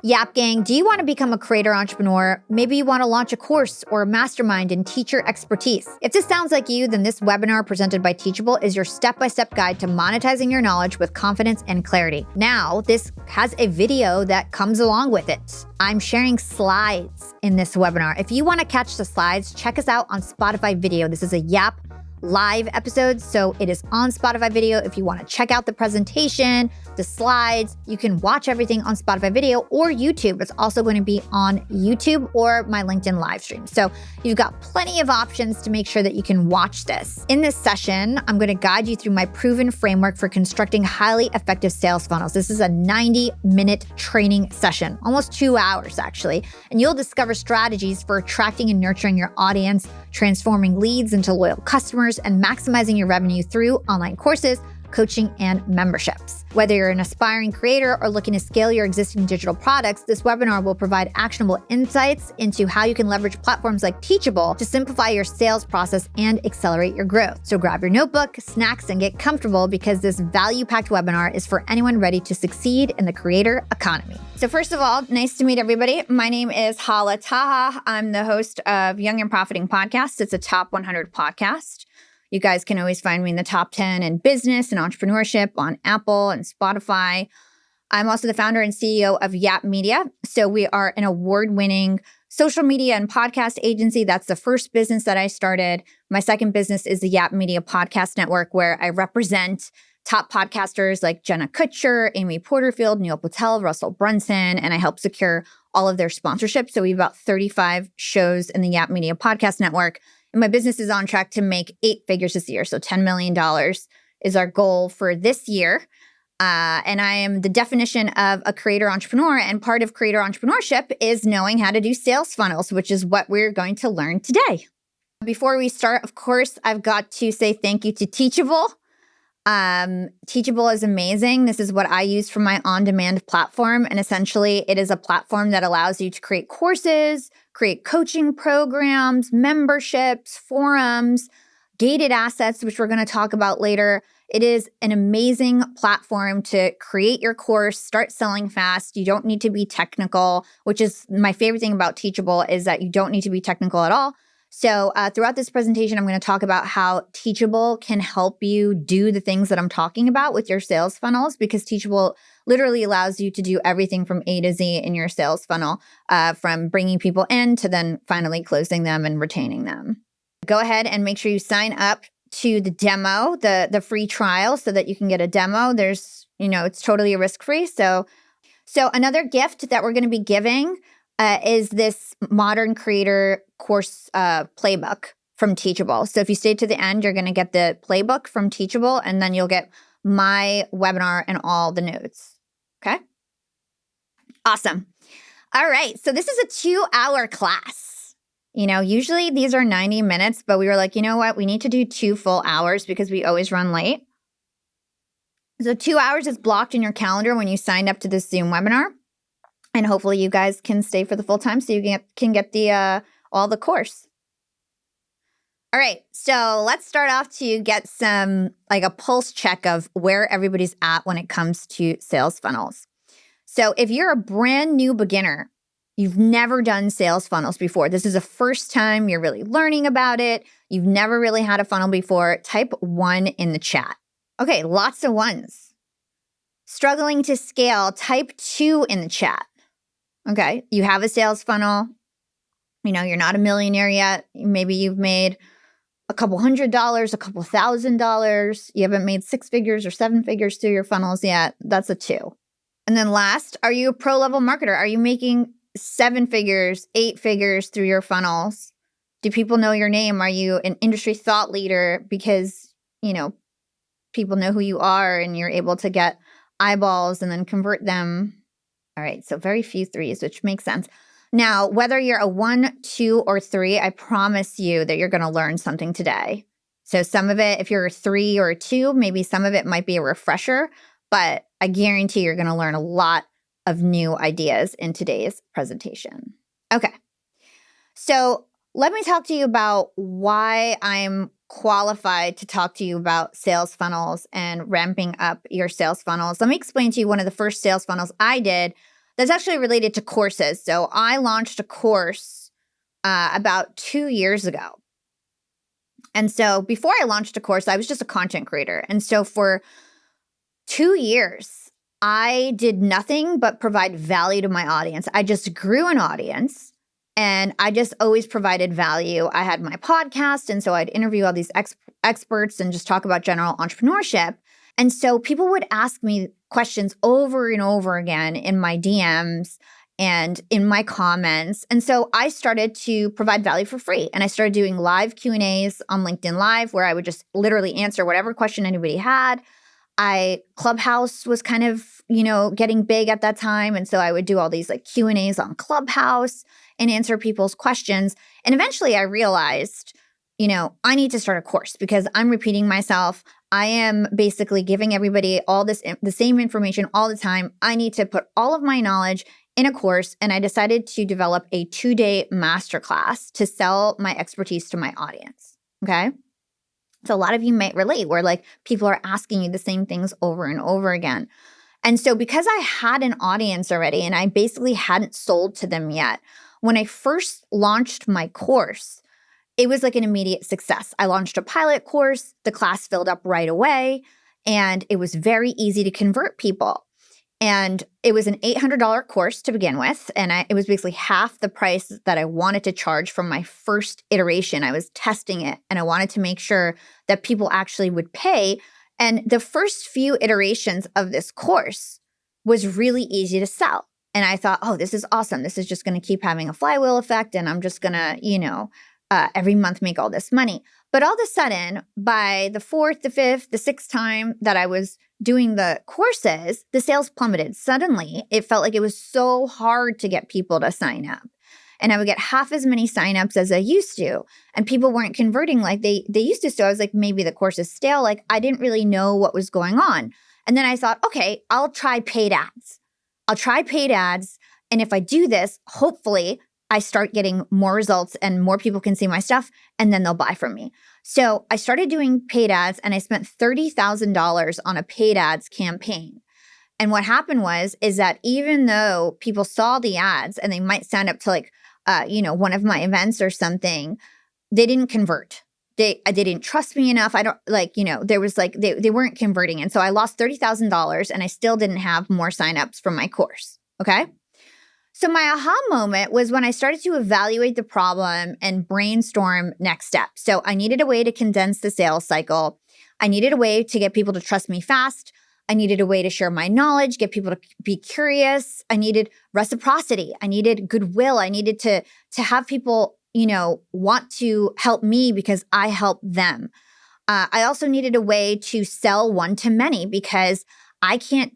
YAP Gang, do you want to become a creator entrepreneur? Maybe you want to launch a course or a mastermind and teach your expertise. If this sounds like you, then this webinar presented by Teachable is your step-by-step guide to monetizing your knowledge with confidence and clarity. Now, this has a video that comes along with it. I'm sharing slides in this webinar. If you want to catch the slides, check us out on Spotify video. This is a YAP live episode, so it is on Spotify video. If you want to check out the presentation, the slides, you can watch everything on Spotify video or YouTube. It's also going to be on YouTube or my LinkedIn live stream. So you've got plenty of options to make sure that you can watch this. In this session, I'm going to guide you through my proven framework for constructing highly effective sales funnels. This is a 90-minute training session, almost 2 hours actually, and you'll discover strategies for attracting and nurturing your audience, transforming leads into loyal customers, and maximizing your revenue through online courses, coaching, and memberships. Whether you're an aspiring creator or looking to scale your existing digital products, this webinar will provide actionable insights into how you can leverage platforms like Teachable to simplify your sales process and accelerate your growth. So grab your notebook, snacks, and get comfortable because this value-packed webinar is for anyone ready to succeed in the creator economy. So first of all, nice to meet everybody. My name is Hala Taha. I'm the host of Young and Profiting Podcast. It's a top 100 podcast. You guys can always find me in the top 10 in business and entrepreneurship on Apple and Spotify. I'm also the founder and CEO of YAP Media. So we are an award-winning social media and podcast agency. That's the first business that I started. My second business is the YAP Media Podcast Network, where I represent top podcasters like Jenna Kutcher, Amy Porterfield, Neil Patel, Russell Brunson, and I help secure all of their sponsorships. So we have about 35 shows in the YAP Media Podcast Network. And my business is on track to make 8 figures this year. So $10 million is our goal for this year. And I am the definition of a creator entrepreneur. And part of creator entrepreneurship is knowing how to do sales funnels, which is what we're going to learn today. Before we start, of course, I've got to say thank you to Teachable. Teachable is amazing. This is what I use for my on-demand platform. And essentially, it is a platform that allows you to create courses, create coaching programs, memberships, forums, gated assets, which we're going to talk about later. It is an amazing platform to create your course, start selling fast. You don't need to be technical, which is my favorite thing about Teachable is that you don't need to be technical at all. So throughout this presentation, I'm going to talk about how Teachable can help you do the things that I'm talking about with your sales funnels, because Teachable literally allows you to do everything from A to Z in your sales funnel, from bringing people in to then finally closing them and retaining them. Go ahead and make sure you sign up to the demo, the free trial, so that you can get a demo. There's, it's totally risk-free. So another gift that we're going to be giving is this Modern Creator course playbook from Teachable. So if you stay to the end, you're going to get the playbook from Teachable, and then you'll get my webinar and all the notes. Okay? Awesome. All right. So this is a 2-hour class. Usually these are 90 minutes, but we were like, you know what? We need to do 2 full hours because we always run late. So 2 hours is blocked in your calendar when you signed up to this Zoom webinar. And hopefully you guys can stay for the full time so you can get the all the course. All right, so let's start off to get some a pulse check of where everybody's at when it comes to sales funnels. So if you're a brand new beginner, you've never done sales funnels before, this is the first time you're really learning about it, you've never really had a funnel before, type 1 in the chat. Okay, lots of ones. Struggling to scale, type 2 in the chat. Okay, you have a sales funnel. You're not a millionaire yet. Maybe you've made a couple $100, a couple $1,000. You haven't made 6 figures or 7 figures through your funnels yet. That's a 2. And then last, are you a pro-level marketer? Are you making 7 figures, 8 figures through your funnels? Do people know your name? Are you an industry thought leader because, people know who you are and you're able to get eyeballs and then convert them? All right, so very few 3s, which makes sense. Now, whether you're a 1, 2, or 3, I promise you that you're going to learn something today. So some of it, if you're a 3 or a 2, maybe some of it might be a refresher, but I guarantee you're going to learn a lot of new ideas in today's presentation. Okay, so let me talk to you about why I'm qualified to talk to you about sales funnels and ramping up your sales funnels. Let me explain to you one of the first sales funnels I did that's actually related to courses. So I launched a course about 2 years ago. And so before I launched a course, I was just a content creator. And so for 2 years, I did nothing but provide value to my audience. I just grew an audience and I just always provided value. I had my podcast, and so I'd interview all these experts and just talk about general entrepreneurship. And so people would ask me questions over and over again in my DMs and in my comments. And so I started to provide value for free. And I started doing live Q&As on LinkedIn Live where I would just literally answer whatever question anybody had. Clubhouse was kind of, getting big at that time. And so I would do all these like Q&As on Clubhouse and answer people's questions. And eventually I realized, I need to start a course because I'm repeating myself. I am basically giving everybody the same information all the time. I need to put all of my knowledge in a course. And I decided to develop a 2-day masterclass to sell my expertise to my audience. Okay. So a lot of you might relate where like people are asking you the same things over and over again. And so because I had an audience already and I basically hadn't sold to them yet, when I first launched my course, it was like an immediate success. I launched a pilot course, the class filled up right away, and it was very easy to convert people. And it was an $800 course to begin with, and it was basically half the price that I wanted to charge from my first iteration. I was testing it, and I wanted to make sure that people actually would pay. And the first few iterations of this course was really easy to sell. And I thought, oh, this is awesome. This is just going to keep having a flywheel effect, and I'm just going to, every month make all this money. But all of a sudden, by the 4th, the 5th, the 6th time that I was doing the courses, the sales plummeted. Suddenly, it felt like it was so hard to get people to sign up. And I would get half as many signups as I used to. And people weren't converting like they used to. So I was like, maybe the course is stale. Like I didn't really know what was going on. And then I thought, okay, I'll try paid ads. And if I do this, hopefully I start getting more results and more people can see my stuff and then they'll buy from me. So I started doing paid ads and I spent $30,000 on a paid ads campaign. And what happened is that even though people saw the ads and they might sign up to like, one of my events or something, they didn't convert. They didn't trust me enough. They weren't converting. And so I lost $30,000 and I still didn't have more signups from my course. Okay. So my aha moment was when I started to evaluate the problem and brainstorm next steps. So I needed a way to condense the sales cycle. I needed a way to get people to trust me fast. I needed a way to share my knowledge, get people to be curious. I needed reciprocity. I needed goodwill. I needed to have people, want to help me because I help them. I also needed a way to sell one-to-many because I can't,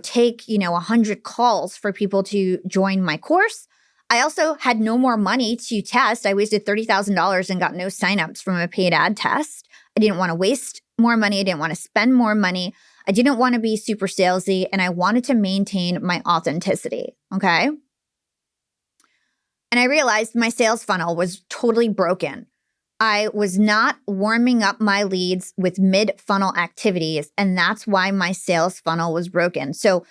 take, 100 calls for people to join my course. I also had no more money to test. I wasted $30,000 and got no signups from a paid ad test. I didn't want to waste more money. I didn't want to spend more money. I didn't want to be super salesy, and I wanted to maintain my authenticity, okay? And I realized my sales funnel was totally broken. I was not warming up my leads with mid-funnel activities, and that's why my sales funnel was broken. So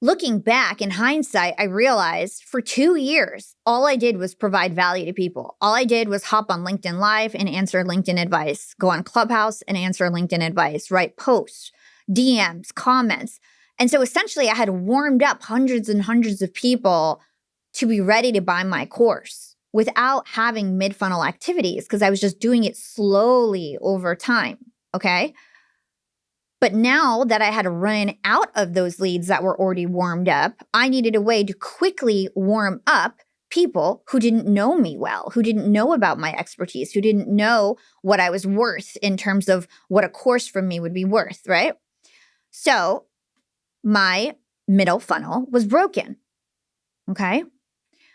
looking back in hindsight, I realized for 2 years, all I did was provide value to people. All I did was hop on LinkedIn Live and answer LinkedIn advice, go on Clubhouse and answer LinkedIn advice, write posts, DMs, comments. And so essentially I had warmed up hundreds and hundreds of people to be ready to buy my course without having mid-funnel activities because I was just doing it slowly over time, okay? But now that I had run out of those leads that were already warmed up, I needed a way to quickly warm up people who didn't know me well, who didn't know about my expertise, who didn't know what I was worth in terms of what a course from me would be worth, right? So my middle funnel was broken, okay?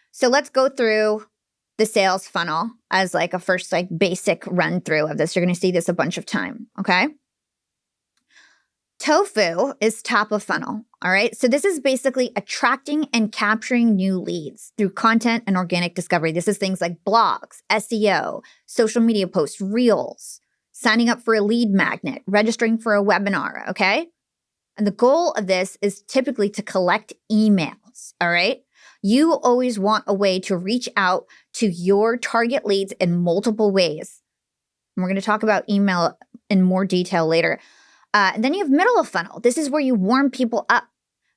So let's go through the sales funnel as like a first like basic run through of this. You're going to see this a bunch of time, okay? Tofu is top of funnel, all right? So this is basically attracting and capturing new leads through content and organic discovery. This is things like blogs, SEO, social media posts, reels, signing up for a lead magnet, registering for a webinar, okay? And the goal of this is typically to collect emails. leads, all right? You always want a way to reach out to your target leads in multiple ways. And we're going to talk about email in more detail later. And then you have middle of funnel. This is where you warm people up.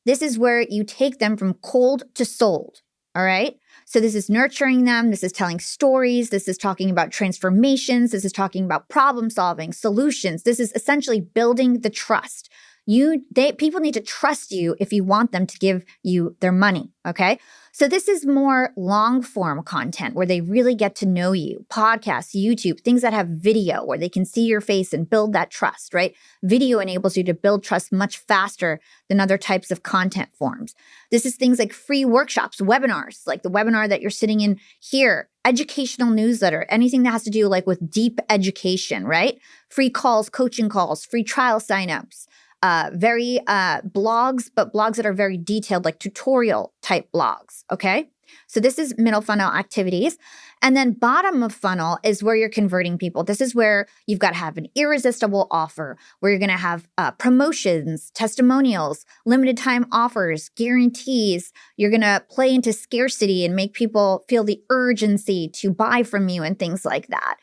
This is where you take them from cold to sold, all right? So this is nurturing them. This is telling stories. This is talking about transformations. This is talking about problem solving, solutions. This is essentially building the trust. People need to trust you if you want them to give you their money, okay? So this is more long form content where they really get to know you. Podcasts, YouTube, things that have video where they can see your face and build that trust, right? Video enables you to build trust much faster than other types of content forms. This is things like free workshops, webinars, like the webinar that you're sitting in here, educational newsletter, anything that has to do like with deep education, right? Free calls, coaching calls, free trial signups. Blogs, but blogs that are very detailed, like tutorial type blogs, okay? So this is middle funnel activities. And then bottom of funnel is where you're converting people. This is where you've got to have an irresistible offer, where you're going to have promotions, testimonials, limited time offers, guarantees. You're going to play into scarcity and make people feel the urgency to buy from you and things like that.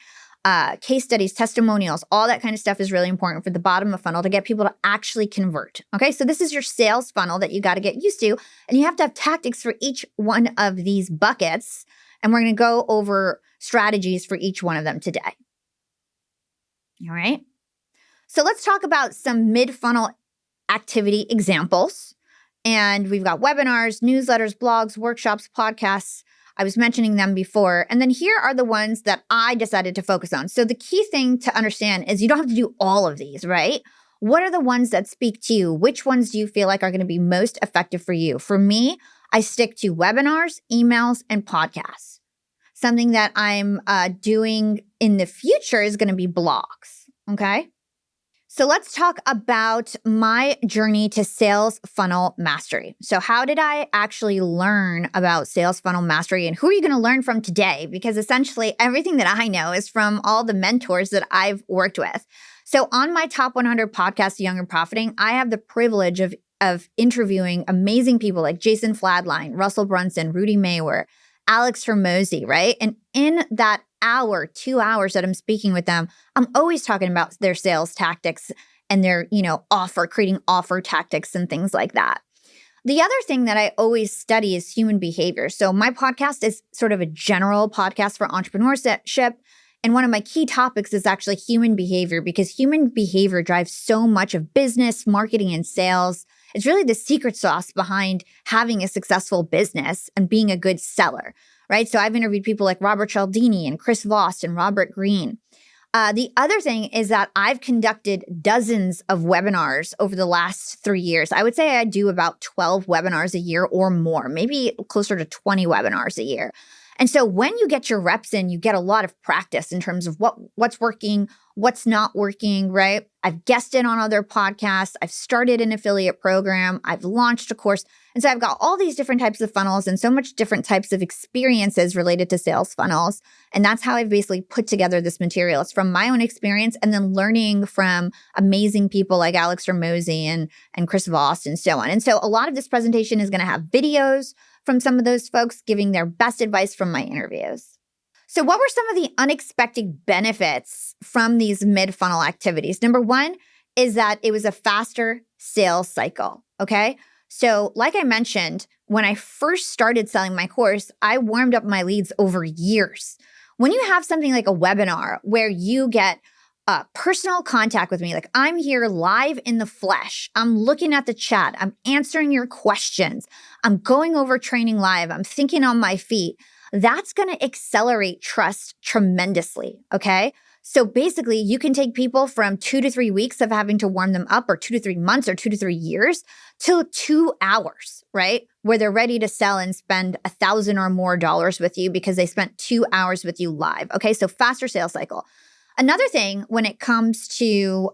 Case studies, testimonials, all that kind of stuff is really important for the bottom of funnel to get people to actually convert. Okay, so this is your sales funnel that you got to get used to, and you have to have tactics for each one of these buckets. And we're going to go over strategies for each one of them today. All right. So let's talk about some mid-funnel activity examples. And we've got webinars, newsletters, blogs, workshops, podcasts. I was mentioning them before. And then here are the ones that I decided to focus on. So the key thing to understand is you don't have to do all of these, right? What are the ones that speak to you? Which ones do you feel like are going to be most effective for you? For me, I stick to webinars, emails, and podcasts. Something that I'm doing in the future is going to be blogs, okay? So let's talk about my journey to sales funnel mastery. So how did I actually learn about sales funnel mastery, and who are you going to learn from today? Because essentially everything that I know is from all the mentors that I've worked with. So on my top 100 podcast, Young and Profiting, I have the privilege of interviewing amazing people like Jason Fladline, Russell Brunson, Rudy Mayward, Alex Hormozi, right? And in that hour, 2 hours that I'm speaking with them, I'm always talking about their sales tactics and their, creating offer tactics and things like that. The other thing that I always study is human behavior. So my podcast is sort of a general podcast for entrepreneurship. And one of my key topics is actually human behavior, because human behavior drives so much of business, marketing, and sales. It's really the secret sauce behind having a successful business and being a good seller, right? So I've interviewed people like Robert Cialdini and Chris Voss and Robert Greene. The other thing is that I've conducted dozens of webinars over the last 3 years. I would say I do about 12 webinars a year or more, maybe closer to 20 webinars a year. And so when you get your reps in, you get a lot of practice in terms of what's working, what's not working, right? I've guested on other podcasts. I've started an affiliate program. I've launched a course. And so I've got all these different types of funnels and so much different types of experiences related to sales funnels. And that's how I've basically put together this material. It's from my own experience and then learning from amazing people like Alex Hormozi and Chris Voss and so on. And so a lot of this presentation is going to have videos from some of those folks giving their best advice from my interviews. So what were some of the unexpected benefits from these mid-funnel activities? Number one is that it was a faster sales cycle, okay? So like I mentioned, when I first started selling my course, I warmed up my leads over years. When you have something like a webinar where you get personal contact with me, like I'm here live in the flesh, I'm looking at the chat, I'm answering your questions, I'm going over training live, I'm thinking on my feet, that's going to accelerate trust tremendously, okay? So basically, you can take people from 2 to 3 weeks of having to warm them up, or 2 to 3 months, or 2 to 3 years, to 2 hours, right? Where they're ready to sell and spend $1,000 or more with you because they spent 2 hours with you live, okay? So faster sales cycle. Another thing when it comes to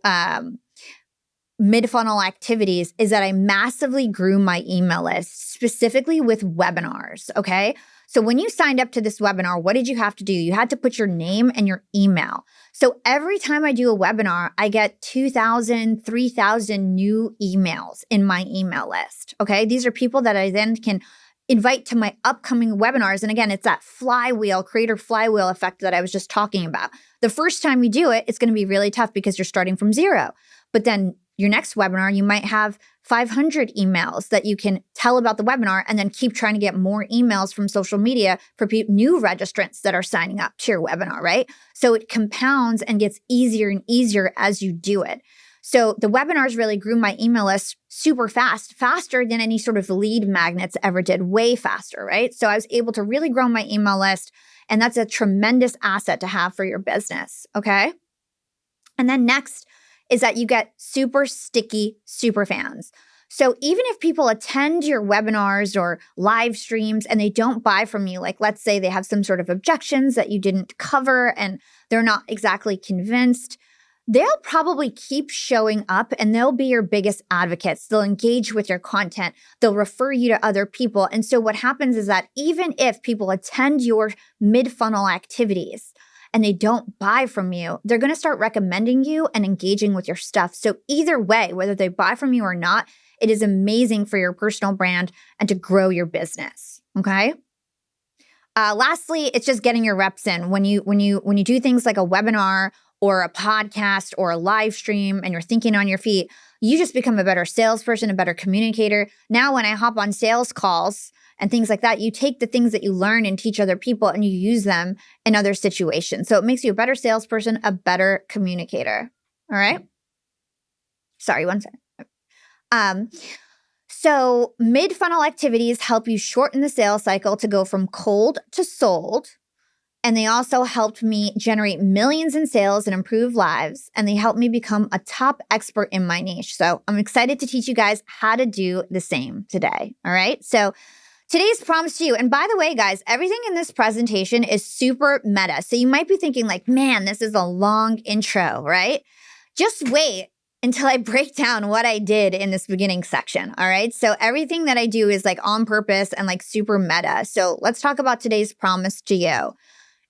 mid-funnel activities is that I massively grew my email list, specifically with webinars, okay? So when you signed up to this webinar, what did you have to do? You had to put your name and your email. So every time I do a webinar, I get 2,000, 3,000 new emails in my email list, okay? These are people that I then can invite to my upcoming webinars. And again, it's that flywheel, creator flywheel effect that I was just talking about. The first time you do it, it's going to be really tough because you're starting from zero. But then your next webinar, you might have 500 emails that you can tell about the webinar and then keep trying to get more emails from social media for new registrants that are signing up to your webinar, right? So it compounds and gets easier and easier as you do it. So the webinars really grew my email list super fast, faster than any sort of lead magnets ever did, way faster, right? So I was able to really grow my email list, and that's a tremendous asset to have for your business, okay? And then next is that you get super sticky super fans. So even if people attend your webinars or live streams and they don't buy from you, like let's say they have some sort of objections that you didn't cover and they're not exactly convinced, they'll probably keep showing up and they'll be your biggest advocates. They'll engage with your content. They'll refer you to other people. And so what happens is that even if people attend your mid-funnel activities and they don't buy from you, they're going to start recommending you and engaging with your stuff. So either way, whether they buy from you or not, it is amazing for your personal brand and to grow your business, okay? Lastly, it's just getting your reps in. When you do things like a webinar or a podcast or a live stream and you're thinking on your feet, you just become a better salesperson, a better communicator. Now, when I hop on sales calls and things like that, you take the things that you learn and teach other people and you use them in other situations. So it makes you a better salesperson, a better communicator. All right? Sorry, one second. So mid-funnel activities help you shorten the sales cycle to go from cold to sold. And they also helped me generate millions in sales and improve lives. And they helped me become a top expert in my niche. So I'm excited to teach you guys how to do the same today. All right. So today's promise to you. And by the way, guys, everything in this presentation is super meta. So you might be thinking like, man, this is a long intro, right? Just wait until I break down what I did in this beginning section. All right. So everything that I do is like on purpose and like super meta. So let's talk about today's promise to you.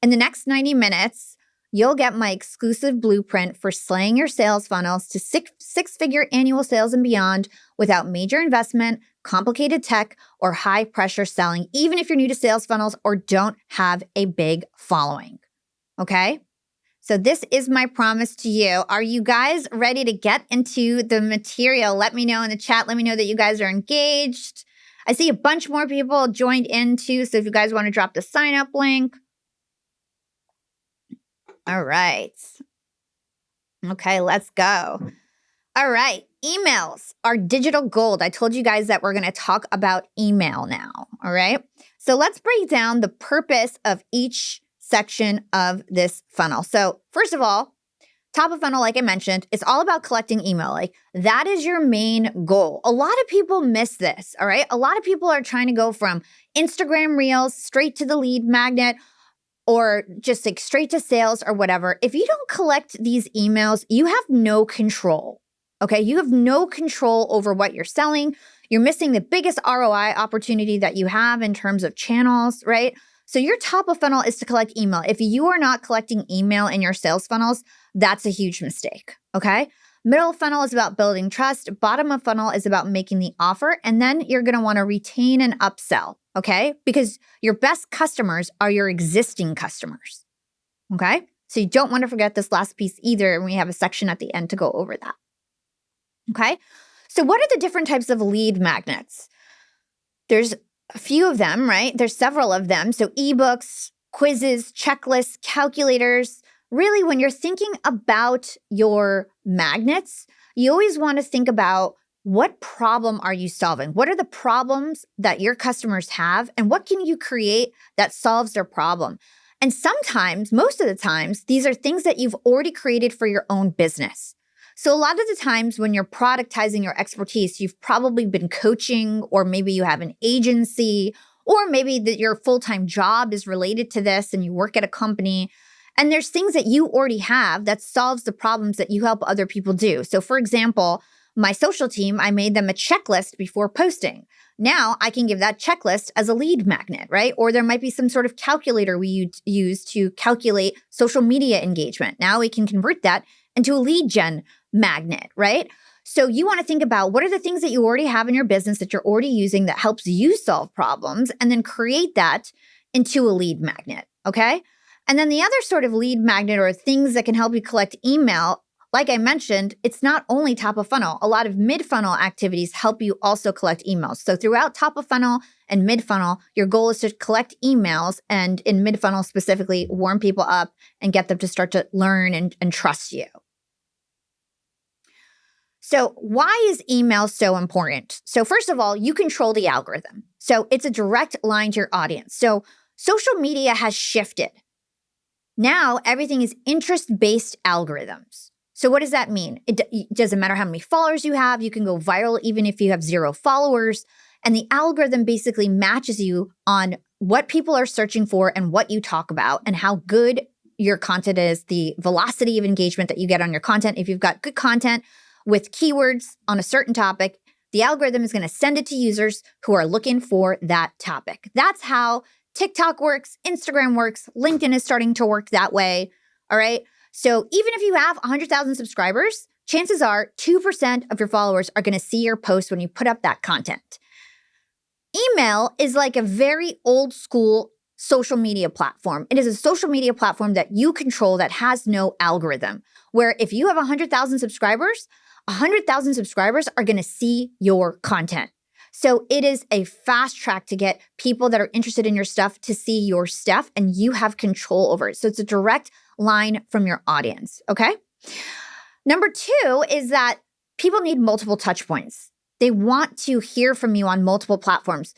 In the next 90 minutes, you'll get my exclusive blueprint for slaying your sales funnels to six-figure annual sales and beyond without major investment, complicated tech, or high-pressure selling, even if you're new to sales funnels or don't have a big following. Okay? So this is my promise to you. Are you guys ready to get into the material? Let me know in the chat. Let me know that you guys are engaged. I see a bunch more people joined in too, so if you guys want to drop the sign-up link. All right. Okay, let's go. All right. Emails are digital gold. I told you guys that we're going to talk about email now. All right. So let's break down the purpose of each section of this funnel. So first of all, top of funnel, like I mentioned, it's all about collecting email. Like that is your main goal. A lot of people miss this. All right. A lot of people are trying to go from Instagram Reels straight to the lead magnet, or just like straight to sales or whatever. If you don't collect these emails, you have no control, okay? You have no control over what you're selling. You're missing the biggest ROI opportunity that you have in terms of channels, right? So your top of funnel is to collect email. If you are not collecting email in your sales funnels, that's a huge mistake, okay? Middle of funnel is about building trust. Bottom of funnel is about making the offer. And then you're going to want to retain and upsell, okay? Because your best customers are your existing customers, okay? So you don't want to forget this last piece either. And we have a section at the end to go over that, okay? So what are the different types of lead magnets? There's a few of them, right? There's several of them. So ebooks, quizzes, checklists, calculators. Really, when you're thinking about your magnets, you always want to think about what problem are you solving? What are the problems that your customers have? And what can you create that solves their problem? And sometimes, most of the times, these are things that you've already created for your own business. So a lot of the times when you're productizing your expertise, you've probably been coaching, or maybe you have an agency, or maybe that your full-time job is related to this and you work at a company. And there's things that you already have that solves the problems that you help other people do. So for example, my social team, I made them a checklist before posting. Now I can give that checklist as a lead magnet, right? Or there might be some sort of calculator we use to calculate social media engagement. Now we can convert that into a lead gen magnet, right? So you want to think about what are the things that you already have in your business that you're already using that helps you solve problems, and then create that into a lead magnet, okay? And then the other sort of lead magnet or things that can help you collect email, like I mentioned, it's not only top of funnel. A lot of mid-funnel activities help you also collect emails. So throughout top of funnel and mid-funnel, your goal is to collect emails, and in mid-funnel specifically, warm people up and get them to start to learn and trust you. So why is email so important? So first of all, you control the algorithm. So it's a direct line to your audience. So social media has shifted. Now everything is interest-based algorithms. So what does that mean? It doesn't matter how many followers you have. You can go viral even if you have 0 followers. And the algorithm basically matches you on what people are searching for and what you talk about and how good your content is, the velocity of engagement that you get on your content. If you've got good content with keywords on a certain topic, the algorithm is going to send it to users who are looking for that topic. That's how TikTok works, Instagram works, LinkedIn is starting to work that way, all right? So even if you have 100,000 subscribers, chances are 2% of your followers are going to see your post when you put up that content. Email is like a very old school social media platform. It is a social media platform that you control that has no algorithm, where if you have 100,000 subscribers, 100,000 subscribers are going to see your content. So it is a fast track to get people that are interested in your stuff to see your stuff, and you have control over it. So it's a direct line from your audience, okay? Number 2 is that people need multiple touch points. They want to hear from you on multiple platforms.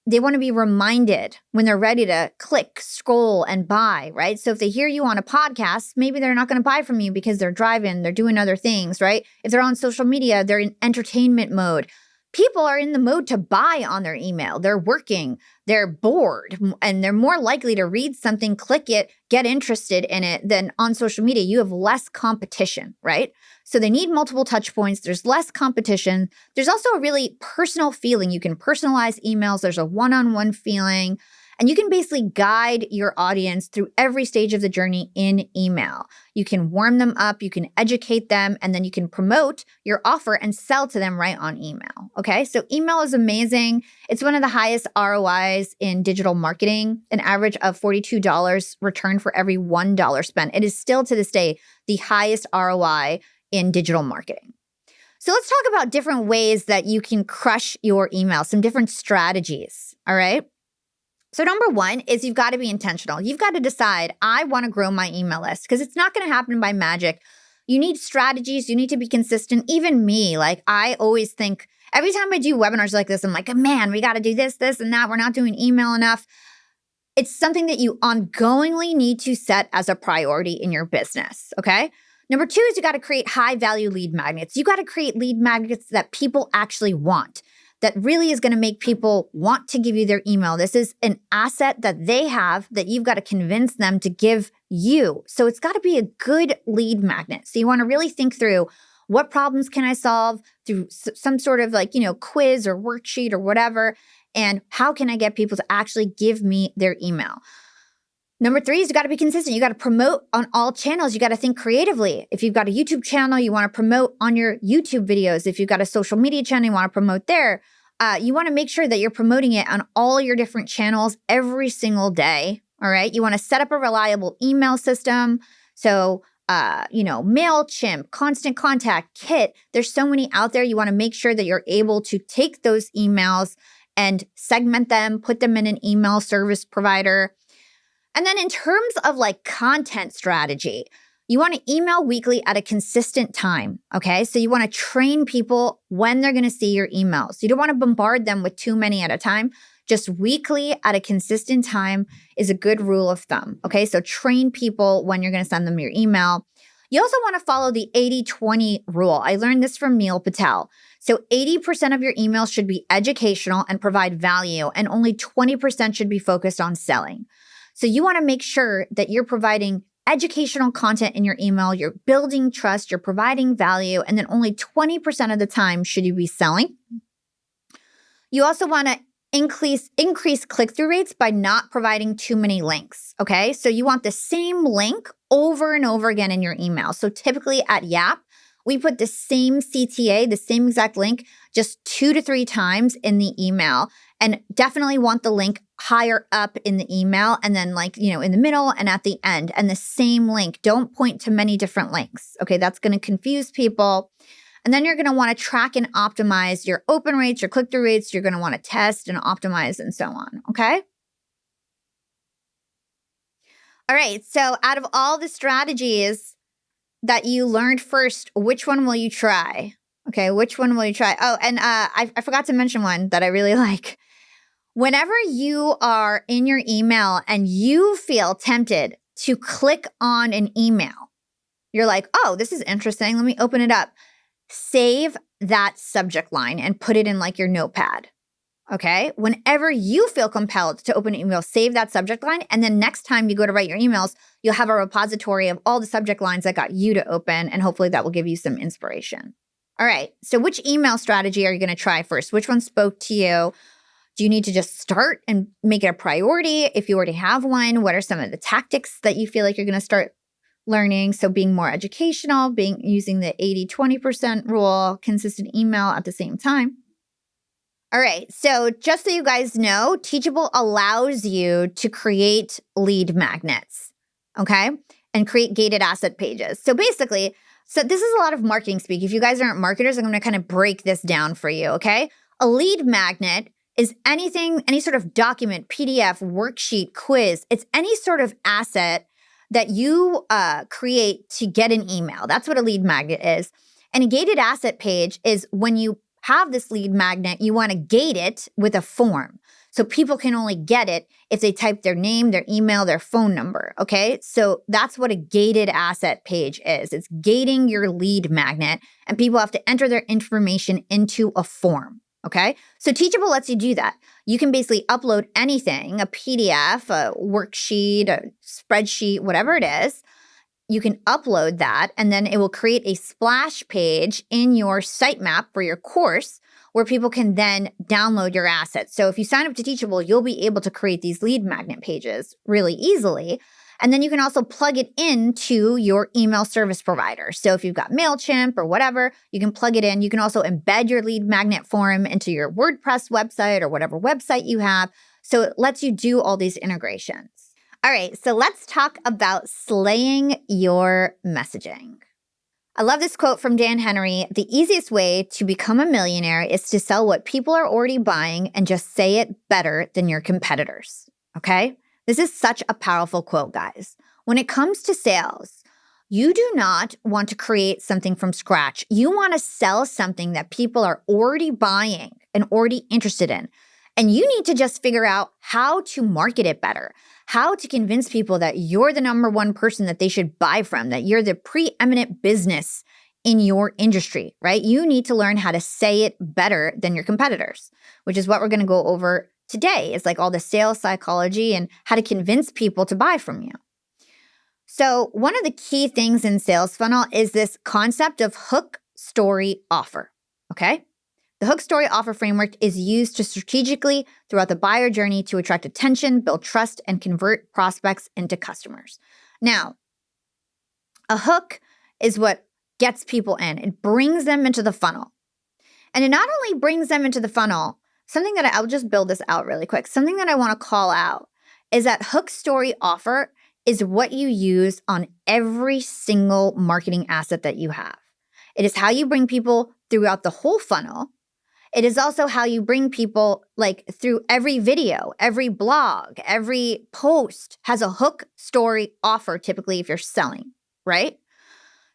They want to be reminded when they're ready to click, scroll, and buy, right? So if they hear you on a podcast, maybe they're not going to buy from you because they're driving, they're doing other things, right? If they're on social media, they're in entertainment mode. People are in the mode to buy on their email. They're working, they're bored, and they're more likely to read something, click it, get interested in it than on social media. You have less competition, right? So they need multiple touch points. There's less competition. There's also a really personal feeling. You can personalize emails. There's a one-on-one feeling. And you can basically guide your audience through every stage of the journey in email. You can warm them up, you can educate them, and then you can promote your offer and sell to them right on email, okay? So email is amazing. It's one of the highest ROIs in digital marketing, an average of $42 return for every $1 spent. It is still to this day the highest ROI in digital marketing. So let's talk about different ways that you can crush your email, some different strategies, all right? So number 1 is you've got to be intentional. You've got to decide, I want to grow my email list, because it's not going to happen by magic. You need strategies. You need to be consistent. Even me, like I always think, every time I do webinars like this, I'm like, man, we got to do this, this, and that. We're not doing email enough. It's something that you ongoingly need to set as a priority in your business, okay? Number 2 is you got to create high value lead magnets. You got to create lead magnets that people actually want, that really is going to make people want to give you their email. This is an asset that they have that you've got to convince them to give you. So it's got to be a good lead magnet. So you want to really think through, what problems can I solve through some sort of quiz or worksheet or whatever, and how can I get people to actually give me their email? Number 3 is you got to be consistent. You got to promote on all channels. You got to think creatively. If you've got a YouTube channel, you want to promote on your YouTube videos. If you've got a social media channel, you want to promote there. You want to make sure that you're promoting it on all your different channels every single day, all right? You want to set up a reliable email system. So, MailChimp, Constant Contact, Kit, there's so many out there. You want to make sure that you're able to take those emails and segment them, put them in an email service provider. And then in terms of content strategy, you want to email weekly at a consistent time, okay? So you want to train people when they're going to see your emails. You don't want to bombard them with too many at a time. Just weekly at a consistent time is a good rule of thumb, okay? So train people when you're going to send them your email. You also want to follow the 80-20 rule. I learned this from Neil Patel. So 80% of your emails should be educational and provide value, and only 20% should be focused on selling. So you want to make sure that you're providing educational content in your email, you're building trust, you're providing value, and then only 20% of the time should you be selling. You also want to increase click-through rates by not providing too many links, okay? So you want the same link over and over again in your email. So typically at YAP, we put the same CTA, the same exact link, just 2 to 3 times in the email, and definitely want the link higher up in the email and then in the middle and at the end, and the same link. Don't point to many different links, okay? That's going to confuse people. And then you're going to want to track and optimize your open rates, your click-through rates. You're going to want to test and optimize and so on, okay? All right, so out of all the strategies that you learned first, which one will you try? Okay, which one will you try? Oh, and I forgot to mention one that I really like. Whenever you are in your email and you feel tempted to click on an email, you're like, oh, this is interesting. Let me open it up. Save that subject line and put it in your notepad, okay? Whenever you feel compelled to open an email, save that subject line. And then next time you go to write your emails, you'll have a repository of all the subject lines that got you to open. And hopefully that will give you some inspiration. All right, so which email strategy are you going to try first? Which one spoke to you? Do you need to just start and make it a priority? If you already have one, what are some of the tactics that you feel like you're going to start learning? So being more educational, using the 80-20% rule, consistent email at the same time. All right, so just so you guys know, Teachable allows you to create lead magnets, okay? And create gated asset pages. So basically, this is a lot of marketing speak. If you guys aren't marketers, I'm going to kind of break this down for you, okay? A lead magnet is anything, any sort of document, PDF, worksheet, quiz. It's any sort of asset that you create to get an email. That's what a lead magnet is. And a gated asset page is when you have this lead magnet, you want to gate it with a form. So people can only get it if they type their name, their email, their phone number, okay? So that's what a gated asset page is. It's gating your lead magnet, and people have to enter their information into a form, okay? So Teachable lets you do that. You can basically upload anything, a PDF, a worksheet, a spreadsheet, whatever it is. You can upload that, and then it will create a splash page in your sitemap for your course where people can then download your assets. So if you sign up to Teachable, you'll be able to create these lead magnet pages really easily. And then you can also plug it into your email service provider. So if you've got MailChimp or whatever, you can plug it in. You can also embed your lead magnet form into your WordPress website or whatever website you have. So it lets you do all these integrations. All right, so let's talk about slaying your messaging. I love this quote from Dan Henry. The easiest way to become a millionaire is to sell what people are already buying and just say it better than your competitors, okay? This is such a powerful quote, guys. When it comes to sales, you do not want to create something from scratch. You want to sell something that people are already buying and already interested in. And you need to just figure out how to market it better, how to convince people that you're the number one person that they should buy from, that you're the preeminent business in your industry, right? You need to learn how to say it better than your competitors, which is what we're going to go over today. It's all the sales psychology and how to convince people to buy from you. So one of the key things in sales funnel is this concept of hook, story, offer, okay? The hook, story, offer framework is used to strategically throughout the buyer journey to attract attention, build trust, and convert prospects into customers. Now, a hook is what gets people in. It brings them into the funnel. And it not only brings them into the funnel, something that I'll just build this out really quick. Something that I want to call out is that hook, story, offer is what you use on every single marketing asset that you have. It is how you bring people throughout the whole funnel. It is also how you bring people through every video, every blog, every post has a hook, story, offer, typically if you're selling, right?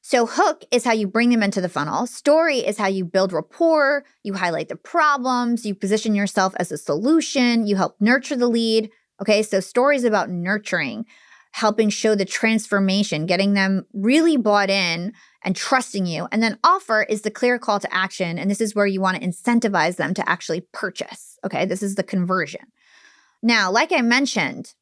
So hook is how you bring them into the funnel. Story is how you build rapport, you highlight the problems, you position yourself as a solution, you help nurture the lead. Okay, so story is about nurturing, helping show the transformation, getting them really bought in and trusting you. And then offer is the clear call to action. And this is where you want to incentivize them to actually purchase. Okay, this is the conversion. Now, like I mentioned,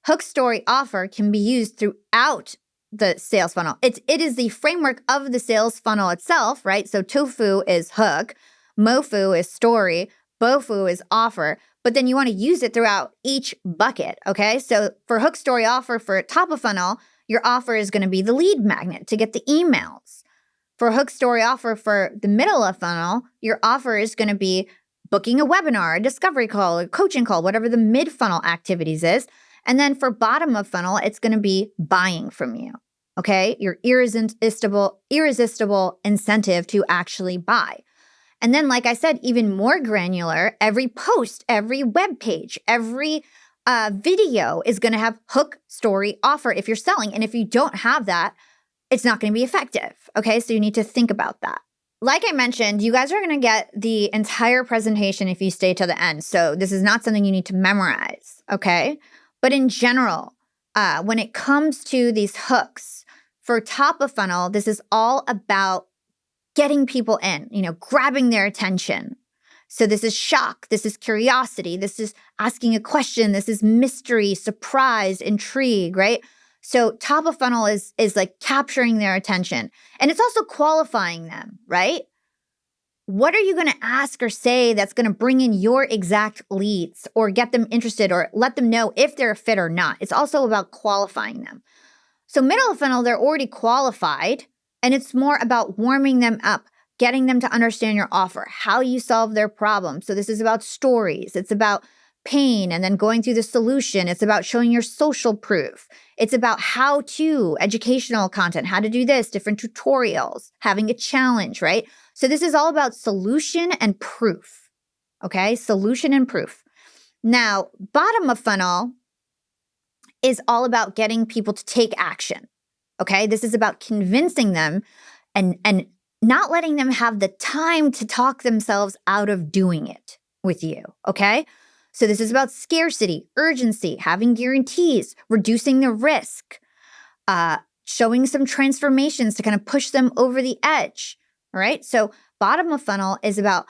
hook, story, offer can be used throughout the sales funnel. It is the framework of the sales funnel itself, right? So tofu is hook, mofu is story, bofu is offer, but then you want to use it throughout each bucket, okay? So for hook, story, offer, for top of funnel, your offer is going to be the lead magnet to get the emails. For hook, story, offer, for the middle of funnel, your offer is going to be booking a webinar, a discovery call, a coaching call, whatever the mid-funnel activities is. And then for bottom of funnel, it's going to be buying from you, okay? Your irresistible incentive to actually buy. And then, like I said, even more granular, every post, every web page, every video is going to have hook, story, offer if you're selling. And if you don't have that, it's not going to be effective, okay? So you need to think about that. Like I mentioned, you guys are going to get the entire presentation if you stay to the end. So this is not something you need to memorize, okay? But in general, when it comes to these hooks, for top of funnel, this is all about getting people in, grabbing their attention. So this is shock, this is curiosity, this is asking a question, this is mystery, surprise, intrigue, right? So top of funnel is like capturing their attention. And it's also qualifying them, right? What are you going to ask or say that's going to bring in your exact leads or get them interested or let them know if they're a fit or not? It's also about qualifying them. So middle of funnel, they're already qualified, and it's more about warming them up, getting them to understand your offer, how you solve their problem. So this is about stories. It's about pain and then going through the solution. It's about showing your social proof. It's about how-to, educational content, how to do this, different tutorials, having a challenge, right? So this is all about solution and proof, okay? Solution and proof. Now, bottom of funnel is all about getting people to take action, okay? This is about convincing them and not letting them have the time to talk themselves out of doing it with you, okay? So this is about scarcity, urgency, having guarantees, reducing the risk, showing some transformations to kind of push them over the edge, all right? So bottom of funnel is about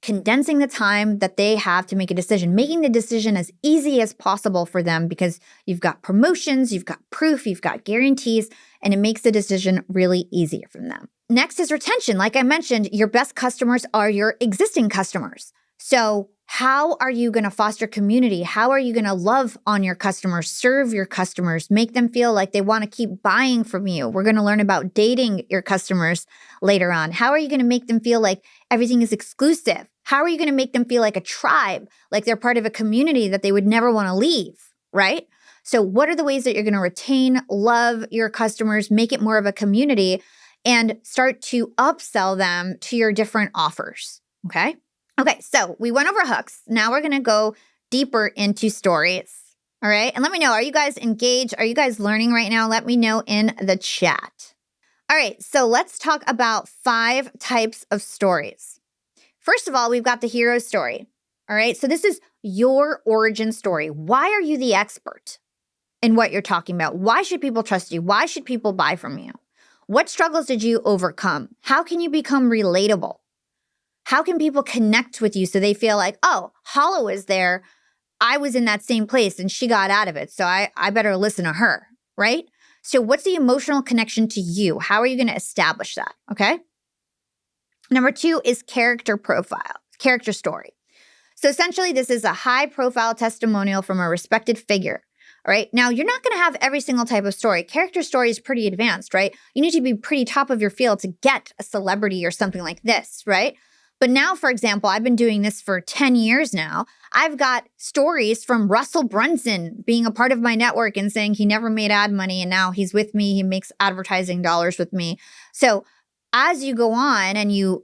condensing the time that they have to make a decision, making the decision as easy as possible for them because you've got promotions, you've got proof, you've got guarantees, and it makes the decision really easier for them. Next is retention. Like I mentioned, your best customers are your existing customers. So how are you going to foster community? How are you going to love on your customers, serve your customers, make them feel like they want to keep buying from you? We're going to learn about dating your customers later on. How are you going to make them feel like everything is exclusive? How are you going to make them feel like a tribe, like they're part of a community that they would never want to leave, right? So what are the ways that you're going to retain, love your customers, make it more of a community, and start to upsell them to your different offers, okay? Okay, so we went over hooks. Now we're going to go deeper into stories, all right? And let me know, are you guys engaged? Are you guys learning right now? Let me know in the chat. All right, so let's talk about 5 types of stories. First of all, we've got the hero story, all right? So this is your origin story. Why are you the expert in what you're talking about? Why should people trust you? Why should people buy from you? What struggles did you overcome? How can you become relatable? How can people connect with you so they feel like, oh, Hala was there, I was in that same place and she got out of it, so I better listen to her, right? So what's the emotional connection to you? How are you going to establish that, okay? Number 2 is character profile, character story. So essentially, this is a high-profile testimonial from a respected figure, all right? Now, you're not going to have every single type of story. Character story is pretty advanced, right? You need to be pretty top of your field to get a celebrity or something like this, right? But now, for example, I've been doing this for 10 years now. I've got stories from Russell Brunson being a part of my network and saying he never made ad money and now he's with me. He makes advertising dollars with me. So as you go on and you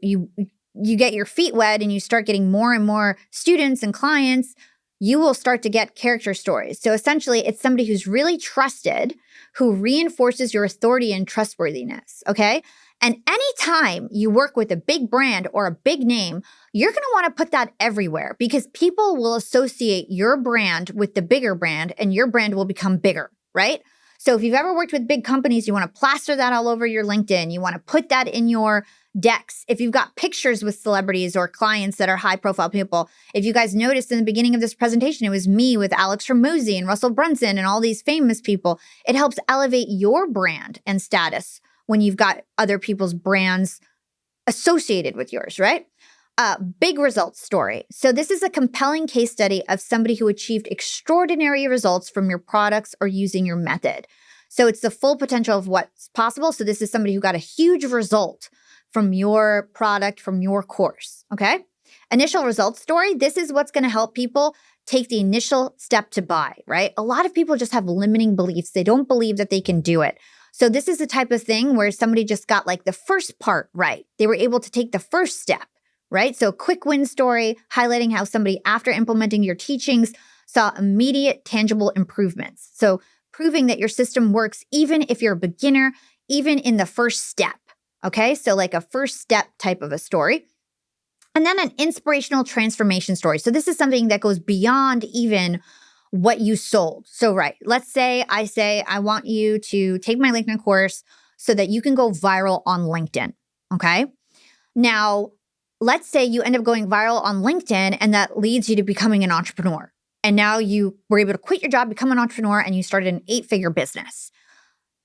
get your feet wet and you start getting more and more students and clients, you will start to get character stories. So essentially, it's somebody who's really trusted, who reinforces your authority and trustworthiness, okay? And anytime you work with a big brand or a big name, you're going to want to put that everywhere because people will associate your brand with the bigger brand and your brand will become bigger, right? So if you've ever worked with big companies, you want to plaster that all over your LinkedIn. You want to put that in your decks, if you've got pictures with celebrities or clients that are high profile people, if you guys noticed in the beginning of this presentation, it was me with Alex Hormozi and Russell Brunson and all these famous people. It helps elevate your brand and status when you've got other people's brands associated with yours, right? Big results story. So this is a compelling case study of somebody who achieved extraordinary results from your products or using your method. So it's the full potential of what's possible. So this is somebody who got a huge result from your product, from your course, okay? Initial results story. This is what's going to help people take the initial step to buy, right? A lot of people just have limiting beliefs. They don't believe that they can do it. So this is the type of thing where somebody just got like the first part right. They were able to take the first step, right? So quick win story, highlighting how somebody after implementing your teachings saw immediate tangible improvements. So proving that your system works even if you're a beginner, even in the first step, okay? So like a first step type of a story. And then an inspirational transformation story. So this is something that goes beyond even what you sold. So right, let's say I want you to take my LinkedIn course so that you can go viral on LinkedIn, okay? Now, let's say you end up going viral on LinkedIn and that leads you to becoming an entrepreneur. And now you were able to quit your job, become an entrepreneur, and you started an 8-figure business.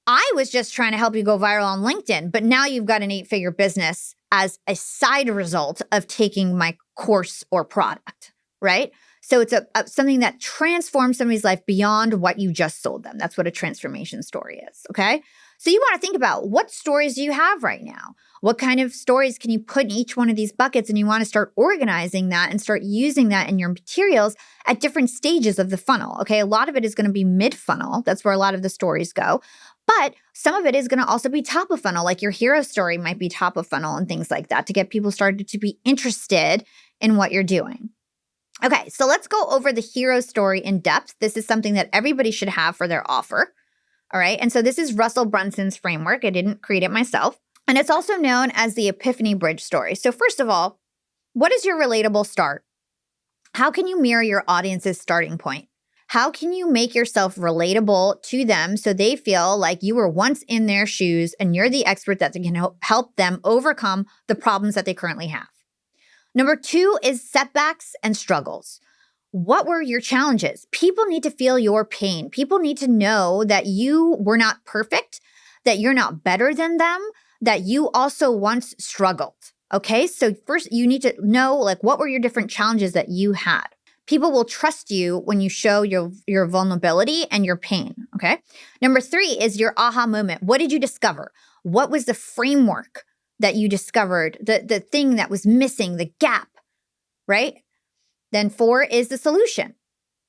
I was just trying to help you go viral on LinkedIn, but now you've got an 8-figure business as a side result of taking my course or product, right? So it's something that transforms somebody's life beyond what you just sold them. That's what a transformation story is, okay? So you want to think about what stories do you have right now? What kind of stories can you put in each one of these buckets? And you want to start organizing that and start using that in your materials at different stages of the funnel, okay? A lot of it is going to be mid-funnel. That's where a lot of the stories go. But some of it is going to also be top of funnel, like your hero story might be top of funnel and things like that to get people started to be interested in what you're doing. Okay, so let's go over the hero story in depth. This is something that everybody should have for their offer. All right, and so this is Russell Brunson's framework. I didn't create it myself. And it's also known as the Epiphany Bridge story. So first of all, what is your relatable start? How can you mirror your audience's starting point? How can you make yourself relatable to them so they feel like you were once in their shoes and you're the expert that can help them overcome the problems that they currently have? Number 2 is setbacks and struggles. What were your challenges? People need to feel your pain. People need to know that you were not perfect, that you're not better than them, that you also once struggled. Okay, so first you need to know like what were your different challenges that you had. People will trust you when you show your vulnerability and your pain, okay? Number 3 is your aha moment. What did you discover? What was the framework that you discovered, the thing that was missing, the gap, right? Then 4 is the solution.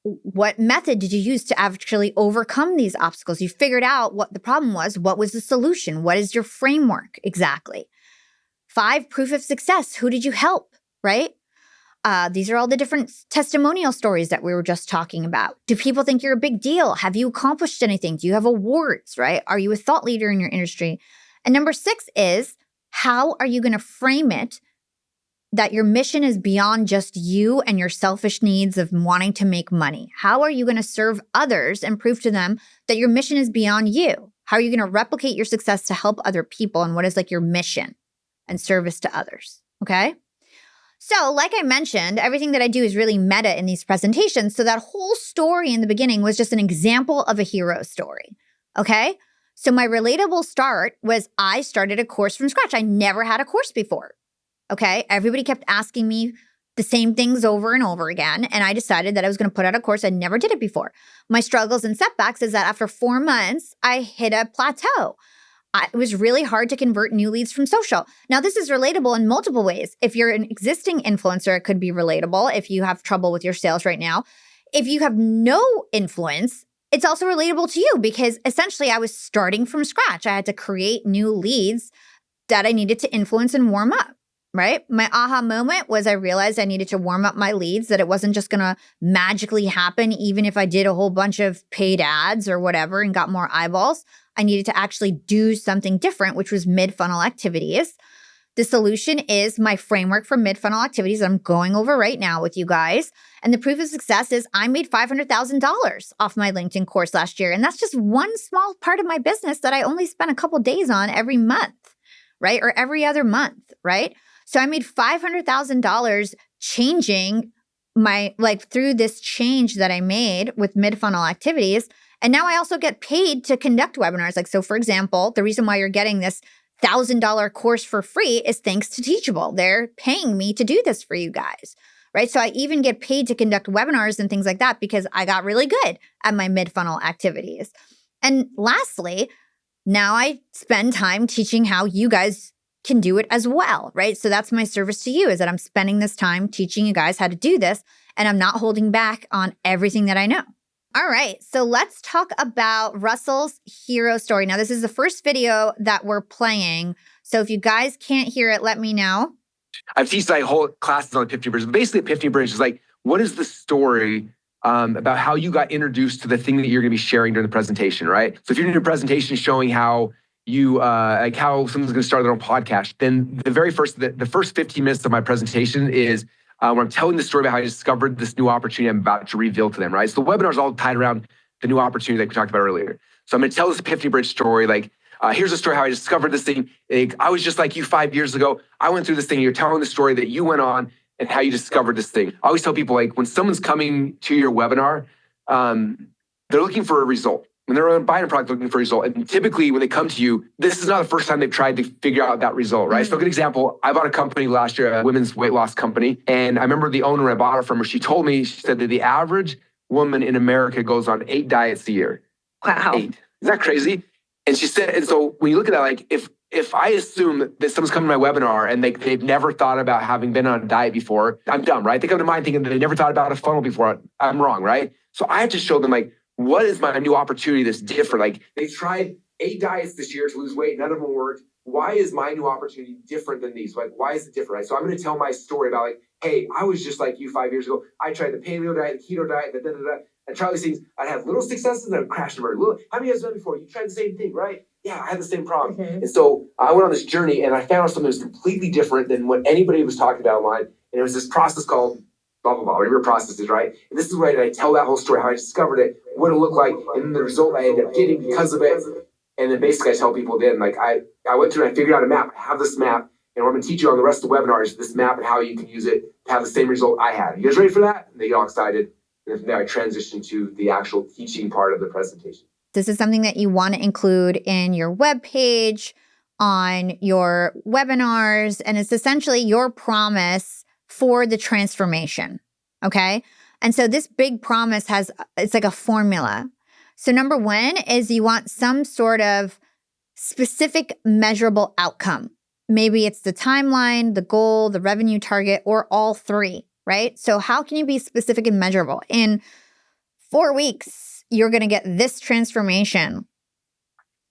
What method did you use to actually overcome these obstacles? You figured out what the problem was. What was the solution? What is your framework exactly? 5, proof of success. Who did you help, right? These are all the different testimonial stories that we were just talking about. Do people think you're a big deal? Have you accomplished anything? Do you have awards, right? Are you a thought leader in your industry? And number 6 is, how are you going to frame it that your mission is beyond just you and your selfish needs of wanting to make money? How are you going to serve others and prove to them that your mission is beyond you? How are you going to replicate your success to help other people? And what is like your mission and service to others? Okay. So like I mentioned, everything that I do is really meta in these presentations. So that whole story in the beginning was just an example of a hero story. Okay. So my relatable start was I started a course from scratch. I never had a course before. Okay. Everybody kept asking me the same things over and over again. And I decided that I was going to put out a course. I never did it before. My struggles and setbacks is that after 4 months, I hit a plateau. It was really hard to convert new leads from social. Now, this is relatable in multiple ways. If you're an existing influencer, it could be relatable if you have trouble with your sales right now. If you have no influence, it's also relatable to you because essentially I was starting from scratch. I had to create new leads that I needed to influence and warm up, right? My aha moment was I realized I needed to warm up my leads, that it wasn't just going to magically happen even if I did a whole bunch of paid ads or whatever and got more eyeballs. I needed to actually do something different, which was mid-funnel activities. The solution is my framework for mid-funnel activities that I'm going over right now with you guys. And the proof of success is I made $500,000 off my LinkedIn course last year. And that's just one small part of my business that I only spent a couple days on every month, right? Or every other month, right? So I made $500,000 changing through this change that I made with mid-funnel activities. And now I also get paid to conduct webinars. So for example, the reason why you're getting this $1,000 course for free is thanks to Teachable. They're paying me to do this for you guys, right? So I even get paid to conduct webinars and things like that because I got really good at my mid-funnel activities. And lastly, now I spend time teaching how you guys can do it as well, right? So that's my service to you, is that I'm spending this time teaching you guys how to do this, and I'm not holding back on everything that I know. All right, so let's talk about Russell's hero story. Now, this is the first video that we're playing. So if you guys can't hear it, let me know. I've teached whole classes on Epiphany Bridge. Basically, Epiphany Bridge is what is the story about how you got introduced to the thing that you're going to be sharing during the presentation, right? So if you're doing a presentation showing how you how someone's going to start their own podcast, then the first 15 minutes of my presentation is where I'm telling the story about how I discovered this new opportunity I'm about to reveal to them, right? So the webinar is all tied around the new opportunity like we talked about earlier. So I'm going to tell this Epiphany Bridge story, here's a story how I discovered this thing. I was just like you 5 years ago. I went through this thing. You're telling the story that you went on and how you discovered this thing. I always tell people, when someone's coming to your webinar, they're looking for a result. When they're buying a product, looking for a result. And typically when they come to you, this is not the first time they've tried to figure out that result, right? So a good example, I bought a company last year, a women's weight loss company. And I remember the owner I bought it from her, she said that the average woman in America goes on 8 diets a year. Wow. 8. Isn't that crazy? And she said, and so when you look at that, if I assume that someone's coming to my webinar and they've never thought about having been on a diet before, I'm dumb, right? They come to mine thinking that they never thought about a funnel before. I'm wrong, right? So I have to show them what is my new opportunity that's different? They tried 8 diets this year to lose weight. None of them worked. Why is my new opportunity different than these? Why is it different? Right? So I'm going to tell my story about hey, I was just like you 5 years ago. I tried the paleo diet, the keto diet, I tried these things. I'd have little successes and I'd crash and burn. How many of you guys done before? You tried the same thing, right? Yeah, I had the same problem. Mm-hmm. And so I went on this journey and I found something that was completely different than what anybody was talking about online. And it was this process called blah, blah, blah, whatever your process is, right? And this is where I tell that whole story, how I discovered it, what it looked like, and the result I ended up getting because of it. And then basically I tell people then, I went through and I figured out a map. I have this map, and what I'm going to teach you on the rest of the webinar is this map and how you can use it to have the same result I had. You guys ready for that? And they get all excited. And from there I transition to the actual teaching part of the presentation. This is something that you want to include in your web page, on your webinars, and it's essentially your promise for the transformation, okay? And so this big promise it's like a formula. So number one is you want some sort of specific measurable outcome. Maybe it's the timeline, the goal, the revenue target, or all three, right? So how can you be specific and measurable? In 4 weeks, you're going to get this transformation,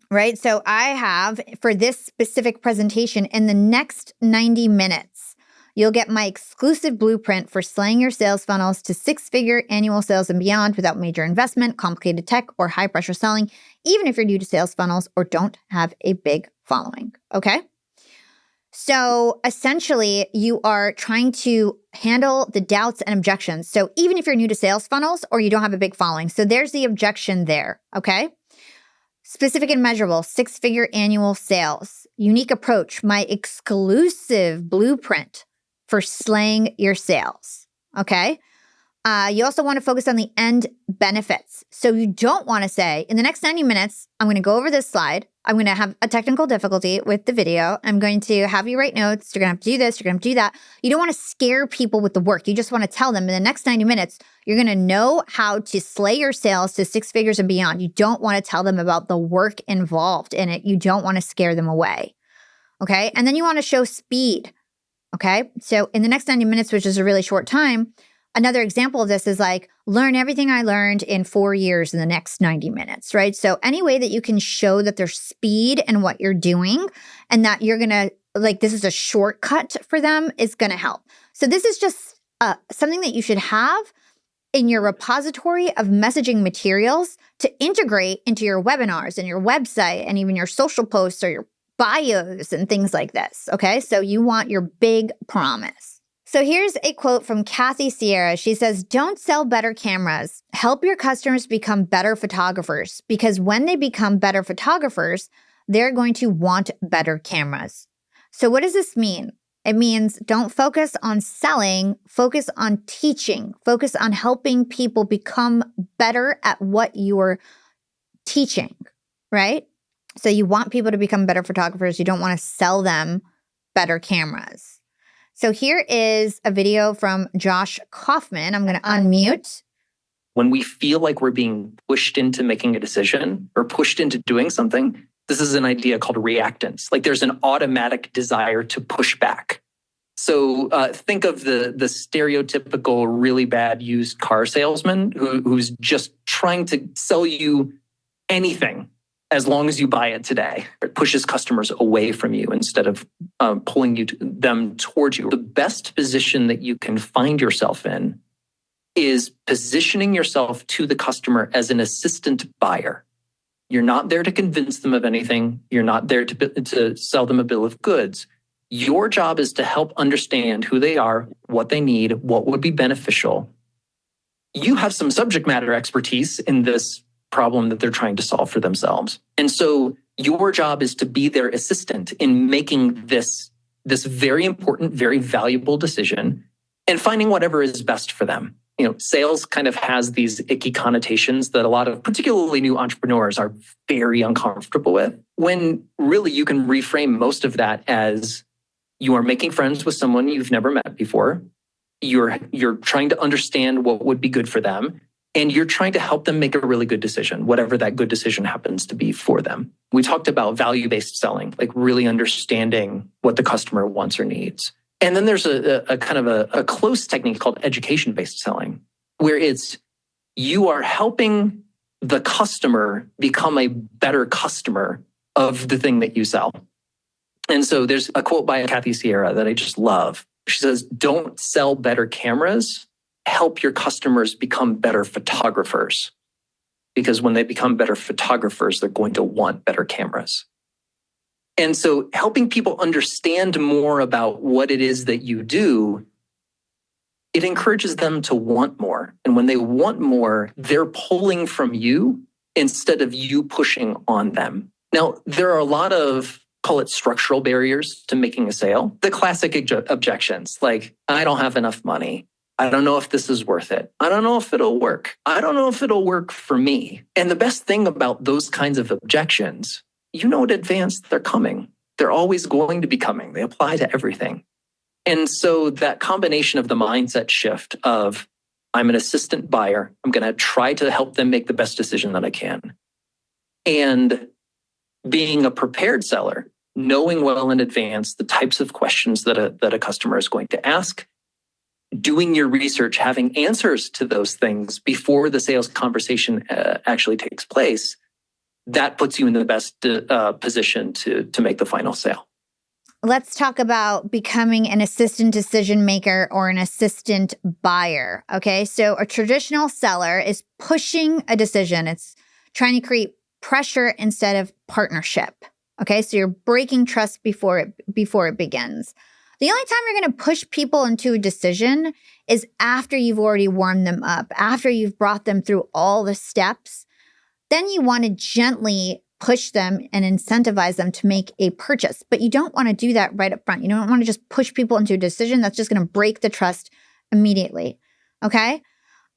right? So I have, for this specific presentation, in the next 90 minutes, you'll get my exclusive blueprint for slaying your sales funnels to 6-figure annual sales and beyond without major investment, complicated tech, or high-pressure selling, even if you're new to sales funnels or don't have a big following, okay? So essentially, you are trying to handle the doubts and objections. So even if you're new to sales funnels or you don't have a big following, so there's the objection there, okay? Specific and measurable, 6-figure annual sales. Unique approach, my exclusive blueprint for slaying your sales, okay? You also want to focus on the end benefits. So you don't want to say, in the next 90 minutes, I'm going to go over this slide. I'm going to have a technical difficulty with the video. I'm going to have you write notes. You're going to have to do this. You're going to have to do that. You don't want to scare people with the work. You just want to tell them in the next 90 minutes, you're going to know how to slay your sales to 6 figures and beyond. You don't want to tell them about the work involved in it. You don't want to scare them away, okay? And then you want to show speed, okay? So in the next 90 minutes, which is a really short time, another example of this is learn everything I learned in 4 years in the next 90 minutes, right? So any way that you can show that there's speed in what you're doing and that you're going to, this is a shortcut for them is going to help. So this is just something that you should have in your repository of messaging materials to integrate into your webinars and your website and even your social posts or your bios and things like this, okay? So you want your big promise. So here's a quote from Kathy Sierra. She says, "Don't sell better cameras. Help your customers become better photographers, because when they become better photographers, they're going to want better cameras." So what does this mean? It means don't focus on selling, focus on teaching, focus on helping people become better at what you're teaching, right? So you want people to become better photographers. You don't want to sell them better cameras. So here is a video from Josh Kaufman. I'm going to unmute. When we feel like we're being pushed into making a decision or pushed into doing something, this is an idea called reactance. Like there's an automatic desire to push back. So think of the stereotypical really bad used car salesman who's just trying to sell you anything as long as you buy it today. It pushes customers away from you instead of pulling them towards you. The best position that you can find yourself in is positioning yourself to the customer as an assistant buyer. You're not there to convince them of anything. You're not there to sell them a bill of goods. Your job is to help understand who they are, what they need, what would be beneficial. You have some subject matter expertise in this problem that they're trying to solve for themselves. And so your job is to be their assistant in making this very important, very valuable decision and finding whatever is best for them. Sales kind of has these icky connotations that a lot of particularly new entrepreneurs are very uncomfortable with, when really you can reframe most of that as you are making friends with someone you've never met before. You're trying to understand what would be good for them, and you're trying to help them make a really good decision, whatever that good decision happens to be for them. We talked about value-based selling, like really understanding what the customer wants or needs. And then there's a kind of a close technique called education-based selling, where it's you are helping the customer become a better customer of the thing that you sell. And so there's a quote by Kathy Sierra that I just love. She says, "Don't sell better cameras, help your customers become better photographers. Because when they become better photographers, they're going to want better cameras." And so helping people understand more about what it is that you do, it encourages them to want more. And when they want more, they're pulling from you instead of you pushing on them. Now, there are a lot of, call it structural barriers to making a sale. The classic objections, like, I don't have enough money. I don't know if this is worth it. I don't know if it'll work. I don't know if it'll work for me. And the best thing about those kinds of objections, you know in advance they're coming. They're always going to be coming. They apply to everything. And so that combination of the mindset shift of, I'm an assistant buyer, I'm going to try to help them make the best decision that I can, and being a prepared seller, knowing well in advance the types of questions that a customer is going to ask, doing your research, having answers to those things before the sales conversation actually takes place, that puts you in the best position to make the final sale. Let's talk about becoming an assistant decision maker or an assistant buyer. Okay, so a traditional seller is pushing a decision. It's trying to create pressure instead of partnership. Okay, so you're breaking trust before it begins. The only time you're going to push people into a decision is after you've already warmed them up, after you've brought them through all the steps. Then you want to gently push them and incentivize them to make a purchase. But you don't want to do that right up front. You don't want to just push people into a decision that's just going to break the trust immediately. Okay?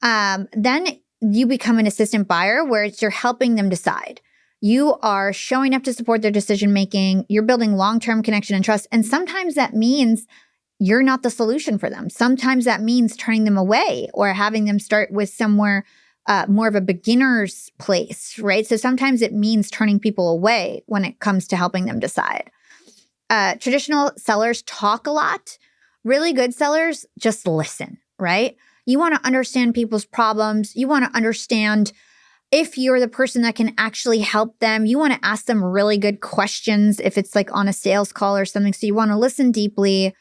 Then you become an assistant buyer where you're helping them decide. You are showing up to support their decision-making. You're building long-term connection and trust. And sometimes that means you're not the solution for them. Sometimes that means turning them away or having them start with somewhere more of a beginner's place, right? So sometimes it means turning people away when it comes to helping them decide. Traditional sellers talk a lot. Really good sellers just listen, right? You want to understand people's problems. You want to understand if you're the person that can actually help them. You want to ask them really good questions if it's like on a sales call or something. So you want to listen deeply.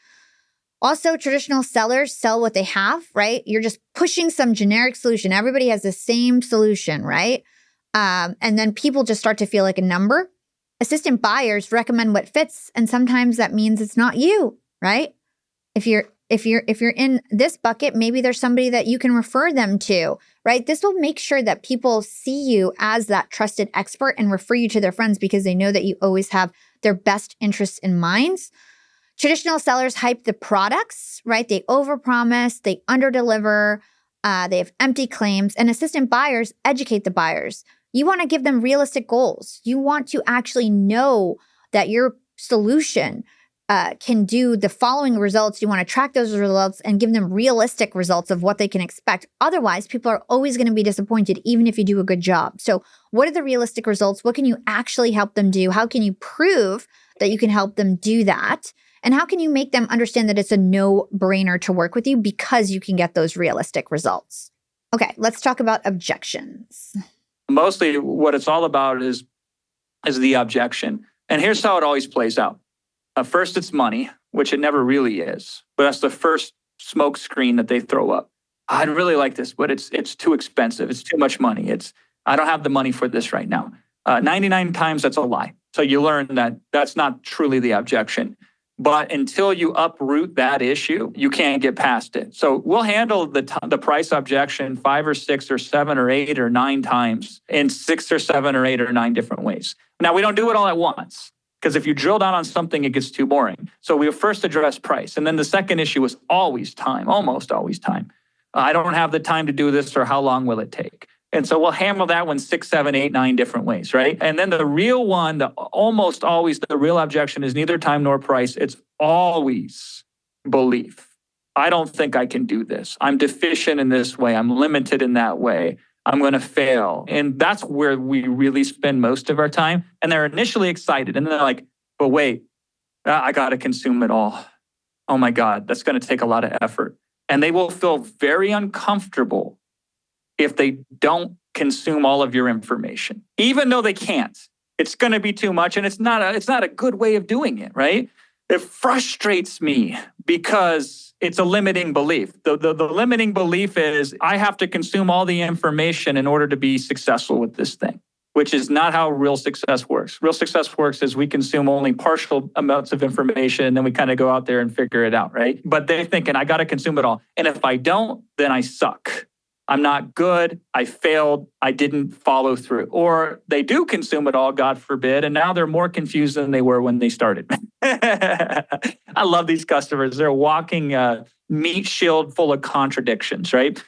Also, traditional sellers sell what they have, right? You're just pushing some generic solution. Everybody has the same solution, right? And then people just start to feel like a number. Assistant buyers recommend what fits, and sometimes that means it's not you, right? If you're in this bucket, maybe there's somebody that you can refer them to, right? This will make sure that people see you as that trusted expert and refer you to their friends because they know that you always have their best interests in mind. Traditional sellers hype the products, right? They overpromise, they underdeliver, they have empty claims, and assistant buyers educate the buyers. You want to give them realistic goals. You want to actually know that your solution can do the following results. You want to track those results and give them realistic results of what they can expect. Otherwise, people are always going to be disappointed, even if you do a good job. So what are the realistic results? What can you actually help them do? How can you prove that you can help them do that? And how can you make them understand that it's a no-brainer to work with you because you can get those realistic results? Okay, let's talk about objections. Mostly what it's all about is the objection. And here's how it always plays out. First, it's money, which it never really is. But that's the first smoke screen that they throw up. I'd really like this, but it's too expensive. It's too much money. I don't have the money for this right now. 99 times that's a lie. So you learn that that's not truly the objection. But until you uproot that issue, you can't get past it. So we'll handle the price objection 5 or 6 or 7 or 8 or 9 times in 6 or 7 or 8 or 9 different ways. Now, we don't do it all at once, because if you drill down on something, it gets too boring. So we first address price. And then the second issue is always time, almost always time. I don't have the time to do this, or how long will it take? And so we'll handle that one 6, 7, 8, 9 different ways, right? And then the real one, almost always the real objection is neither time nor price. It's always belief. I don't think I can do this. I'm deficient in this way. I'm limited in that way. I'm going to fail. And that's where we really spend most of our time. And they're initially excited. And then they're like, but wait, I got to consume it all. Oh my God, that's going to take a lot of effort. And they will feel very uncomfortable if they don't consume all of your information, even though they can't. It's going to be too much, and it's not a good way of doing it, right? It frustrates me because it's a limiting belief. The limiting belief is I have to consume all the information in order to be successful with this thing, which is not how real success works. Real success works is we consume only partial amounts of information, and then we kind of go out there and figure it out, right? But they're thinking, I got to consume it all. And if I don't, then I suck. I'm not good, I failed, I didn't follow through. Or they do consume it all, God forbid, and now they're more confused than they were when they started. I love these customers. They're a walking meat shield full of contradictions, right?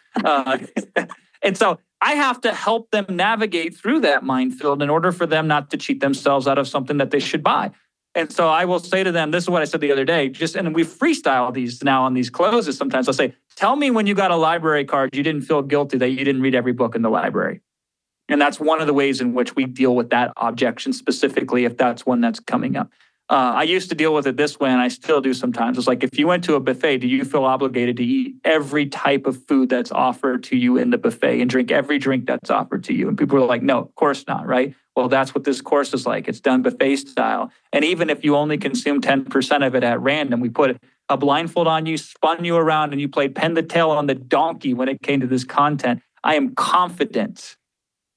And so I have to help them navigate through that minefield in order for them not to cheat themselves out of something that they should buy. And so I will say to them, this is what I said the other day, and we freestyle these now on these closes sometimes. I'll say, tell me when you got a library card, you didn't feel guilty that you didn't read every book in the library. And that's one of the ways in which we deal with that objection specifically, if that's one that's coming up. I used to deal with it this way, and I still do sometimes. It's like, if you went to a buffet, do you feel obligated to eat every type of food that's offered to you in the buffet and drink every drink that's offered to you? And people are like, no, of course not, right? Well, that's what this course is like. It's done buffet style. And even if you only consume 10% of it at random, we put a blindfold on you, spun you around, and you played pin the tail on the donkey when it came to this content. I am confident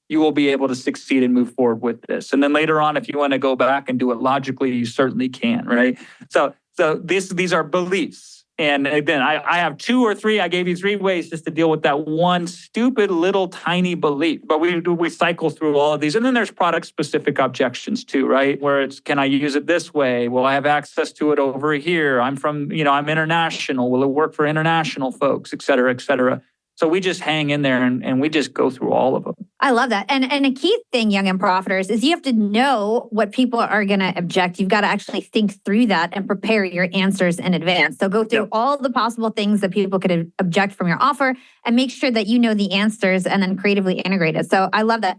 you will be able to succeed and move forward with this. And then later on, if you want to go back and do it logically, you certainly can, right? So these are beliefs. And again, I have 2 or 3, I gave you 3 ways just to deal with that one stupid little tiny belief. But we cycle through all of these. And then there's product-specific objections too, right? Where it's, can I use it this way? Will I have access to it over here? I'm I'm international. Will it work for international folks, et cetera, et cetera? So we just hang in there and we just go through all of them. I love that. And a key thing, Young and Profiters, is you have to know what people are going to object. You've got to actually think through that and prepare your answers in advance. So go through all the possible things that people could object from your offer and make sure that you know the answers and then creatively integrate it. So I love that.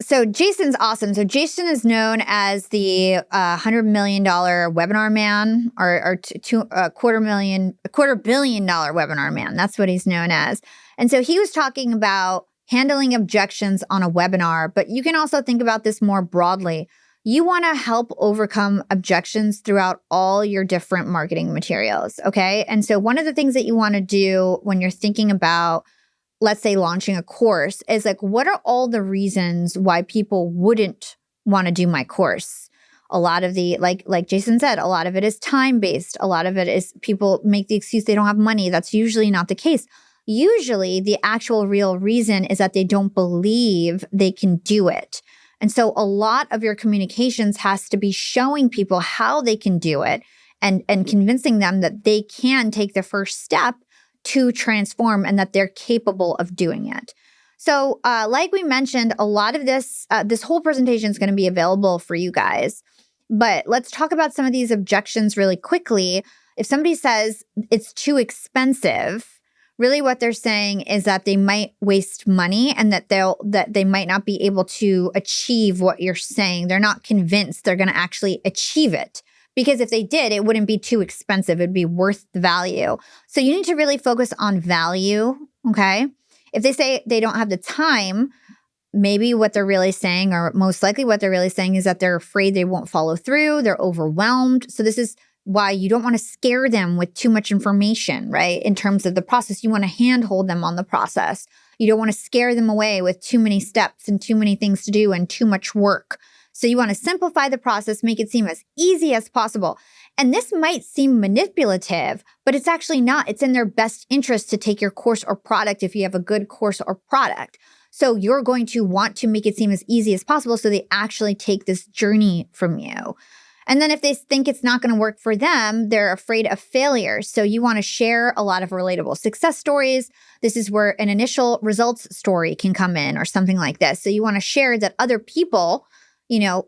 So Jason's awesome. So Jason is known as the $100 million webinar man, or $250 million webinar man. That's what he's known as. And so he was talking about handling objections on a webinar, but you can also think about this more broadly. You want to help overcome objections throughout all your different marketing materials, okay? And so one of the things that you want to do when you're thinking about, let's say, launching a course is like, what are all the reasons why people wouldn't want to do my course? A lot of the, like Jason said, a lot of it is time-based. A lot of it is people make the excuse they don't have money. That's usually not the case. Usually the actual real reason is that they don't believe they can do it. And so a lot of your communications has to be showing people how they can do it and convincing them that they can take the first step to transform and that they're capable of doing it. So like we mentioned, a lot of this whole presentation is going to be available for you guys. But let's talk about some of these objections really quickly. If somebody says it's too expensive, really what they're saying is that they might waste money and that they might not be able to achieve what you're saying. They're not convinced they're going to actually achieve it. Because if they did, it wouldn't be too expensive. It'd be worth the value. So you need to really focus on value, okay? If they say they don't have the time, maybe what they're really saying, or most likely what they're really saying, is that they're afraid they won't follow through. They're overwhelmed. So this is why you don't want to scare them with too much information, right? In terms of the process, you want to handhold them on the process. You don't want to scare them away with too many steps and too many things to do and too much work. So you want to simplify the process, make it seem as easy as possible. And this might seem manipulative, but it's actually not. It's in their best interest to take your course or product if you have a good course or product. So you're going to want to make it seem as easy as possible so they actually take this journey from you. And then if they think it's not going to work for them, they're afraid of failure. So you want to share a lot of relatable success stories. This is where an initial results story can come in or something like this. So you want to share that other people,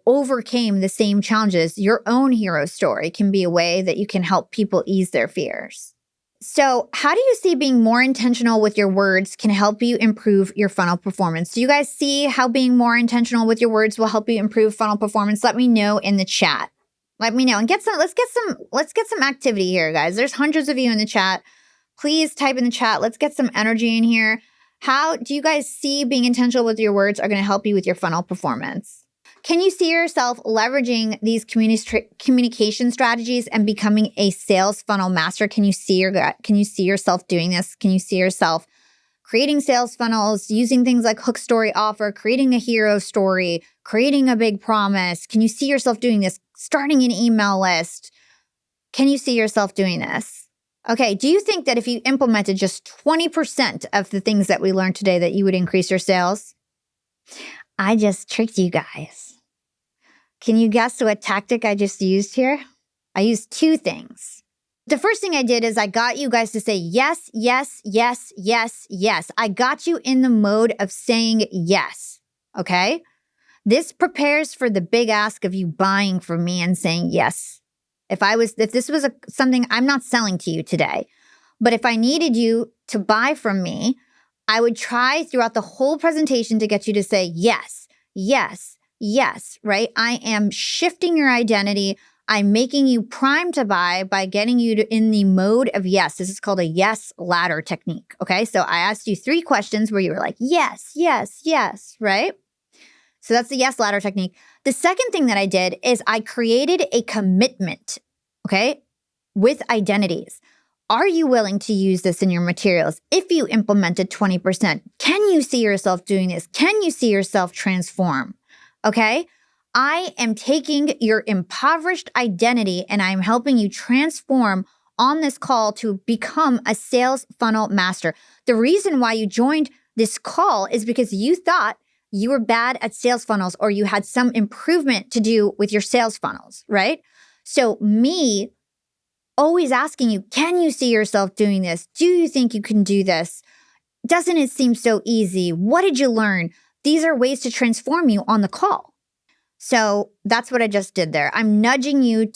overcame the same challenges. Your own hero story can be a way that you can help people ease their fears. So how do you see being more intentional with your words can help you improve your funnel performance? Do you guys see how being more intentional with your words will help you improve funnel performance? Let me know in the chat. Let me know and let's get some activity here, guys. There's hundreds of you in the chat. Please type in the chat. Let's get some energy in here. How do you guys see being intentional with your words are going to help you with your funnel performance? Can you see yourself leveraging these communication strategies and becoming a sales funnel master? Can you see yourself doing this? Can you see yourself creating sales funnels, using things like hook, story, offer, creating a hero story, creating a big promise? Can you see yourself doing this? Starting an email list? Can you see yourself doing this? Okay, do you think that if you implemented just 20% of the things that we learned today that you would increase your sales? I just tricked you guys. Can you guess what tactic I just used here? I used two things. The first thing I did is I got you guys to say yes, yes, yes, yes, yes. I got you in the mode of saying yes, okay? This prepares for the big ask of you buying from me and saying yes. If this was something I'm not selling to you today, but if I needed you to buy from me, I would try throughout the whole presentation to get you to say yes, yes, yes, right? I am shifting your identity. I'm making you primed to buy by getting you in the mode of yes. This is called a yes ladder technique, okay? So I asked you 3 questions where you were like, yes, yes, yes, right? So that's the yes ladder technique. The second thing that I did is I created a commitment, okay, with identities. Are you willing to use this in your materials? If you implemented 20%, can you see yourself doing this? Can you see yourself transform? Okay? I am taking your impoverished identity and I'm helping you transform on this call to become a sales funnel master. The reason why you joined this call is because you thought you were bad at sales funnels or you had some improvement to do with your sales funnels, right? So me always asking you, can you see yourself doing this? Do you think you can do this? Doesn't it seem so easy? What did you learn? These are ways to transform you on the call. So that's what I just did there. I'm nudging you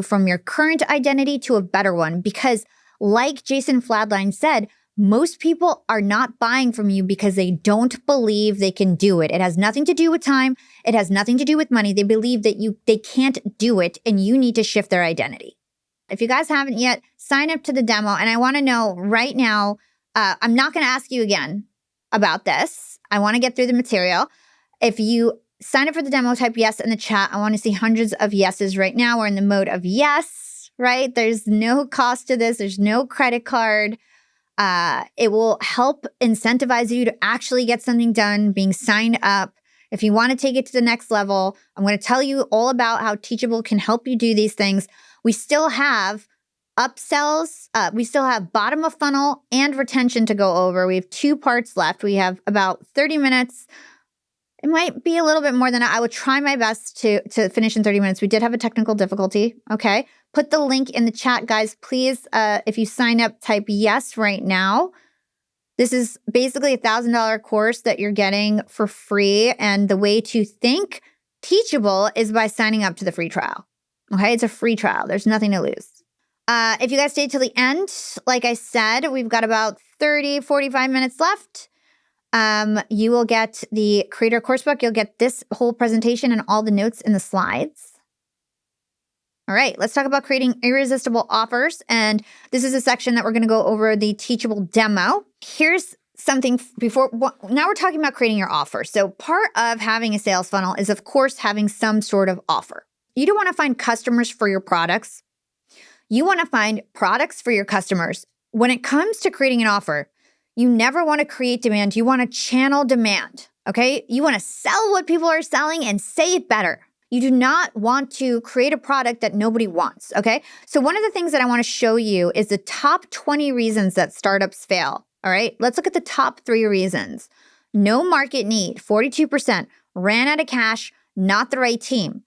from your current identity to a better one because like Jason Fladline said, most people are not buying from you because they don't believe they can do it. It has nothing to do with time. It has nothing to do with money. They believe that they can't do it and you need to shift their identity. If you guys haven't yet, sign up to the demo. And I want to know right now, I'm not going to ask you again about this. I want to get through the material. If you sign up for the demo, type yes in the chat. I want to see hundreds of yeses right now. We're in the mode of yes, right? There's no cost to this. There's no credit card. It will help incentivize you to actually get something done, being signed up. If you want to take it to the next level, I'm going to tell you all about how Teachable can help you do these things. We still have upsells. We still have bottom of funnel and retention to go over. We have 2 parts left. We have about 30 minutes It might be a little bit more than I would try my best to finish in 30 minutes. We did have a technical difficulty. Okay. Put the link in the chat, guys. Please, if you sign up, type yes right now. This is basically a $1,000 course that you're getting for free. And the way to think Teachable is by signing up to the free trial. Okay. It's a free trial. There's nothing to lose. If you guys stayed till the end, like I said, we've got about 30, 45 minutes left. You will get the Creator Coursebook. You'll get this whole presentation and all the notes in the slides. All right, let's talk about creating irresistible offers. And this is a section that we're going to go over the Teachable Demo. Here's something before, now we're talking about creating your offer. So part of having a sales funnel is, of course, having some sort of offer. You don't want to find customers for your products. You want to find products for your customers. When it comes to creating an offer, you never want to create demand. You want to channel demand, okay? You want to sell what people are selling and say it better. You do not want to create a product that nobody wants, okay? So one of the things that I want to show you is the top 20 reasons that startups fail, all right? Let's look at the top 3 reasons. No market need, 42%. Ran out of cash, not the right team.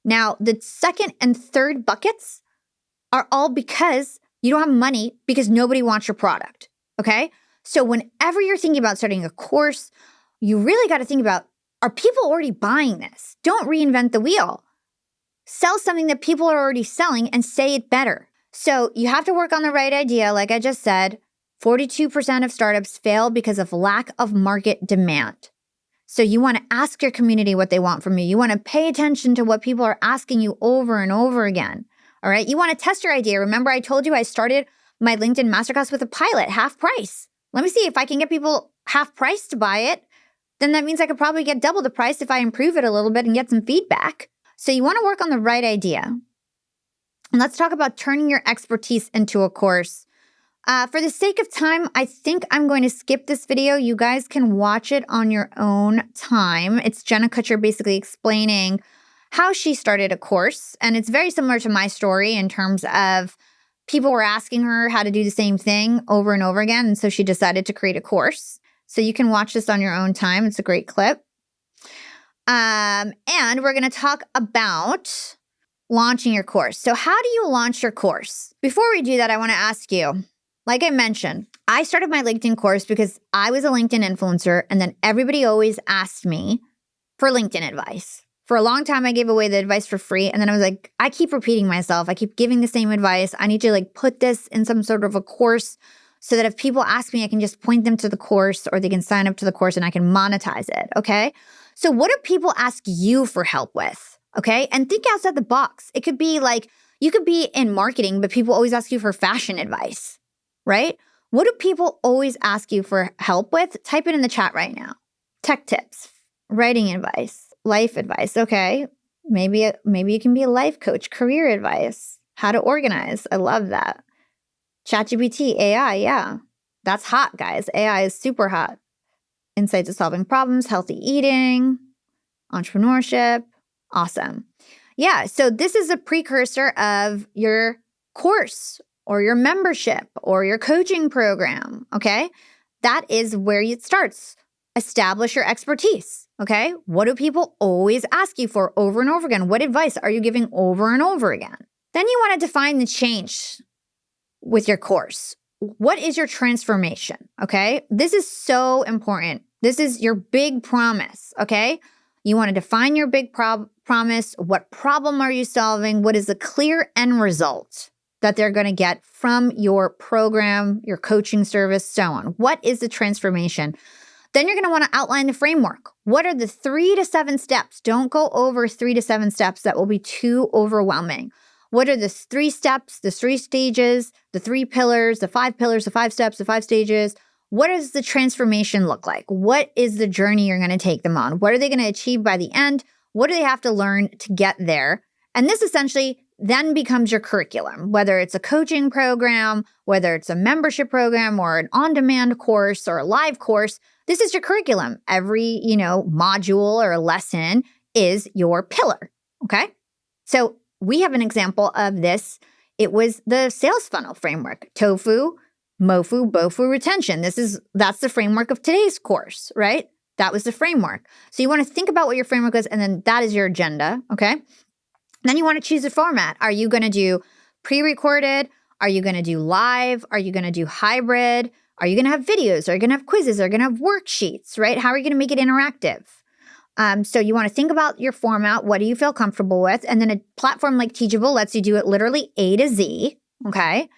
Now, the second and third buckets are all because you don't have money because nobody wants your product, okay? So whenever you're thinking about starting a course, you really got to think about, are people already buying this? Don't reinvent the wheel. Sell something that people are already selling and say it better. So you have to work on the right idea. Like I just said, 42% of startups fail because of lack of market demand. So you want to ask your community what they want from you. You want to pay attention to what people are asking you over and over again. All right. You want to test your idea. Remember, I told you I started my LinkedIn masterclass with a pilot, half price. Let me see if I can get people half price to buy it. Then that means I could probably get double the price if I improve it a little bit and get some feedback. So you want to work on the right idea. And let's talk about turning your expertise into a course. For the sake of time, I think I'm going to skip this video. You guys can watch it on your own time. It's Jenna Kutcher basically explaining how she started a course. And it's very similar to my story in terms of people were asking her how to do the same thing over and over again. And so she decided to create a course. So you can watch this on your own time. It's a great clip. And we're going to talk about launching your course. So how do you launch your course? Before we do that, I want to ask you, like I mentioned, I started my LinkedIn course because I was a LinkedIn influencer. And then everybody always asked me for LinkedIn advice. For a long time, I gave away the advice for free. And then I was like, I keep repeating myself. I keep giving the same advice. I need to put this in some sort of a course so that if people ask me, I can just point them to the course or they can sign up to the course and I can monetize it, okay? So what do people ask you for help with, okay? And think outside the box. It could be like, you could be in marketing, but people always ask you for fashion advice, right? What do people always ask you for help with? Type it in the chat right now. Tech tips, writing advice. Life advice, okay. Maybe it can be a life coach, career advice, how to organize. I love that. ChatGPT, AI, yeah. That's hot, guys. AI is super hot. Insight to solving problems, healthy eating, entrepreneurship. Awesome. Yeah, so this is a precursor of your course or your membership or your coaching program, okay? That is where it starts. Establish your expertise, okay? What do people always ask you for over and over again? What advice are you giving over and over again? Then you want to define the change with your course. What is your transformation, okay? This is so important. This is your big promise, okay? You want to define your big promise. What problem are you solving? What is the clear end result that they're going to get from your program, your coaching service, so on? What is the transformation? Then you're going to want to outline the framework. What are the 3 to 7 steps? Don't go over 3 to 7 steps. That will be too overwhelming. What are the 3 steps, the 3 stages, the 3 pillars, the 5 pillars, the 5 steps, the 5 stages? What does the transformation look like? What is the journey you're going to take them on? What are they going to achieve by the end? What do they have to learn to get there? And this essentially then becomes your curriculum, whether it's a coaching program, whether it's a membership program or an on-demand course or a live course. This is your curriculum. Every, module or lesson is your pillar, okay? So we have an example of this. It was the sales funnel framework, TOFU, MOFU, BOFU retention. That's the framework of today's course, right? That was the framework. So you want to think about what your framework is, and then that is your agenda, okay? Then you want to choose a format. Are you going to do pre-recorded? Are you going to do live? Are you going to do hybrid? Are you going to have videos? Are you going to have quizzes? Are you going to have worksheets, right? How are you going to make it interactive? So you want to think about your format. What do you feel comfortable with? And then a platform like Teachable lets you do it literally A to Z, okay?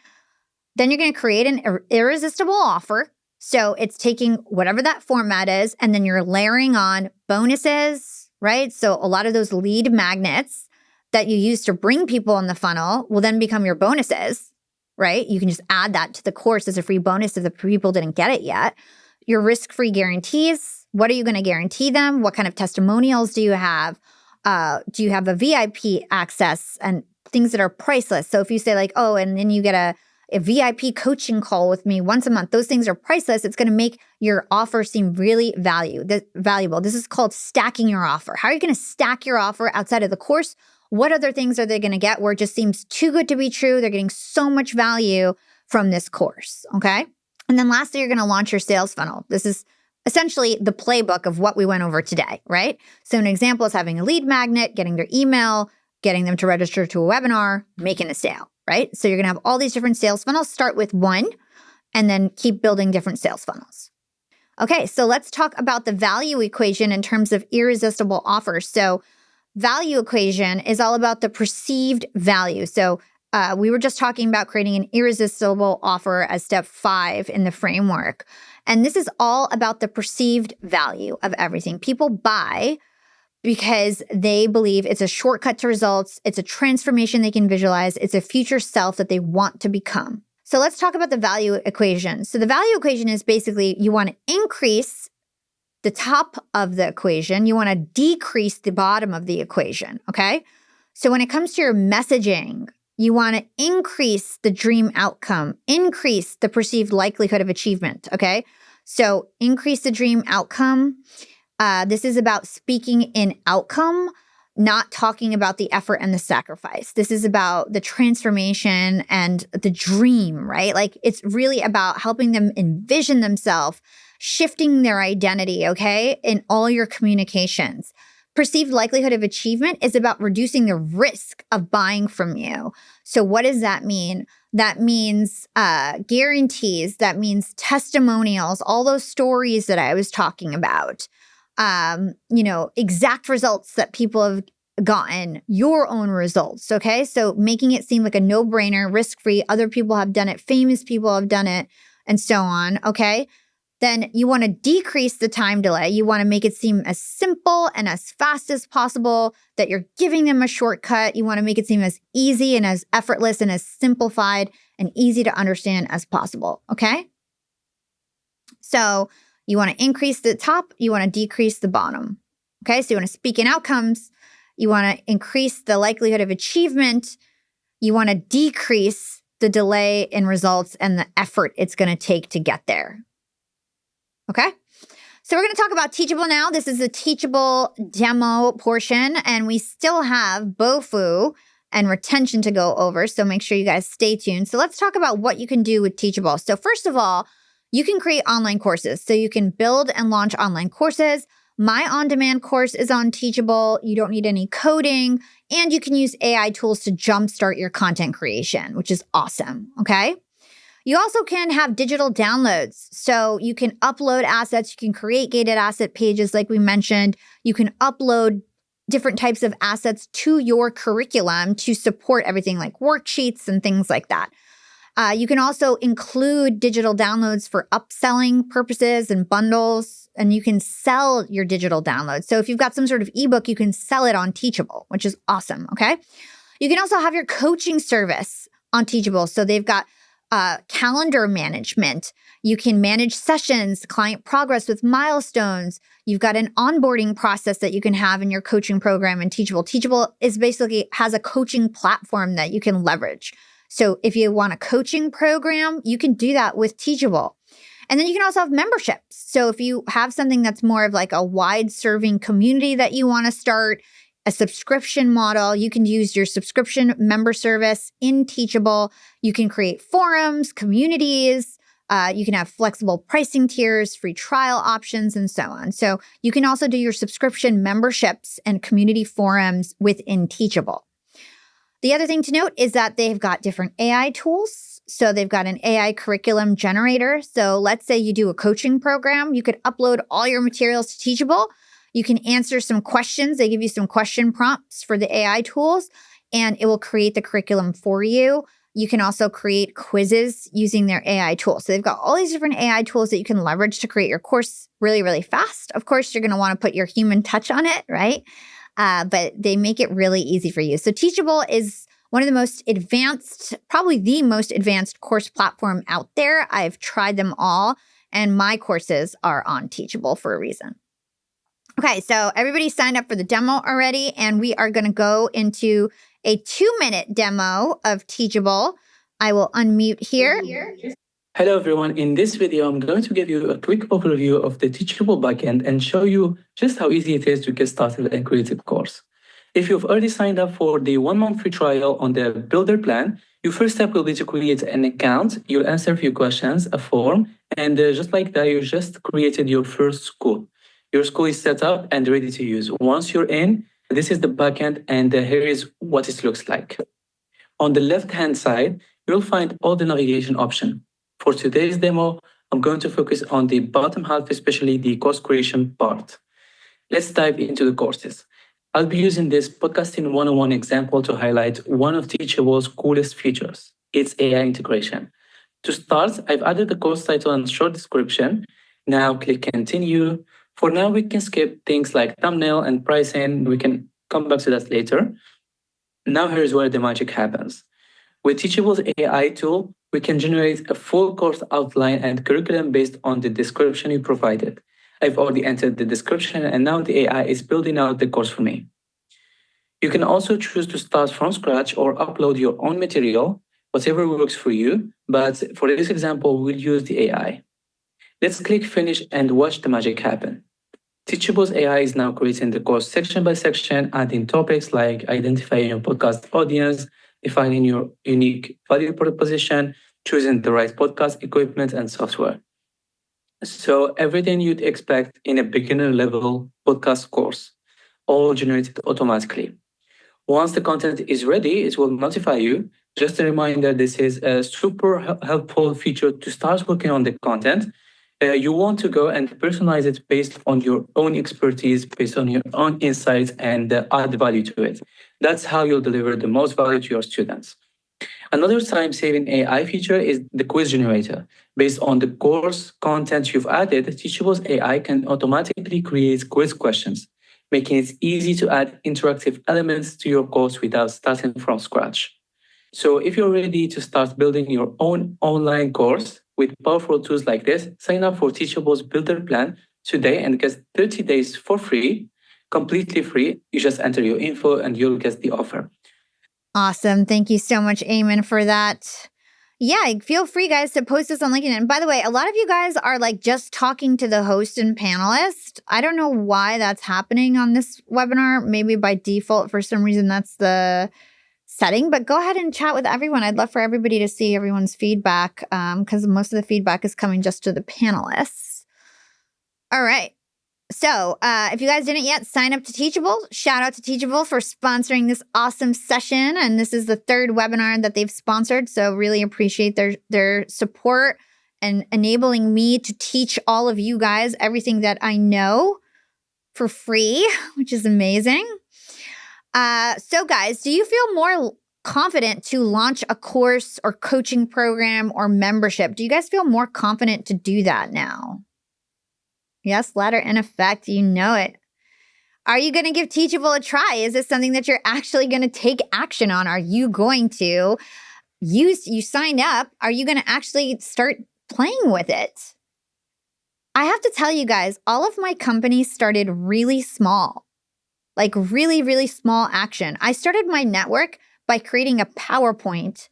Then you're going to create an irresistible offer. So it's taking whatever that format is, and then you're layering on bonuses, right? So a lot of those lead magnets that you use to bring people in the funnel will then become your bonuses, right? You can just add that to the course as a free bonus if the people didn't get it yet. Your risk-free guarantees. What are you going to guarantee them? What kind of testimonials do you have? Do you have a VIP access and things that are priceless? So if you say like, oh, and then you get a VIP coaching call with me once a month, those things are priceless. It's going to make your offer seem really valuable. This is called stacking your offer. How are you going to stack your offer outside of the course? What other things are they going to get where it just seems too good to be true? They're getting so much value from this course, okay? And then lastly, you're going to launch your sales funnel. This is essentially the playbook of what we went over today, right? So an example is having a lead magnet, getting their email, getting them to register to a webinar, making a sale, right? So you're going to have all these different sales funnels. Start with one and then keep building different sales funnels. Okay, so let's talk about the value equation in terms of irresistible offers. So value equation is all about the perceived value. So we were just talking about creating an irresistible offer as step 5 in the framework. And this is all about the perceived value of everything. People buy because they believe it's a shortcut to results, it's a transformation they can visualize, it's a future self that they want to become. So let's talk about the value equation. So the value equation is basically you want to increase the top of the equation, you want to decrease the bottom of the equation, okay? So when it comes to your messaging, you want to increase the dream outcome, increase the perceived likelihood of achievement, okay? So increase the dream outcome. This is about speaking in outcome, not talking about the effort and the sacrifice. This is about the transformation and the dream, right? Like it's really about helping them envision themselves, shifting their identity, okay, in all your communications. Perceived likelihood of achievement is about reducing the risk of buying from you. So what does that mean? That means guarantees, that means testimonials, all those stories that I was talking about, exact results that people have gotten, your own results, okay? So making it seem like a no-brainer, risk-free, other people have done it, famous people have done it, and so on, okay? Then you want to decrease the time delay. You want to make it seem as simple and as fast as possible, that you're giving them a shortcut. You want to make it seem as easy and as effortless and as simplified and easy to understand as possible, okay? So you want to increase the top, you want to decrease the bottom, okay? So you want to speak in outcomes, you want to increase the likelihood of achievement, you want to decrease the delay in results and the effort it's going to take to get there. Okay, so we're going to talk about Teachable now. This is the Teachable Demo portion, and we still have BOFU and retention to go over, so make sure you guys stay tuned. So let's talk about what you can do with Teachable. So first of all, you can create online courses. So you can build and launch online courses. My on-demand course is on Teachable. You don't need any coding, and you can use AI tools to jumpstart your content creation, which is awesome, okay? You also can have digital downloads. So you can upload assets, you can create gated asset pages like we mentioned. You can upload different types of assets to your curriculum to support everything like worksheets and things like that. You can also include digital downloads for upselling purposes and bundles, and you can sell your digital downloads. So if you've got some sort of ebook, you can sell it on Teachable, which is awesome, okay? You can also have your coaching service on Teachable. So they've got calendar management. You can manage sessions, client progress with milestones. You've got an onboarding process that you can have in your coaching program in Teachable. Teachable is basically has a coaching platform that you can leverage. So if you want a coaching program, you can do that with Teachable. And then you can also have memberships. So if you have something that's more of like a wide serving community that you want to start, a subscription model, you can use your subscription member service in Teachable. You can create forums, communities, You can have flexible pricing tiers, free trial options, and so on. So you can also do your subscription memberships and community forums within Teachable. The other thing to note is that they've got different AI tools. So they've got an AI curriculum generator. So let's say you do a coaching program, you could upload all your materials to Teachable. You can answer some questions. They give you some question prompts for the AI tools, and it will create the curriculum for you. You can also create quizzes using their AI tools. So they've got all these different AI tools that you can leverage to create your course really, really fast. Of course, you're going to want to put your human touch on it, right? But they make it really easy for you. So Teachable is one of the most advanced, probably the most advanced course platform out there. I've tried them all, and my courses are on Teachable for a reason. Okay, so everybody signed up for the demo already, and we are going to go into a 2-minute demo of Teachable. I will unmute here. Hello, everyone. In this video, I'm going to give you a quick overview of the Teachable backend and show you just how easy it is to get started and create a course. If you've already signed up for the 1-month free trial on the Builder plan, your first step will be to create an account. You'll answer a few questions, a form, and just like that, you just created your first school. Your school is set up and ready to use. Once you're in, this is the backend, and here is what it looks like. On the left-hand side, you'll find all the navigation options. For today's demo, I'm going to focus on the bottom half, especially the course creation part. Let's dive into the courses. I'll be using this podcasting 101 example to highlight one of Teachable's coolest features, its AI integration. To start, I've added the course title and short description. Now click continue. For now, we can skip things like thumbnail and pricing. We can come back to that later. Now here's where the magic happens. With Teachable's AI tool, we can generate a full course outline and curriculum based on the description you provided. I've already entered the description, and now the AI is building out the course for me. You can also choose to start from scratch or upload your own material, whatever works for you. But for this example, we'll use the AI. Let's click finish and watch the magic happen. Teachable's AI is now creating the course section by section, adding topics like identifying your podcast audience, defining your unique value proposition, choosing the right podcast equipment and software. So everything you'd expect in a beginner level podcast course, all generated automatically. Once the content is ready, it will notify you. Just a reminder, this is a super helpful feature to start working on the content. You want to go and personalize it based on your own expertise, based on your own insights, and add value to it. That's how you'll deliver the most value to your students. Another time-saving AI feature is the quiz generator. Based on the course content you've added, Teachable's AI can automatically create quiz questions, making it easy to add interactive elements to your course without starting from scratch. So if you're ready to start building your own online course with powerful tools like this, sign up for Teachable's Builder plan today and get 30 days for free, completely free. You just enter your info and you'll get the offer. Awesome. Thank you so much, Eamon, for that. Yeah, feel free, guys, to post this on LinkedIn. And by the way, a lot of you guys are like just talking to the host and panelist. I don't know why that's happening on this webinar. Maybe by default, for some reason, that's the setting. But go ahead and chat with everyone. I'd love for everybody to see everyone's feedback because most of the feedback is coming just to the panelists. All right. So if you guys didn't yet sign up to Teachable, shout out to Teachable for sponsoring this awesome session. And this is the third webinar that they've sponsored. So really appreciate their support and enabling me to teach all of you guys everything that I know for free, which is amazing. So guys, do you feel more confident to launch a course or coaching program or membership? Do you guys feel more confident to do that now? Yes, letter in effect, you know it. Are you going to give Teachable a try? Is this something that you're actually going to take action on? Are you going to you signed up? Are you going to actually start playing with it? I have to tell you guys, all of my companies started really small, like really, really small action. I started my network by creating a PowerPoint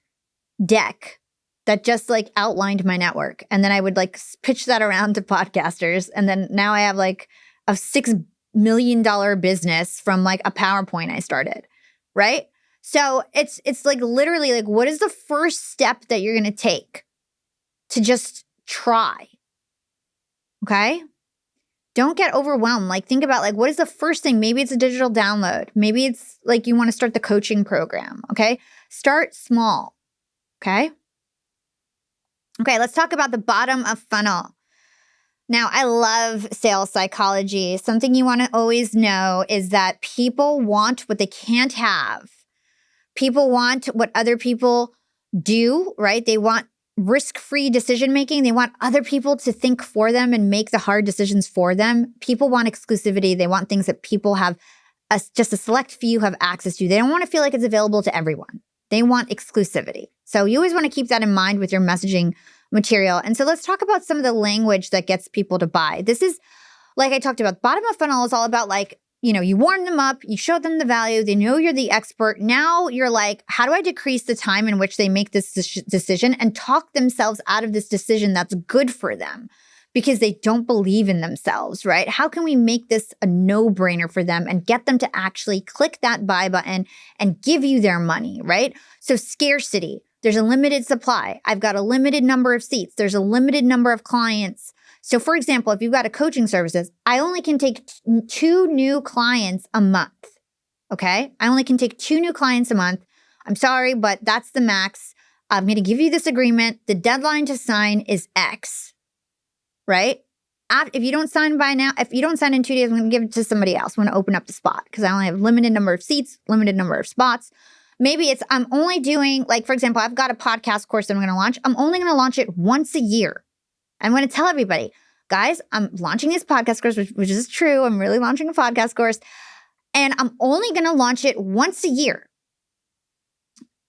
deck that just like outlined my network. And then I would like pitch that around to podcasters. And then now I have like a $6 million business from like a PowerPoint I started, right? So it's like literally like, what is the first step that you're going to take to just try. Okay? Don't get overwhelmed. Like, think about, like, what is the first thing? Maybe it's a digital download. Maybe it's like you want to start the coaching program. Okay? Start small. Okay? Okay, let's talk about the bottom of funnel. Now, I love sales psychology. Something you want to always know is that people want what they can't have. People want what other people do, right? They want risk-free decision-making. They want other people to think for them and make the hard decisions for them. People want exclusivity. They want things that people have, just a select few have access to. They don't want to feel like it's available to everyone. They want exclusivity. So you always want to keep that in mind with your messaging material. And so let's talk about some of the language that gets people to buy. This is, like I talked about, bottom of funnel is all about, like, you know, you warm them up, you show them the value, they know you're the expert. Now you're like, how do I decrease the time in which they make this decision and talk themselves out of this decision that's good for them because they don't believe in themselves, right? How can we make this a no-brainer for them and get them to actually click that buy button and give you their money, right? So scarcity. There's a limited supply. I've got a limited number of seats. There's a limited number of clients. So for example, if you've got a coaching services, I only can take 2 new clients a month. Okay? I only can take 2 new clients a month. I'm sorry, but that's the max. I'm going to give you this agreement. The deadline to sign is X. Right? If you don't sign by now, if you don't sign in 2 days, I'm going to give it to somebody else. I'm going to open up the spot because I only have limited number of seats, limited number of spots. Maybe it's, I'm only doing, like, for example, I've got a podcast course that I'm going to launch. I'm only going to launch it once a year. I'm going to tell everybody, guys, I'm launching this podcast course, which is true. I'm really launching a podcast course. And I'm only going to launch it once a year.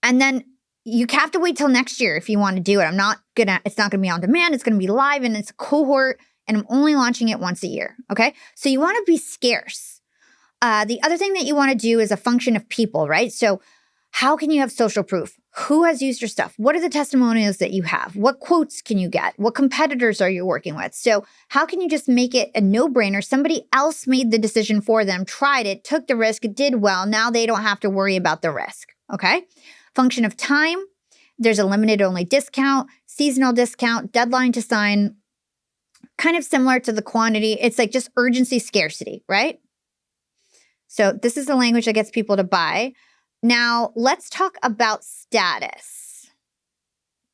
And then you have to wait till next year if you want to do it. It's not going to be on demand. It's going to be live and it's a cohort. And I'm only launching it once a year. Okay. So you want to be scarce. The other thing that you want to do is a function of people, right? So how can you have social proof? Who has used your stuff? What are the testimonials that you have? What quotes can you get? What competitors are you working with? So how can you just make it a no-brainer? Somebody else made the decision for them, tried it, took the risk, did well. Now they don't have to worry about the risk, okay? Function of time. There's a limited only discount, seasonal discount, deadline to sign, kind of similar to the quantity. It's like just urgency, scarcity, right? So this is the language that gets people to buy. Now, let's talk about status.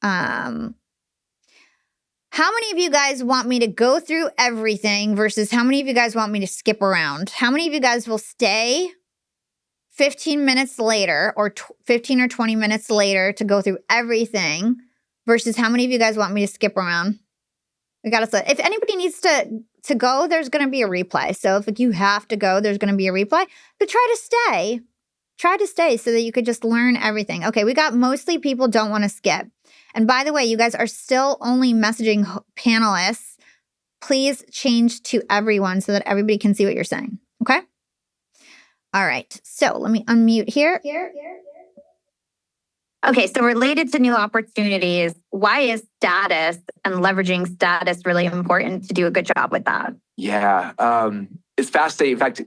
How many of you guys want me to go through everything versus how many of you guys want me to skip around? How many of you guys will stay 15 minutes later or 15 or 20 minutes later to go through everything versus how many of you guys want me to skip around? We got to, if anybody needs to go, there's going to be a replay. So if you have to go, there's going to be a replay, but try to stay. Try to stay so that you could just learn everything. Okay, we got mostly people don't want to skip. And by the way, you guys are still only messaging panelists. Please change to everyone so that everybody can see what you're saying. Okay? All right. So let me unmute here. Okay, so related to new opportunities, why is status and leveraging status really important to do a good job with that? Yeah, it's fascinating. In fact,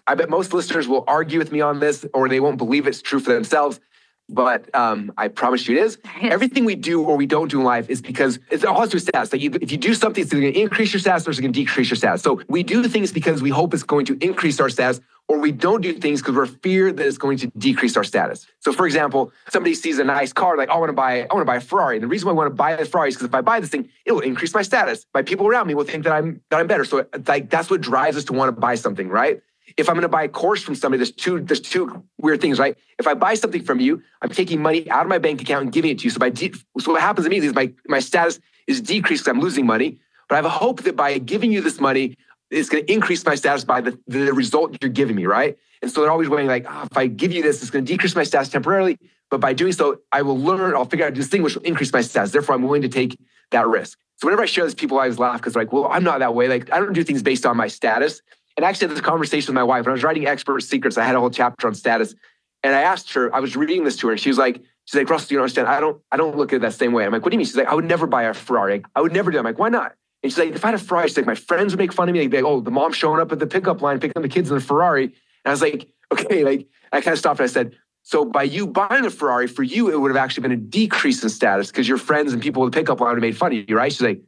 I bet most listeners will argue with me on this or they won't believe it's true for themselves. But I promise you it is. Everything we do or we don't do in life is because it all has to do with status. Like if you do something, it's going to increase your status or it's going to decrease your status. So we do things because we hope it's going to increase our status, or we don't do things because we're feared that it's going to decrease our status. So for example, somebody sees a nice car, like, I want to buy a Ferrari. And the reason why I want to buy a Ferrari is because if I buy this thing, it will increase my status. My people around me will think that I'm better. So like that's what drives us to want to buy something, right? If I'm going to buy a course from somebody, there's two weird things, right? If I buy something from you, I'm taking money out of my bank account and giving it to you. So what happens immediately is my status is decreased because I'm losing money. But I have a hope that by giving you this money, it's going to increase my status by the result you're giving me, right? And so they're always weighing like, if I give you this, it's going to decrease my status temporarily. But by doing so, I will learn, I'll figure out this thing which will increase my status. Therefore, I'm willing to take that risk. So whenever I share this, people always laugh because they're like, well, I'm not that way. Like, I don't do things based on my status. And I actually had this conversation with my wife. When I was writing Expert Secrets, I had a whole chapter on status. And I asked her, I was reading this to her, and she's like, Russell, you don't understand. I don't look at it that same way. I'm like, what do you mean? She's like, I would never buy a Ferrari. Like, I would never do it. I'm like, why not? And she's like, if I had a Ferrari, she's like, my friends would make fun of me. They'd be like, oh, the mom's showing up at the pickup line, picking up the kids in the Ferrari. And I was like, okay, like, I kind of stopped and I said, So by you buying a Ferrari, for you, it would have actually been a decrease in status because your friends and people with the pickup line would have made fun of you, right? She's like,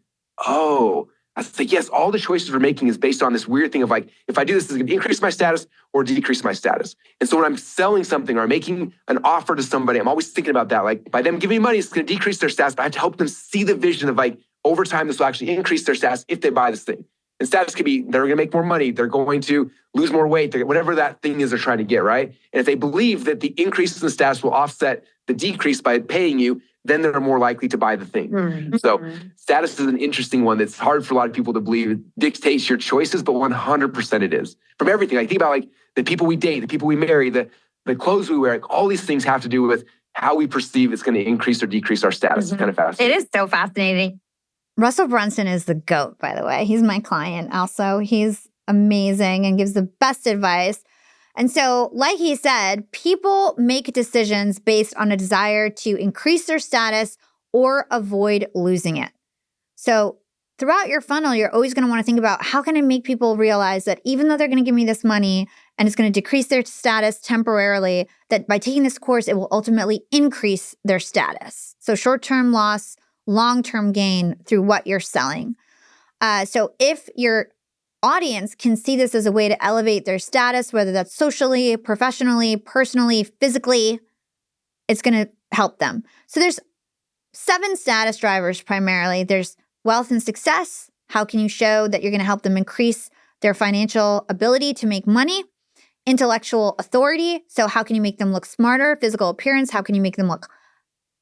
oh, I was like, yes, all the choices we're making is based on this weird thing of like, if I do this, is it going to increase my status or decrease my status? And so when I'm selling something or making an offer to somebody, I'm always thinking about that. Like by them giving me money, it's going to decrease their status, but I have to help them see the vision of like, over time, this will actually increase their status if they buy this thing. And status could be, they're going to make more money. They're going to lose more weight, whatever that thing is they're trying to get, right? And if they believe that the increase in the status will offset the decrease by paying you, then they're more likely to buy the thing. Mm-hmm. So status is an interesting one that's hard for a lot of people to believe. It dictates your choices, but 100% it is. From everything. Like think about like the people we date, the people we marry, the clothes we wear, like all these things have to do with how we perceive it's going to increase or decrease our status. It's kind of fascinating. It is so fascinating. Russell Brunson is the GOAT, by the way. He's my client also. He's amazing and gives the best advice. And so, like he said, people make decisions based on a desire to increase their status or avoid losing it. So throughout your funnel, you're always going to want to think about how can I make people realize that even though they're going to give me this money and it's going to decrease their status temporarily, that by taking this course, it will ultimately increase their status. So short-term loss, long-term gain through what you're selling. So if your audience can see this as a way to elevate their status, whether that's socially, professionally, personally, physically, it's going to help them. So there's 7 status drivers primarily. There's wealth and success. How can you show that you're going to help them increase their financial ability to make money? Intellectual authority. So how can you make them look smarter? Physical appearance. How can you make them look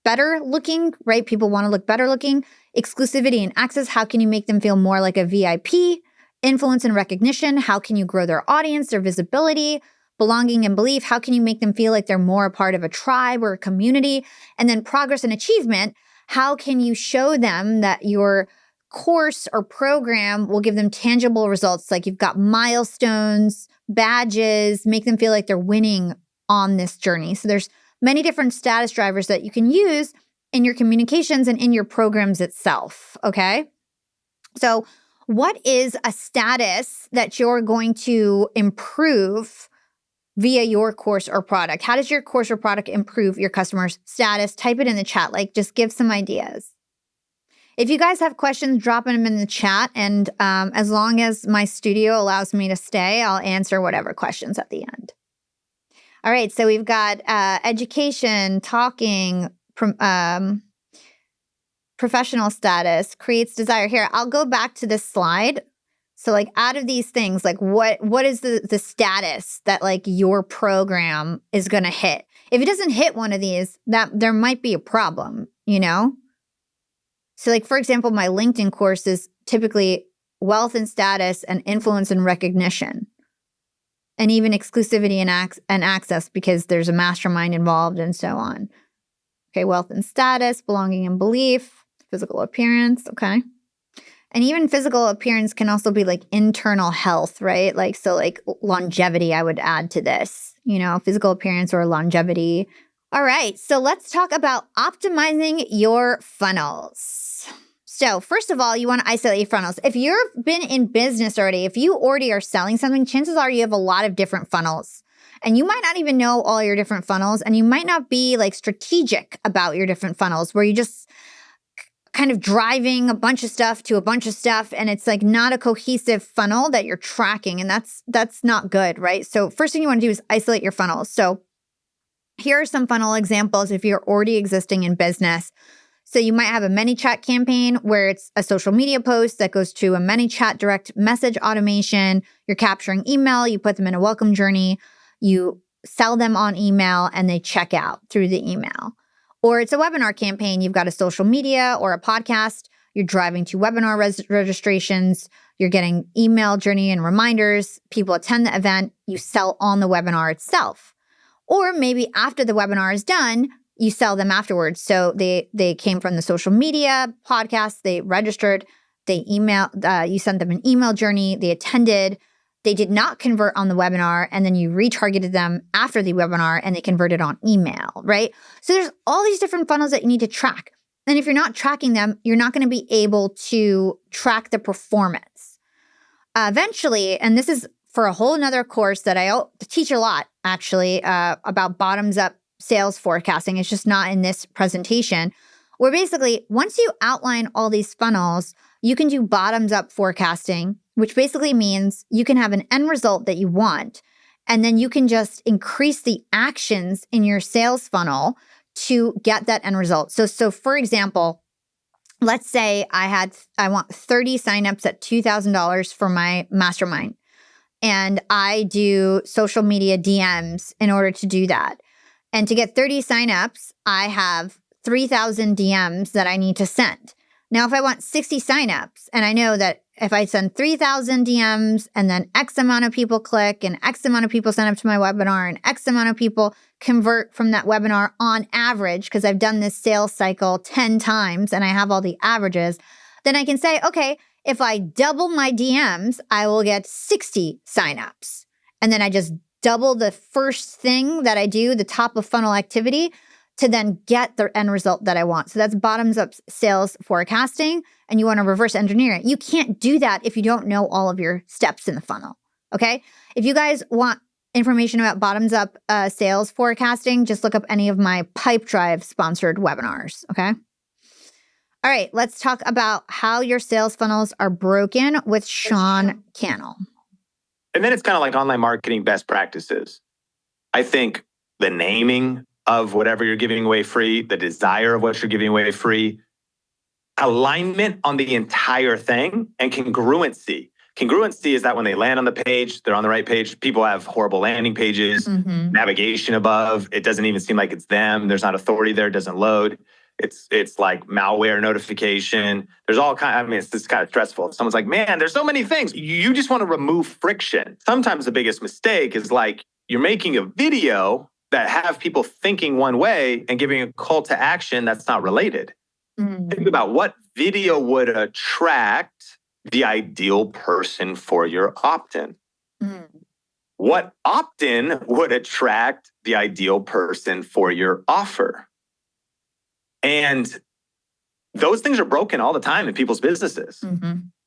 better looking, right? People want to look better looking. Exclusivity and access. How can you make them feel more like a VIP? Influence and recognition. How can you grow their audience, their visibility? Belonging and belief. How can you make them feel like they're more a part of a tribe or a community? And then progress and achievement. How can you show them that your course or program will give them tangible results? Like you've got milestones, badges, make them feel like they're winning on this journey. So there's many different status drivers that you can use in your communications and in your programs itself, okay? So what is a status that you're going to improve via your course or product? How does your course or product improve your customer's status? Type it in the chat, like just give some ideas. If you guys have questions, drop them in the chat. And as long as my studio allows me to stay, I'll answer whatever questions at the end. All right, so we've got education, talking, professional status, creates desire. Here, I'll go back to this slide. So like out of these things, like what is the status that like your program is going to hit? If it doesn't hit one of these, that there might be a problem, you know? So like, for example, my LinkedIn course is typically wealth and status and influence and recognition. And even exclusivity and access because there's a mastermind involved and so on. Okay, wealth and status, belonging and belief, physical appearance, okay. And even physical appearance can also be like internal health, right? Like, so like longevity, I would add to this, you know, physical appearance or longevity. All right, so let's talk about optimizing your funnels. So first of all, you want to isolate your funnels. If you've been in business already, if you already are selling something, chances are you have a lot of different funnels. And you might not even know all your different funnels, and you might not be like strategic about your different funnels where you just kind of driving a bunch of stuff to a bunch of stuff, and it's like not a cohesive funnel that you're tracking, and that's not good, right? So first thing you want to do is isolate your funnels. So here are some funnel examples if you're already existing in business. So you might have a ManyChat campaign where it's a social media post that goes to a ManyChat direct message automation. You're capturing email, you put them in a welcome journey, you sell them on email, and they check out through the email. Or it's a webinar campaign. You've got a social media or a podcast. You're driving to webinar registrations. You're getting email journey and reminders. People attend the event. You sell on the webinar itself. Or maybe after the webinar is done, you sell them afterwards. So they came from the social media podcast, they registered, they emailed, you sent them an email journey, they attended, they did not convert on the webinar, and then you retargeted them after the webinar and they converted on email, right? So there's all these different funnels that you need to track. And if you're not tracking them, you're not going to be able to track the performance. Eventually, and this is for a whole nother course that I teach a lot, actually, about bottoms-up sales forecasting. It's just not in this presentation, where basically once you outline all these funnels, you can do bottoms up forecasting, which basically means you can have an end result that you want, and then you can just increase the actions in your sales funnel to get that end result. So for example, let's say I want 30 signups at $2,000 for my mastermind, and I do social media DMs in order to do that. And to get 30 signups, I have 3,000 DMs that I need to send. Now, if I want 60 signups, and I know that if I send 3,000 DMs and then X amount of people click and X amount of people sign up to my webinar and X amount of people convert from that webinar on average, because I've done this sales cycle 10 times and I have all the averages, then I can say, okay, if I double my DMs, I will get 60 signups. And then I just double the first thing that I do, the top of funnel activity, to then get the end result that I want. So that's bottoms up sales forecasting, and you want to reverse engineer it. You can't do that if you don't know all of your steps in the funnel, okay? If you guys want information about bottoms up sales forecasting, just look up any of my Pipedrive sponsored webinars, okay? All right, let's talk about how your sales funnels are broken with Sean Cannell. And then it's kind of like online marketing best practices. I think the naming of whatever you're giving away free, the desire of what you're giving away free, alignment on the entire thing, and congruency. Congruency is that when they land on the page, they're on the right page. People have horrible landing pages, navigation above. It doesn't even seem like it's them. There's not authority there. It doesn't load. It's like malware notification. There's all kind. I mean, it's just kind of stressful. Someone's like, man, there's so many things. You just want to remove friction. Sometimes the biggest mistake is like you're making a video that have people thinking one way and giving a call to action that's not related. Think about what video would attract the ideal person for your opt-in. What opt-in would attract the ideal person for your offer. And those things are broken all the time in people's businesses.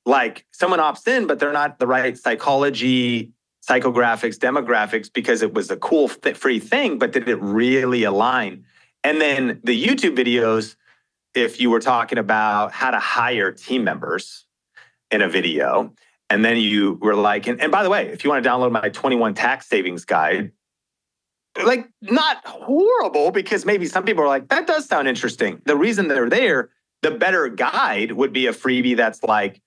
Like someone opts in, but they're not the right psychology, psychographics, demographics, because it was a cool free thing, but did it really align? And then the YouTube videos, if you were talking about how to hire team members in a video, and then you were like, and by the way, if you want to download my 21 tax savings guide, like not horrible, because maybe some people are like, that does sound interesting. The reason they're there, the better guide would be a freebie that's like,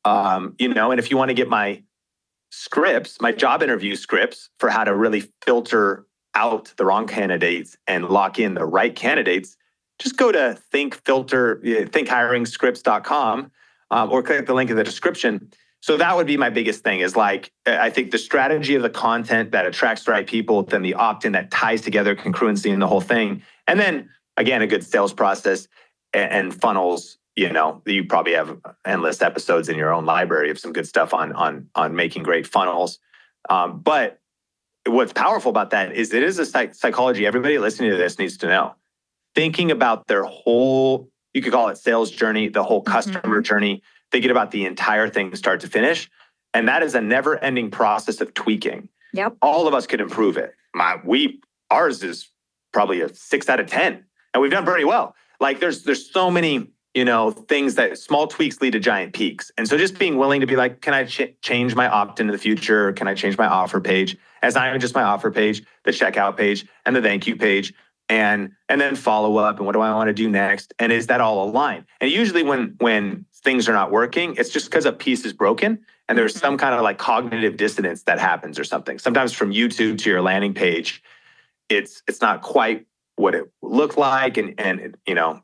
and if you want to get my scripts, my job interview scripts for how to really filter out the wrong candidates and lock in the right candidates, just go to thinkhiringscripts.com or click the link in the description. So that would be my biggest thing is like, I think the strategy of the content that attracts the right people, then the opt-in that ties together congruency in the whole thing. And then again, a good sales process and funnels. You probably have endless episodes in your own library of some good stuff on making great funnels. But what's powerful about that is it is a psychology everybody listening to this needs to know. Thinking about their whole, you could call it sales journey, the whole customer journey, thinking about the entire thing start to finish. And that is a never-ending process of tweaking. Yep. All of us could improve it. Ours is probably a 6 out of 10, and we've done pretty well. Like there's so many things that small tweaks lead to giant peaks. And so just being willing to be like, can I change my opt-in in the future? Can I change my offer page? As not even just my offer page, the checkout page and the thank you page, and then follow up. And what do I want to do next? And is that all aligned? And usually when things are not working, it's just because a piece is broken and there's some kind of like cognitive dissonance that happens or something. Sometimes from YouTube to your landing page, it's not quite what it looked like and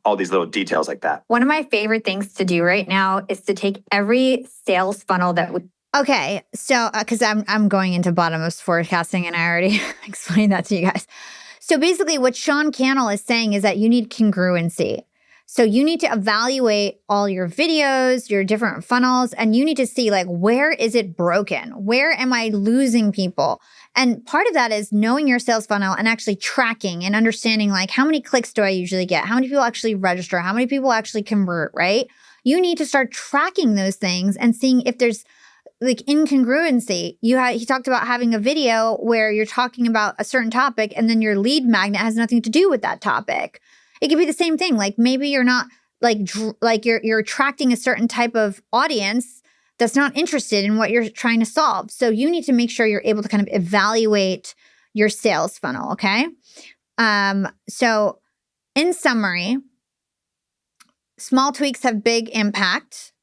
all these little details like that. One of my favorite things to do right now is to take every sales funnel that would. Okay, so because I'm going into bottom-up forecasting and I already explained that to you guys. So basically what Sean Cannell is saying is that you need congruency. So you need to evaluate all your videos, your different funnels, and you need to see like, where is it broken? Where am I losing people? And part of that is knowing your sales funnel and actually tracking and understanding like, how many clicks do I usually get? How many people actually register? How many people actually convert, right? You need to start tracking those things and seeing if there's like incongruency. He talked about having a video where you're talking about a certain topic and then your lead magnet has nothing to do with that topic. It could be the same thing. Like maybe you're not like you're attracting a certain type of audience that's not interested in what you're trying to solve. So you need to make sure you're able to kind of evaluate your sales funnel, okay? So in summary, small tweaks have big impact.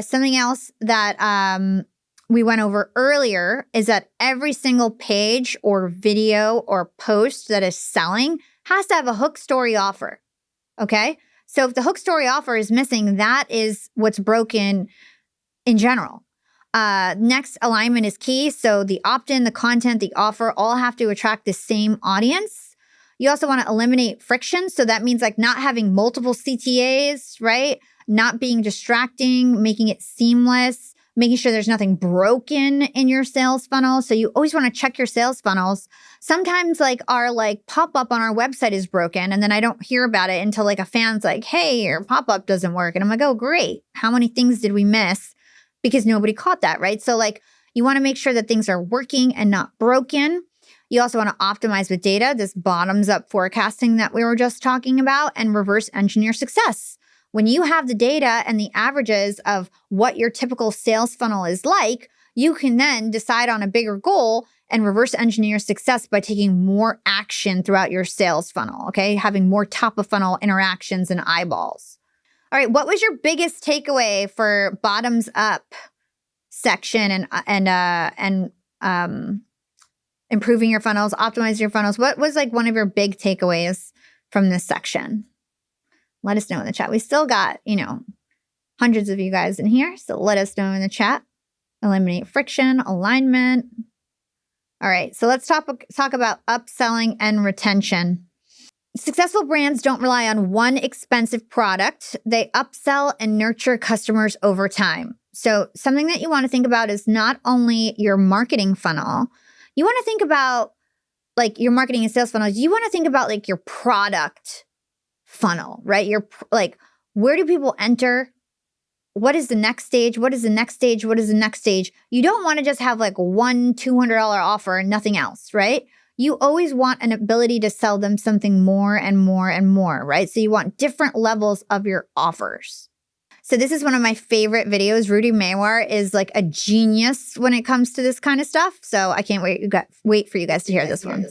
Something else that we went over earlier is that every single page or video or post that is selling has to have a hook story offer, okay? So if the hook story offer is missing, that is what's broken in general. Next, alignment is key. So the opt-in, the content, the offer all have to attract the same audience. You also want to eliminate friction. So that means like not having multiple CTAs, right? Not being distracting, making it seamless, making sure there's nothing broken in your sales funnel. So you always want to check your sales funnels. Sometimes like our like pop-up on our website is broken and then I don't hear about it until like a fan's like, hey, your pop-up doesn't work. And I'm like, oh, great. How many things did we miss? Because nobody caught that, right? So like you want to make sure that things are working and not broken. You also want to optimize with data, this bottoms up forecasting that we were just talking about, and reverse engineer success. When you have the data and the averages of what your typical sales funnel is like, you can then decide on a bigger goal and reverse engineer success by taking more action throughout your sales funnel, okay? Having more top of funnel interactions and eyeballs. All right, what was your biggest takeaway for bottoms up section and improving your funnels, optimizing your funnels? What was like one of your big takeaways from this section? Let us know in the chat. We still got, hundreds of you guys in here. So let us know in the chat. Eliminate friction, alignment. All right. So let's talk about upselling and retention. Successful brands don't rely on one expensive product. They upsell and nurture customers over time. So something that you want to think about is not only your marketing funnel. You want to think about like your marketing and sales funnels. You want to think about like your product funnel, right? You're like, where do people enter? What is the next stage? What is the next stage? What is the next stage? You don't want to just have like one $200 offer and nothing else, right? You always want an ability to sell them something more and more and more, right? So you want different levels of your offers. So this is one of my favorite videos. Rudy Maywar is like a genius when it comes to this kind of stuff. So I can't wait for you guys to hear this one.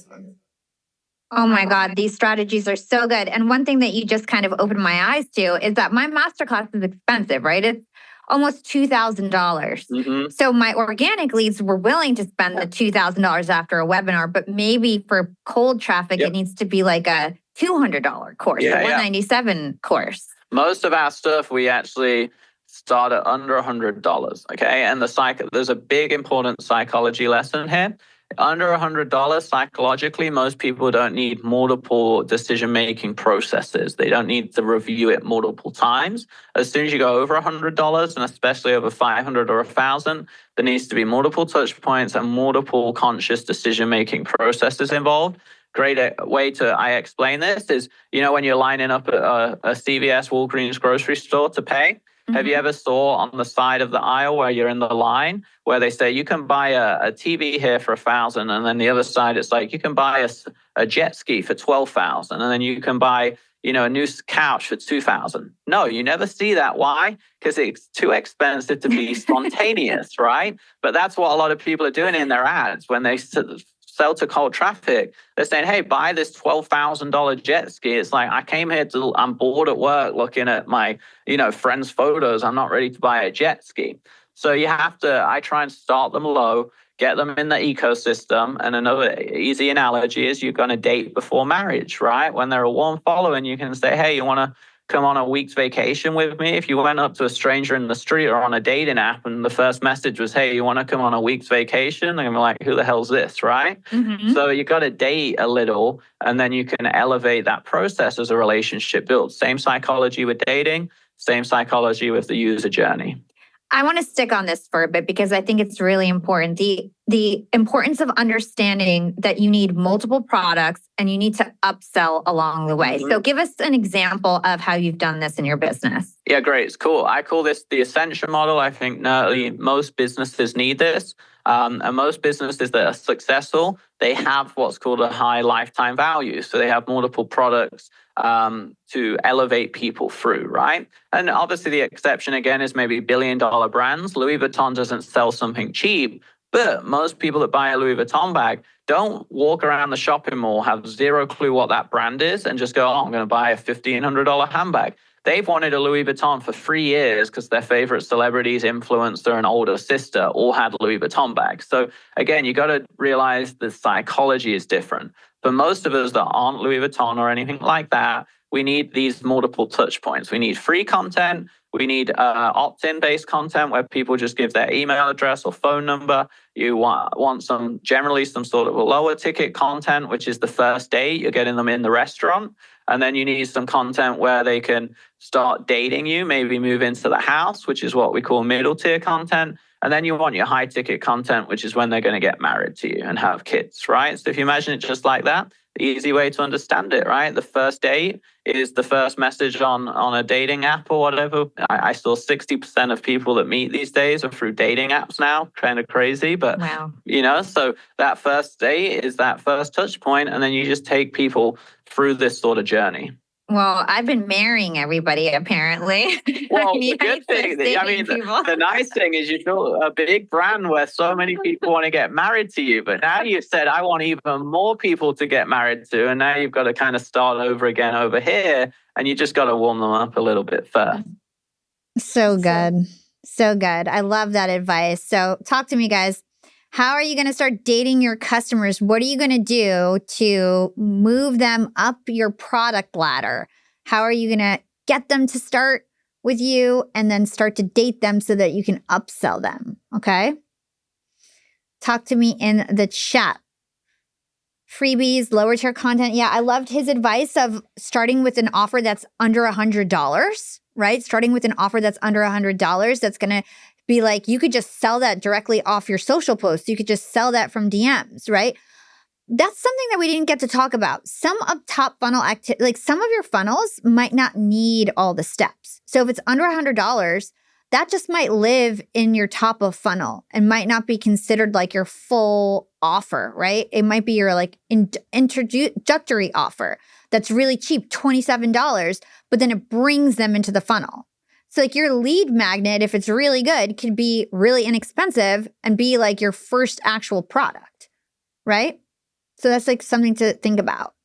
Oh my God, these strategies are so good. And one thing that you just kind of opened my eyes to is that my masterclass is expensive, right? It's almost $2,000. Mm-hmm. So my organic leads were willing to spend the $2,000 after a webinar, but maybe for cold traffic, it needs to be like a $200 course, a $197 course. Most of our stuff, we actually start at under $100, okay? And there's a big important psychology lesson here. Under $100, psychologically, most people don't need multiple decision-making processes. They don't need to review it multiple times. As soon as you go over $100, and especially over 500 or 1,000, there needs to be multiple touch points and multiple conscious decision-making processes involved. Great way I explain this is, when you're lining up at a CVS, Walgreens grocery store to pay, have you ever saw on the side of the aisle where you're in the line where they say you can buy a TV here for $1,000, and then the other side it's like you can buy a jet ski for $12,000, and then you can buy a new couch for $2,000. No, you never see that. Why? Because it's too expensive to be spontaneous, right? But that's what a lot of people are doing in their ads when they sell to cold traffic. They're saying, hey, buy this $12,000 jet ski. It's like, I'm bored at work looking at my, friends' photos. I'm not ready to buy a jet ski. So I try and start them low, get them in the ecosystem. And another easy analogy is you're going to date before marriage, right? When they're a warm following, you can say, hey, you want to come on a week's vacation with me? If you went up to a stranger in the street or on a dating app and the first message was, hey, you want to come on a week's vacation? They're like, who the hell's this, right? Mm-hmm. So you got to date a little, and then you can elevate that process as a relationship builds. Same psychology with dating, same psychology with the user journey. I want to stick on this for a bit because I think it's really important. The importance of understanding that you need multiple products and you need to upsell along the way. So give us an example of how you've done this in your business. Yeah, great. It's cool. I call this the Ascension model. I think most businesses need this. And most businesses that are successful, they have what's called a high lifetime value. So they have multiple products to elevate people through, right? And obviously the exception again is maybe billion-dollar brands. Louis Vuitton doesn't sell something cheap, but most people that buy a Louis Vuitton bag don't walk around the shopping mall, have zero clue what that brand is, and just go, oh, I'm going to buy a $1,500 handbag. They've wanted a Louis Vuitton for 3 years because their favorite celebrities, influencer, and older sister all had Louis Vuitton bags. So again, you got to realize the psychology is different. For most of us that aren't Louis Vuitton or anything like that, we need these multiple touch points. We need free content. We need opt-in based content where people just give their email address or phone number. You want generally some sort of a lower ticket content, which is the first date. You're getting them in the restaurant. And then you need some content where they can start dating you, maybe move into the house, which is what we call middle tier content. And then you want your high ticket content, which is when they're going to get married to you and have kids, right? So if you imagine it just like that, the easy way to understand it, right? The first date is the first message on a dating app or whatever. I saw 60% of people that meet these days are through dating apps now, kind of crazy. But, wow. So that first date is that first touch point. And then you just take people through this sort of journey. Well, I've been marrying everybody, apparently. Well, the good thing, the nice thing is you're a big brand where so many people want to get married to you. But now you've said, I want even more people to get married to. And now you've got to kind of start over again over here. And you just got to warm them up a little bit first. So good. So good. I love that advice. So talk to me, guys. How are you going to start dating your customers? What are you going to do to move them up your product ladder? How are you going to get them to start with you and then start to date them so that you can upsell them? Okay. Talk to me in the chat. Freebies, lower tier content. Yeah, I loved his advice of starting with an offer that's under $100, right? Starting with an offer that's under $100 that's going to be like, you could just sell that directly off your social posts. You could just sell that from DMs, right? That's something that we didn't get to talk about. Some of top funnel like some of your funnels might not need all the steps. So if it's under $100, that just might live in your top of funnel and might not be considered like your full offer, right? It might be your like introductory offer that's really cheap, $27, but then it brings them into the funnel. So like your lead magnet, if it's really good, can be really inexpensive and be like your first actual product, right? So that's like something to think about.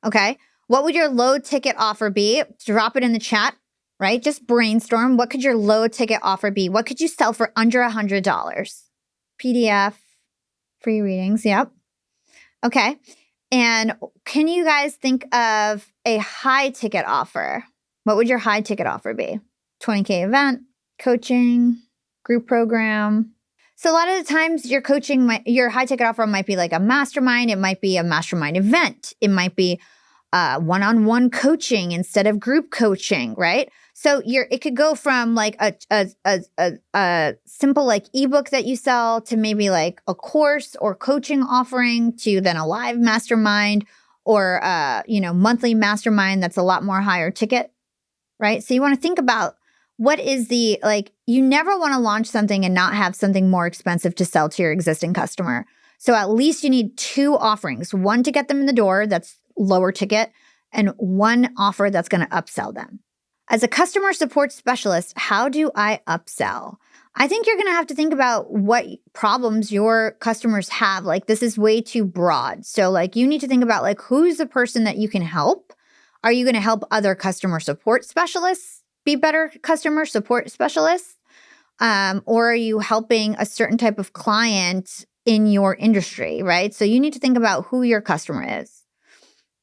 Okay. What would your low ticket offer be? Drop it in the chat, right? Just brainstorm. What could your low ticket offer be? What could you sell for under $100? PDF, free readings. Yep. Okay. And can you guys think of a high ticket offer? What would your high ticket offer be? 20K event, coaching, group program. So a lot of the times your your high ticket offer might be like a mastermind. It might be a mastermind event. It might be one-on-one coaching instead of group coaching, right? So it could go from like a simple like ebook that you sell to maybe like a course or coaching offering to then a live mastermind or monthly mastermind that's a lot more higher ticket. Right? So you want to think about what is you never want to launch something and not have something more expensive to sell to your existing customer. So at least you need 2 offerings, one to get them in the door that's lower ticket and one offer that's going to upsell them. As a customer support specialist, how do I upsell? I think you're going to have to think about what problems your customers have. Like this is way too broad. So like you need to think about like who's the person that you can help. Are you going to help other customer support specialists be better customer support specialists? Or are you helping a certain type of client in your industry, right? So you need to think about who your customer is.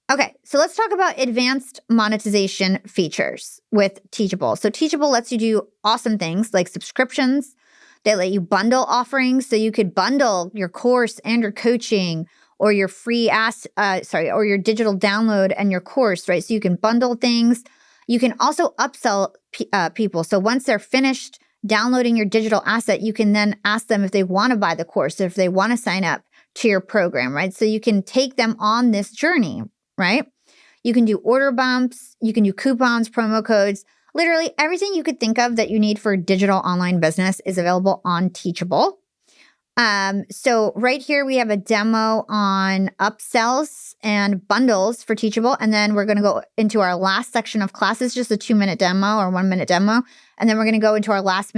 Okay, so let's talk about advanced monetization features with Teachable. So Teachable lets you do awesome things like subscriptions. They let you bundle offerings. So you could bundle your course and your coaching or your free or your digital download and your course, right? So you can bundle things. You can also upsell people. So once they're finished downloading your digital asset, you can then ask them if they want to buy the course, if they want to sign up to your program, right? So you can take them on this journey, right? You can do order bumps, you can do coupons, promo codes, literally everything you could think of that you need for digital online business is available on Teachable. So right here, we have a demo on upsells and bundles for Teachable. And then we're going to go into our last section of classes, just a 2-minute demo or 1-minute demo. And then we're going to go into our last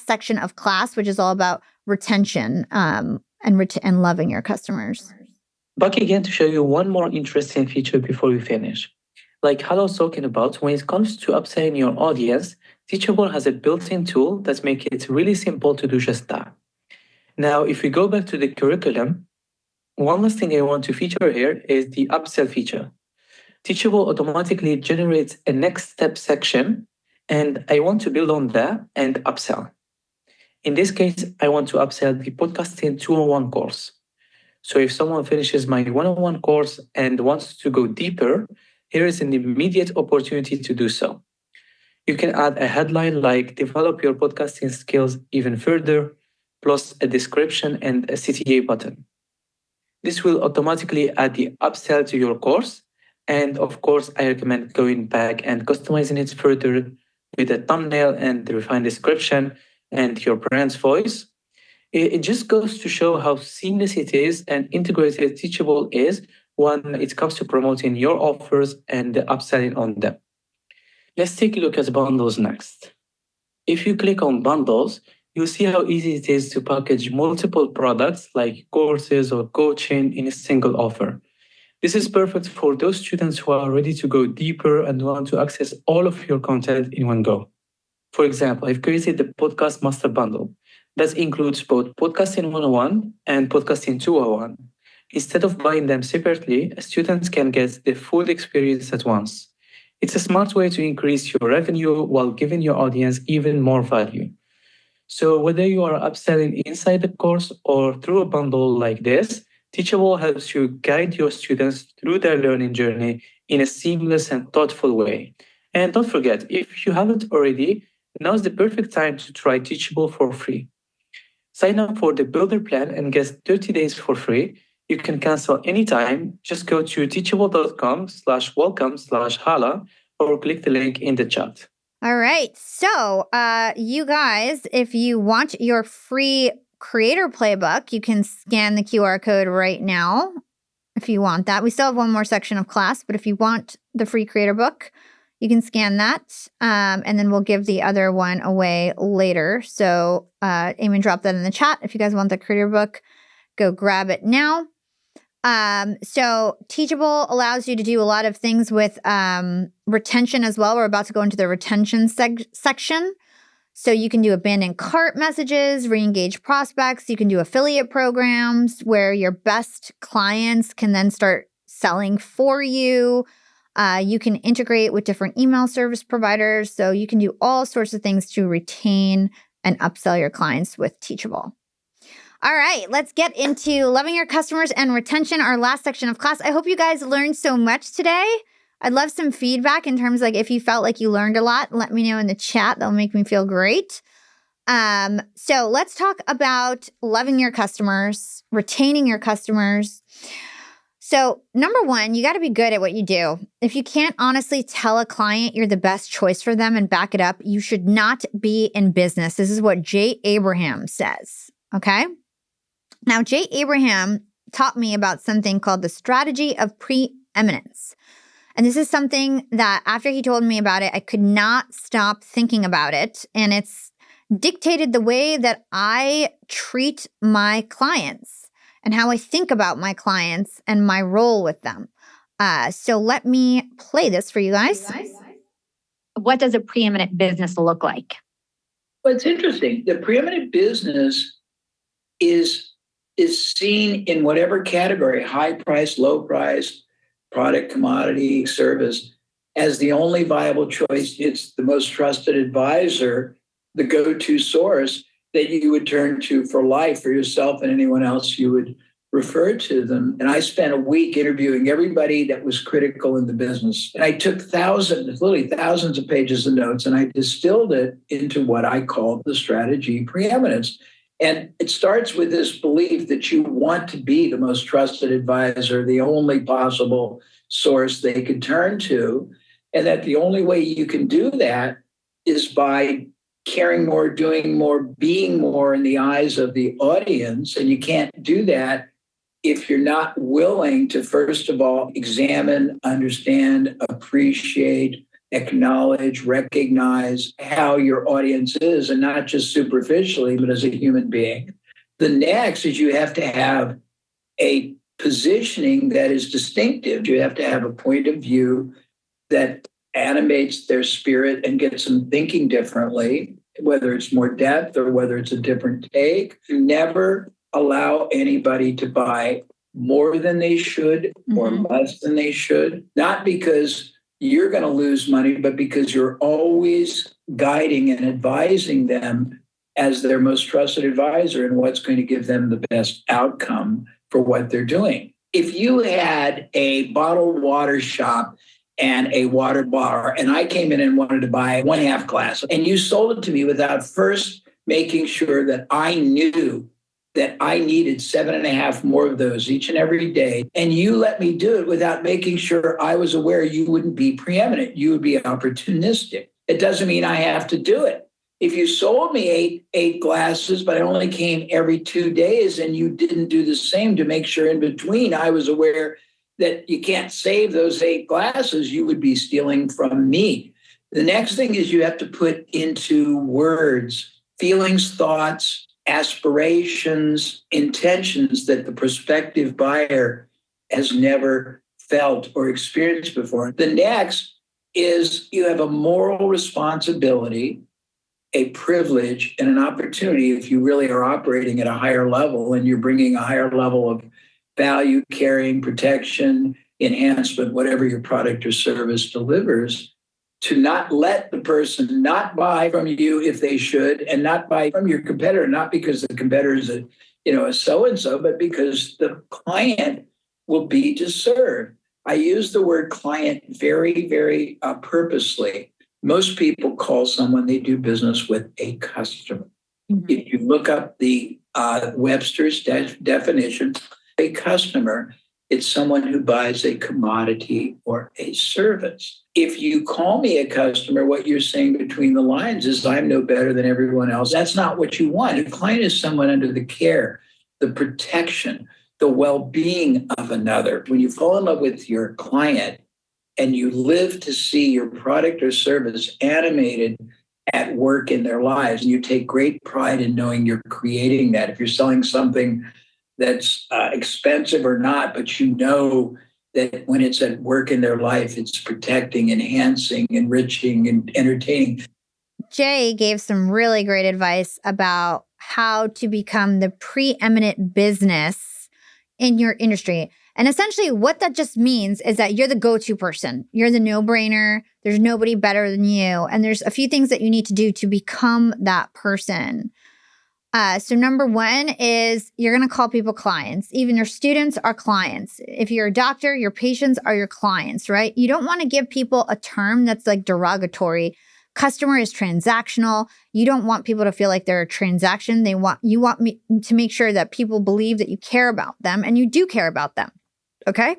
section of class, which is all about retention and loving your customers. Back again to show you one more interesting feature before we finish. Like Hala was talking about, when it comes to upselling your audience, Teachable has a built-in tool that makes it really simple to do just that. Now, if we go back to the curriculum, one last thing I want to feature here is the upsell feature. Teachable automatically generates a next step section, and I want to build on that and upsell. In this case, I want to upsell the Podcasting 201 course. So if someone finishes my 101 course and wants to go deeper, here is an immediate opportunity to do so. You can add a headline like develop your podcasting skills even further, plus a description and a CTA button. This will automatically add the upsell to your course. And of course, I recommend going back and customizing it further with a thumbnail and the refined description and your brand's voice. It just goes to show how seamless it is and integrated Teachable is when it comes to promoting your offers and upselling on them. Let's take a look at bundles next. If you click on bundles, you'll see how easy it is to package multiple products like courses or coaching in a single offer. This is perfect for those students who are ready to go deeper and want to access all of your content in one go. For example, I've created the Podcast Master Bundle. That includes both Podcasting 101 and Podcasting 201. Instead of buying them separately, students can get the full experience at once. It's a smart way to increase your revenue while giving your audience even more value. So whether you are upselling inside the course or through a bundle like this, Teachable helps you guide your students through their learning journey in a seamless and thoughtful way. And don't forget, if you haven't already, now's the perfect time to try Teachable for free. Sign up for the Builder Plan and get 30 days for free. You can cancel anytime. Just go to teachable.com/welcome/Hala or click the link in the chat. All right. So you guys, if you want your free creator playbook, you can scan the QR code right now if you want that. We still have one more section of class, but if you want the free creator book, you can scan that. And then we'll give the other one away later. So Eamon dropped that in the chat. If you guys want the creator book, go grab it now. So Teachable allows you to do a lot of things with retention as well. We're about to go into the retention section. So you can do abandoned cart messages, re-engage prospects. You can do affiliate programs where your best clients can then start selling for you. You can integrate with different email service providers. So you can do all sorts of things to retain and upsell your clients with Teachable. All right, let's get into loving your customers and retention, our last section of class. I hope you guys learned so much today. I'd love some feedback in terms of like if you felt like you learned a lot, let me know in the chat. That'll make me feel great. So let's talk about loving your customers, retaining your customers. So number one, you got to be good at what you do. If you can't honestly tell a client you're the best choice for them and back it up, you should not be in business. This is what Jay Abraham says, okay? Now, Jay Abraham taught me about something called the strategy of preeminence. And this is something that after he told me about it, I could not stop thinking about it. And it's dictated the way that I treat my clients and how I think about my clients and my role with them. So let me play this for you guys. What does a preeminent business look like? Well, it's interesting. The preeminent business is seen in whatever category, high price, low price, product, commodity, service, as the only viable choice. It's the most trusted advisor, the go-to source that you would turn to for life for yourself and anyone else you would referred to them. And I spent a week interviewing everybody that was critical in the business. And I took literally thousands of pages of notes, and I distilled it into what I called the strategy Preeminence. And it starts with this belief that you want to be the most trusted advisor, the only possible source they could turn to, and that the only way you can do that is by caring more, doing more, being more in the eyes of the audience. And you can't do that if you're not willing to, first of all, examine, understand, appreciate, acknowledge, recognize how your audience is, and not just superficially, but as a human being. The next is you have to have a positioning that is distinctive. You have to have a point of view that animates their spirit and gets them thinking differently, whether it's more depth or whether it's a different take. You never allow anybody to buy more than they should or less than they should, not because you're going to lose money, but because you're always guiding and advising them as their most trusted advisor and what's going to give them the best outcome for what they're doing. If you had a bottled water shop and a water bar, and I came in and wanted to buy 1/2 glass, and you sold it to me without first making sure that I knew that I needed 7.5 more of those each and every day, and you let me do it without making sure I was aware, you wouldn't be preeminent. You would be opportunistic. It doesn't mean I have to do it. If you sold me eight glasses, but I only came every 2 days, and you didn't do the same to make sure in between I was aware that you can't save those 8 glasses, you would be stealing from me. The next thing is you have to put into words feelings, thoughts, aspirations, intentions that the prospective buyer has never felt or experienced before. The next is you have a moral responsibility, a privilege, and an opportunity if you really are operating at a higher level and you're bringing a higher level of value, caring, protection, enhancement, whatever your product or service delivers, to not let the person not buy from you if they should, and not buy from your competitor, not because the competitor is a so-and-so, but because the client will be to serve. I use the word client very, very purposely. Most people call someone they do business with a customer. If you look up the Webster's definition, a customer, it's someone who buys a commodity or a service. If you call me a customer, what you're saying between the lines is I'm no better than everyone else. That's not what you want. A client is someone under the care, the protection, the well-being of another. When you fall in love with your client and you live to see your product or service animated at work in their lives, and you take great pride in knowing you're creating that. If you're selling something that's expensive or not, but you know that when it's at work in their life, it's protecting, enhancing, enriching, and entertaining. Jay gave some really great advice about how to become the preeminent business in your industry. And essentially what that just means is that you're the go-to person. You're the no-brainer. There's nobody better than you. And there's a few things that you need to do to become that person. So number one is you're going to call people clients. Even your students are clients. If you're a doctor, your patients are your clients, right? You don't want to give people a term that's like derogatory. Customer is transactional. You don't want people to feel like they're a transaction. You want me to make sure that people believe that you care about them, and you do care about them. Okay?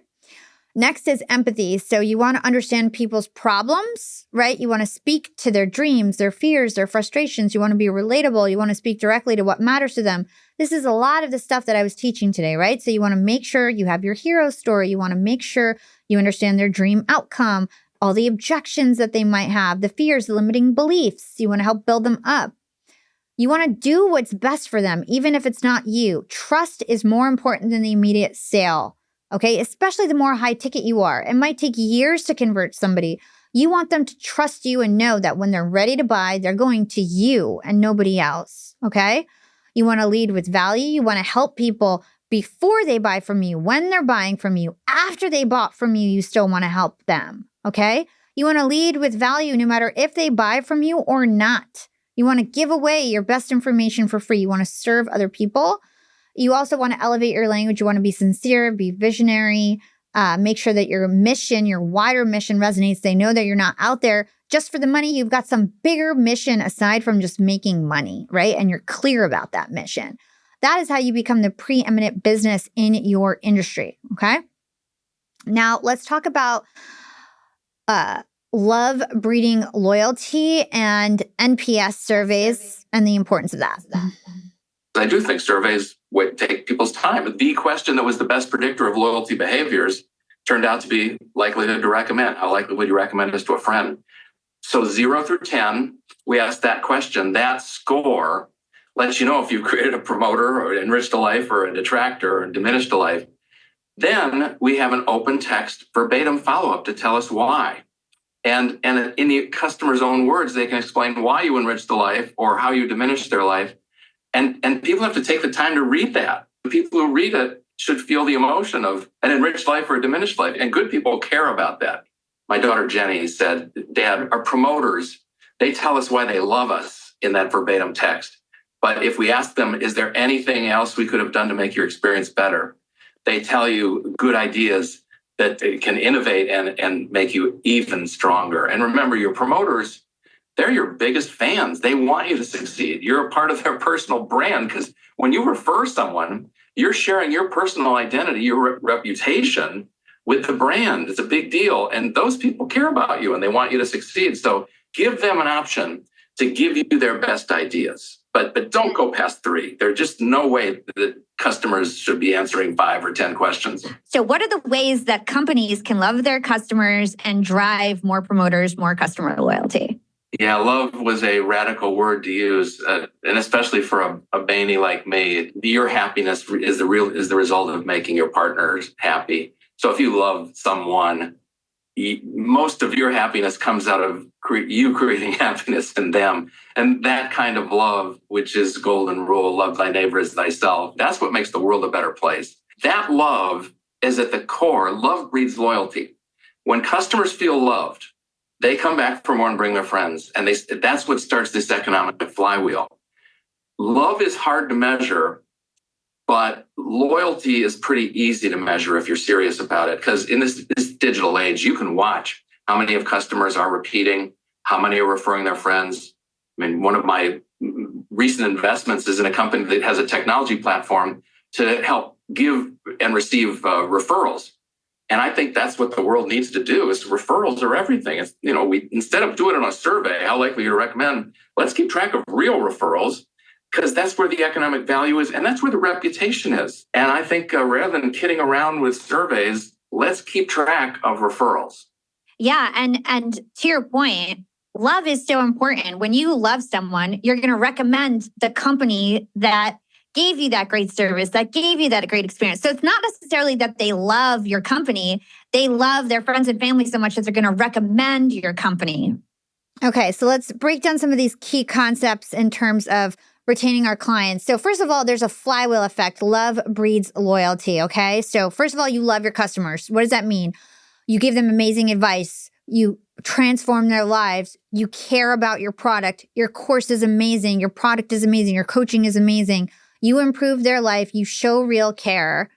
Next is empathy. So you want to understand people's problems, right? You want to speak to their dreams, their fears, their frustrations. You want to be relatable. You want to speak directly to what matters to them. This is a lot of the stuff that I was teaching today, right? So you want to make sure you have your hero story. You want to make sure you understand their dream outcome, all the objections that they might have, the fears, the limiting beliefs. You want to help build them up. You want to do what's best for them, even if it's not you. Trust is more important than the immediate sale. Okay, especially the more high ticket you are. It might take years to convert somebody. You want them to trust you and know that when they're ready to buy, they're going to you and nobody else. Okay, you want to lead with value. You want to help people before they buy from you, when they're buying from you, after they bought from you, you still want to help them. Okay, you want to lead with value no matter if they buy from you or not. You want to give away your best information for free. You want to serve other people. You also want to elevate your language. You want to be sincere, be visionary, make sure that your mission, your wider mission resonates. They know that you're not out there just for the money. You've got some bigger mission aside from just making money, right? And you're clear about that mission. That is how you become the preeminent business in your industry, okay? Now, let's talk about love breeding loyalty and NPS surveys and the importance of that. I do think surveys would take people's time. The question that was the best predictor of loyalty behaviors turned out to be likelihood to recommend. How likely would you recommend us to a friend? So 0 through 10, we asked that question. That score lets you know if you created a promoter or enriched a life or a detractor or diminished a life. Then we have an open text verbatim follow-up to tell us why. And in the customer's own words, they can explain why you enriched the life or how you diminished their life. And people have to take the time to read that. The people who read it should feel the emotion of an enriched life or a diminished life. And good people care about that. My daughter Jenny said, Dad, our promoters, they tell us why they love us in that verbatim text. But if we ask them, is there anything else we could have done to make your experience better? They tell you good ideas that they can innovate and make you even stronger. And remember, your promoters, they're your biggest fans. They want you to succeed. You're a part of their personal brand because when you refer someone, you're sharing your personal identity, your reputation with the brand. It's a big deal. And those people care about you and they want you to succeed. So give them an option to give you their best ideas. But don't go past 3. There's just no way that customers should be answering 5 or 10 questions. So what are the ways that companies can love their customers and drive more promoters, more customer loyalty? Yeah, love was a radical word to use, and especially for a Bainey like me. Your happiness is the result of making your partners happy. So if you love someone, most of your happiness comes out of you creating happiness in them. And that kind of love, which is golden rule, love thy neighbor as thyself, that's what makes the world a better place. That love is at the core. Love breeds loyalty. When customers feel loved, they come back for more and bring their friends. And that's what starts this economic flywheel. Love is hard to measure, but loyalty is pretty easy to measure if you're serious about it. Because in this digital age, you can watch how many of customers are repeating, how many are referring their friends. I mean, one of my recent investments is in a company that has a technology platform to help give and receive referrals. And I think that's what the world needs to do is referrals are everything. It's, we instead of doing it on a survey, how likely you to recommend, let's keep track of real referrals because that's where the economic value is and that's where the reputation is. And I think rather than kidding around with surveys, let's keep track of referrals. Yeah. And to your point, love is so important. When you love someone, you're going to recommend the company that gave you that great service, that gave you that great experience. So it's not necessarily that they love your company. They love their friends and family so much that they're going to recommend your company. Okay, so let's break down some of these key concepts in terms of retaining our clients. So first of all, there's a flywheel effect. Love breeds loyalty, okay? So first of all, you love your customers. What does that mean? You give them amazing advice. You transform their lives. You care about your product. Your course is amazing. Your product is amazing. Your coaching is amazing. You improve their life. You show real care.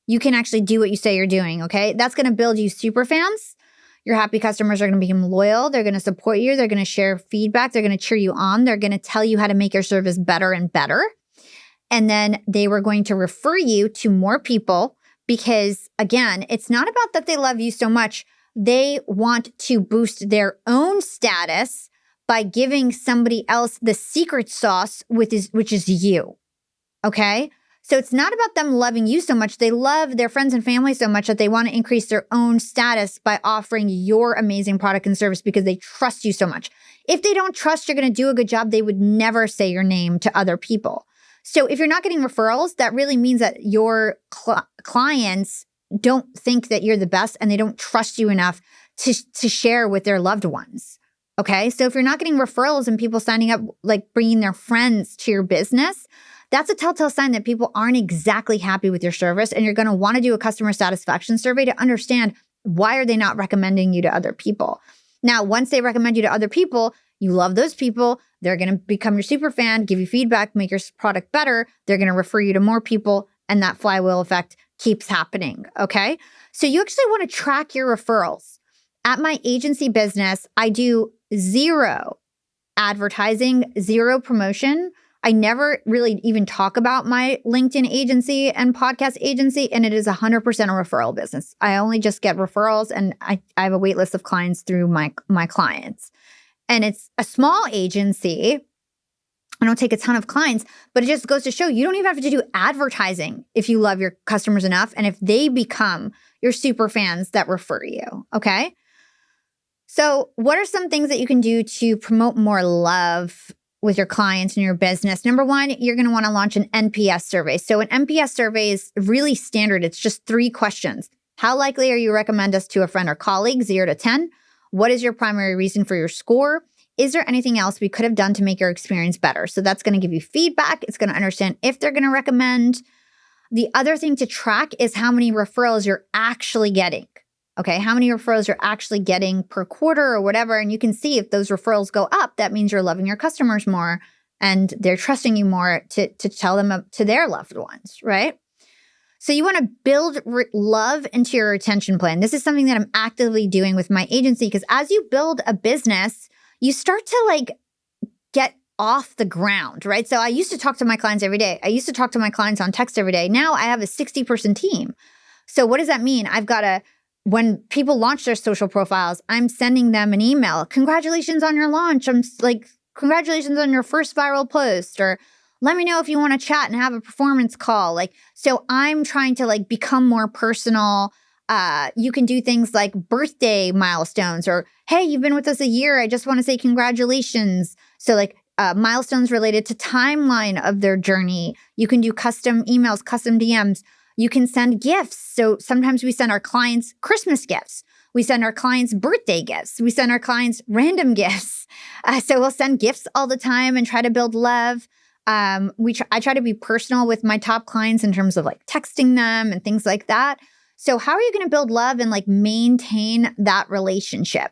You can actually do what you say you're doing, okay? That's going to build you super fans. Your happy customers are going to become loyal. They're going to support you. They're going to share feedback. They're going to cheer you on. They're going to tell you how to make your service better and better. And then they were going to refer you to more people because, again, it's not about that they love you so much. They want to boost their own status by giving somebody else the secret sauce, which is you. Okay? So it's not about them loving you so much. They love their friends and family so much that they want to increase their own status by offering your amazing product and service because they trust you so much. If they don't trust you're going to do a good job, they would never say your name to other people. So if you're not getting referrals, that really means that your clients don't think that you're the best and they don't trust you enough to share with their loved ones. Okay? So if you're not getting referrals and people signing up, like bringing their friends to your business, that's a telltale sign that people aren't exactly happy with your service, and you're going to want to do a customer satisfaction survey to understand why are they not recommending you to other people. Now, once they recommend you to other people, You love those people. They're going to become your super fan, give you feedback, make your product better. They're going to refer you to more people. And that flywheel effect keeps happening. Okay. So you actually want to track your referrals. At my agency business, I do 0 advertising, 0 promotion. I never really even talk about my LinkedIn agency and podcast agency, and it is 100% a referral business. I only just get referrals, and I have a wait list of clients through my clients. And it's a small agency. I don't take a ton of clients, but it just goes to show you don't even have to do advertising if you love your customers enough and if they become your super fans that refer you, okay? So what are some things that you can do to promote more love with your clients and your business? Number one, you're going to want to launch an NPS survey. So an NPS survey is really standard. It's just 3 questions. How likely are you to recommend us to a friend or colleague, 0 to 10? What is your primary reason for your score? Is there anything else we could have done to make your experience better? So that's going to give you feedback. It's going to understand if they're going to recommend. The other thing to track is how many referrals you're actually getting. Okay, how many referrals you're actually getting per quarter or whatever. And you can see if those referrals go up, that means you're loving your customers more and they're trusting you more to tell them to their loved ones, right? So you want to build love into your retention plan. This is something that I'm actively doing with my agency because as you build a business, you start to get off the ground, right? So I used to talk to my clients every day. I used to talk to my clients on text every day. Now I have a 60-person team. So what does that mean? When people launch their social profiles, I'm sending them an email. Congratulations on your launch. I'm congratulations on your first viral post, or let me know if you want to chat and have a performance call. So I'm trying to become more personal. You can do things like birthday milestones or, hey, you've been with us a year. I just want to say congratulations. So milestones related to timeline of their journey. You can do custom emails, custom DMs. You can send gifts. So sometimes we send our clients Christmas gifts. We send our clients birthday gifts. We send our clients random gifts. So we'll send gifts all the time and try to build love. I try to be personal with my top clients in terms of texting them and things like that. So how are you going to build love and maintain that relationship?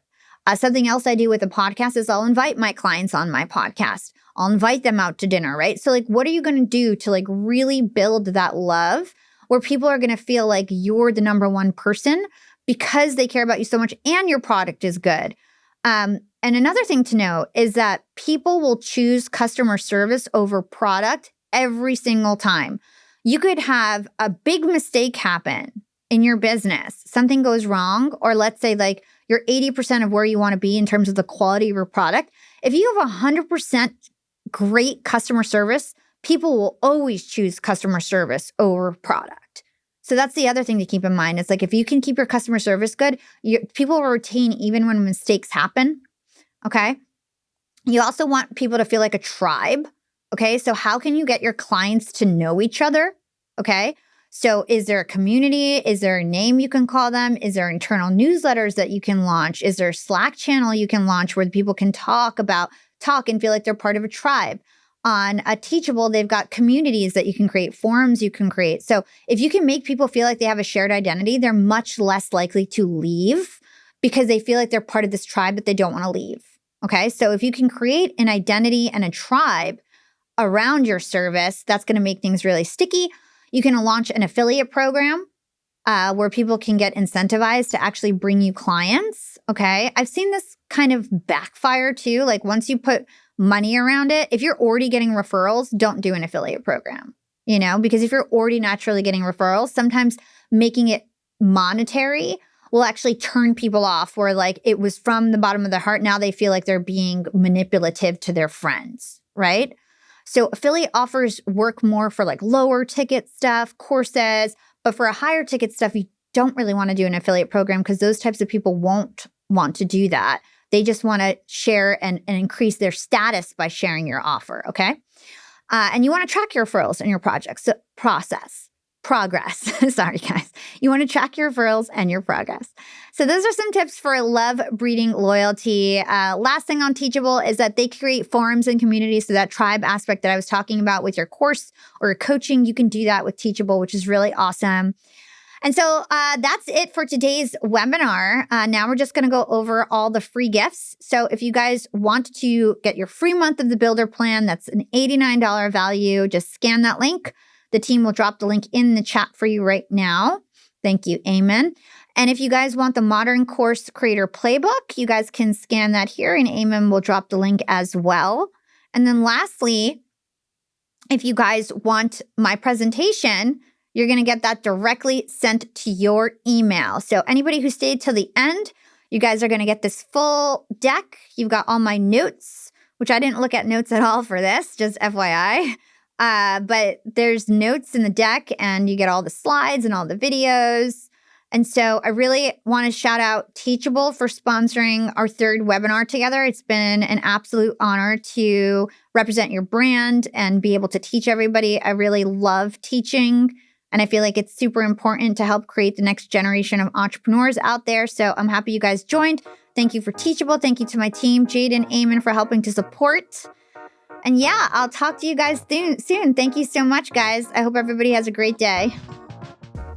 Something else I do with the podcast is I'll invite my clients on my podcast. I'll invite them out to dinner, right? So what are you going to do to really build that love where people are going to feel like you're the number one person because they care about you so much and your product is good? And another thing to note is that people will choose customer service over product every single time. You could have a big mistake happen in your business. Something goes wrong, or let's say you're 80% of where you want to be in terms of the quality of your product. If you have 100% great customer service, people will always choose customer service over product. So that's the other thing to keep in mind. It's if you can keep your customer service good, people will retain even when mistakes happen, okay? You also want people to feel like a tribe, okay? So how can you get your clients to know each other, okay? So is there a community? Is there a name you can call them? Is there internal newsletters that you can launch? Is there a Slack channel you can launch where people can talk and feel like they're part of a tribe? On a Teachable, they've got communities that you can create, forums you can create. So if you can make people feel like they have a shared identity, they're much less likely to leave because they feel like they're part of this tribe that they don't want to leave, okay? So if you can create an identity and a tribe around your service, that's going to make things really sticky. You can launch an affiliate program where people can get incentivized to actually bring you clients, okay? I've seen this kind of backfire too. Once you put money around it, if you're already getting referrals, don't do an affiliate program, because if you're already naturally getting referrals, sometimes making it monetary will actually turn people off where it was from the bottom of their heart. Now they feel like they're being manipulative to their friends, right? So affiliate offers work more for lower ticket stuff, courses, but for a higher ticket stuff, you don't really want to do an affiliate program because those types of people won't want to do that. They just want to share and increase their status by sharing your offer, okay? And you want to track your referrals and your projects. Progress. Sorry, guys. You want to track your referrals and your progress. So those are some tips for love breeding loyalty. Last thing on Teachable is that they create forums and communities. So that tribe aspect that I was talking about with your course or your coaching, you can do that with Teachable, which is really awesome. And so that's it for today's webinar. Now we're just going to go over all the free gifts. So if you guys want to get your free month of the Builder Plan, that's an $89 value. Just scan that link. The team will drop the link in the chat for you right now. Thank you, Eamon. And if you guys want the Modern Course Creator Playbook, you guys can scan that here and Eamon will drop the link as well. And then lastly, if you guys want my presentation, you're going to get that directly sent to your email. So anybody who stayed till the end, you guys are going to get this full deck. You've got all my notes, which I didn't look at notes at all for this, just FYI. But there's notes in the deck and you get all the slides and all the videos. And so I really want to shout out Teachable for sponsoring our third webinar together. It's been an absolute honor to represent your brand and be able to teach everybody. I really love teaching. And I feel like it's super important to help create the next generation of entrepreneurs out there. So I'm happy you guys joined. Thank you for Teachable. Thank you to my team, Jade and Eamon, for helping to support. And yeah, I'll talk to you guys soon. Thank you so much, guys. I hope everybody has a great day.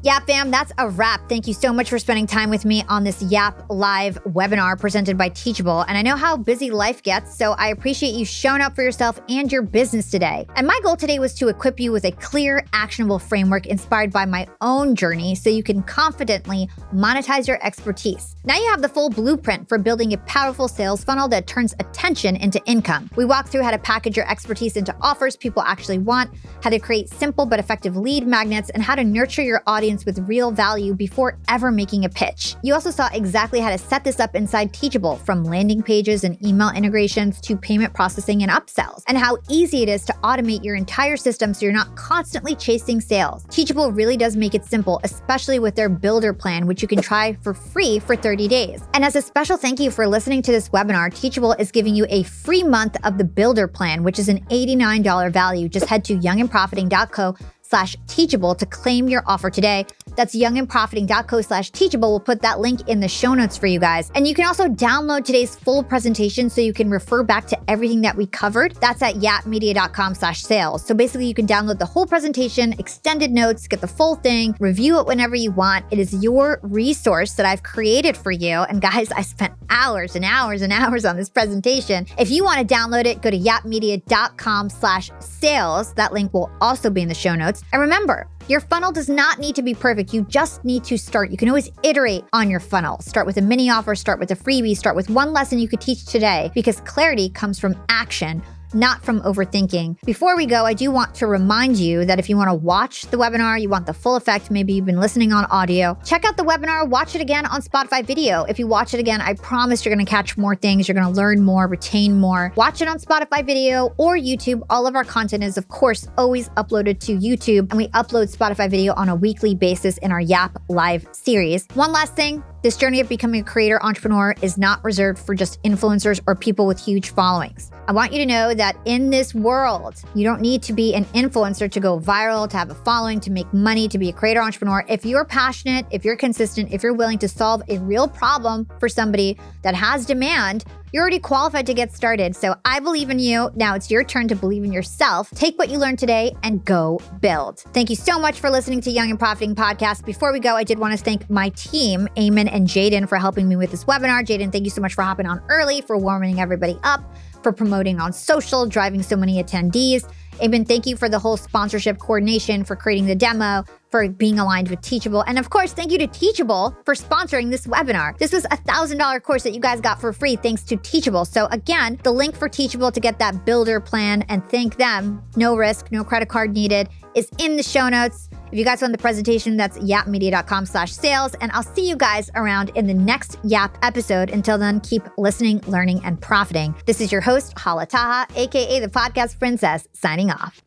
Yeah, fam, that's a wrap. Thank you so much for spending time with me on this YAP Live webinar presented by Teachable. And I know how busy life gets, so I appreciate you showing up for yourself and your business today. And my goal today was to equip you with a clear, actionable framework inspired by my own journey so you can confidently monetize your expertise. Now you have the full blueprint for building a powerful sales funnel that turns attention into income. We walk through how to package your expertise into offers people actually want, how to create simple but effective lead magnets, and how to nurture your audience with real value before ever making a pitch. You also saw exactly how to set this up inside Teachable, from landing pages and email integrations to payment processing and upsells, and how easy it is to automate your entire system so you're not constantly chasing sales. Teachable really does make it simple, especially with their Builder Plan, which you can try for free for 30 days. And as a special thank you for listening to this webinar, Teachable is giving you a free month of the Builder Plan, which is an $89 value. Just head to youngandprofiting.co/teachable to claim your offer today. That's youngandprofiting.co/teachable. We'll put that link in the show notes for you guys. And you can also download today's full presentation so you can refer back to everything that we covered. That's at yapmedia.com/sales. So basically you can download the whole presentation, extended notes, get the full thing, review it whenever you want. It is your resource that I've created for you. And guys, I spent hours and hours and hours on this presentation. If you want to download it, go to yapmedia.com/sales. That link will also be in the show notes. And remember, your funnel does not need to be perfect. You just need to start. You can always iterate on your funnel. Start with a mini offer, start with a freebie, start with one lesson you could teach today, because clarity comes from action, not from overthinking. Before we go, I do want to remind you that if you want to watch the webinar, you want the full effect, maybe you've been listening on audio, check out the webinar, watch it again on Spotify video. If you watch it again, I promise you're going to catch more things. You're going to learn more, retain more. Watch it on Spotify video or YouTube. All of our content is, of course, always uploaded to YouTube, and we upload Spotify video on a weekly basis in our YAP Live series. One last thing. This journey of becoming a creator entrepreneur is not reserved for just influencers or people with huge followings. I want you to know that in this world, you don't need to be an influencer to go viral, to have a following, to make money, to be a creator entrepreneur. If you're passionate, if you're consistent, if you're willing to solve a real problem for somebody that has demand, you're already qualified to get started. So I believe in you. Now it's your turn to believe in yourself. Take what you learned today and go build. Thank you so much for listening to Young and Profiting Podcast. Before we go, I did want to thank my team, Eamon and Jaden, for helping me with this webinar. Jaden, thank you so much for hopping on early, for warming everybody up, for promoting on social, driving so many attendees. Eamon, thank you for the whole sponsorship coordination, for creating the demo, for being aligned with Teachable. And of course, thank you to Teachable for sponsoring this webinar. This was a $1,000 course that you guys got for free thanks to Teachable. So again, the link for Teachable to get that Builder Plan and thank them, no risk, no credit card needed, is in the show notes. If you guys want the presentation, that's yapmedia.com/sales. And I'll see you guys around in the next YAP episode. Until then, keep listening, learning, and profiting. This is your host, Hala Taha, aka the Podcast Princess, signing off.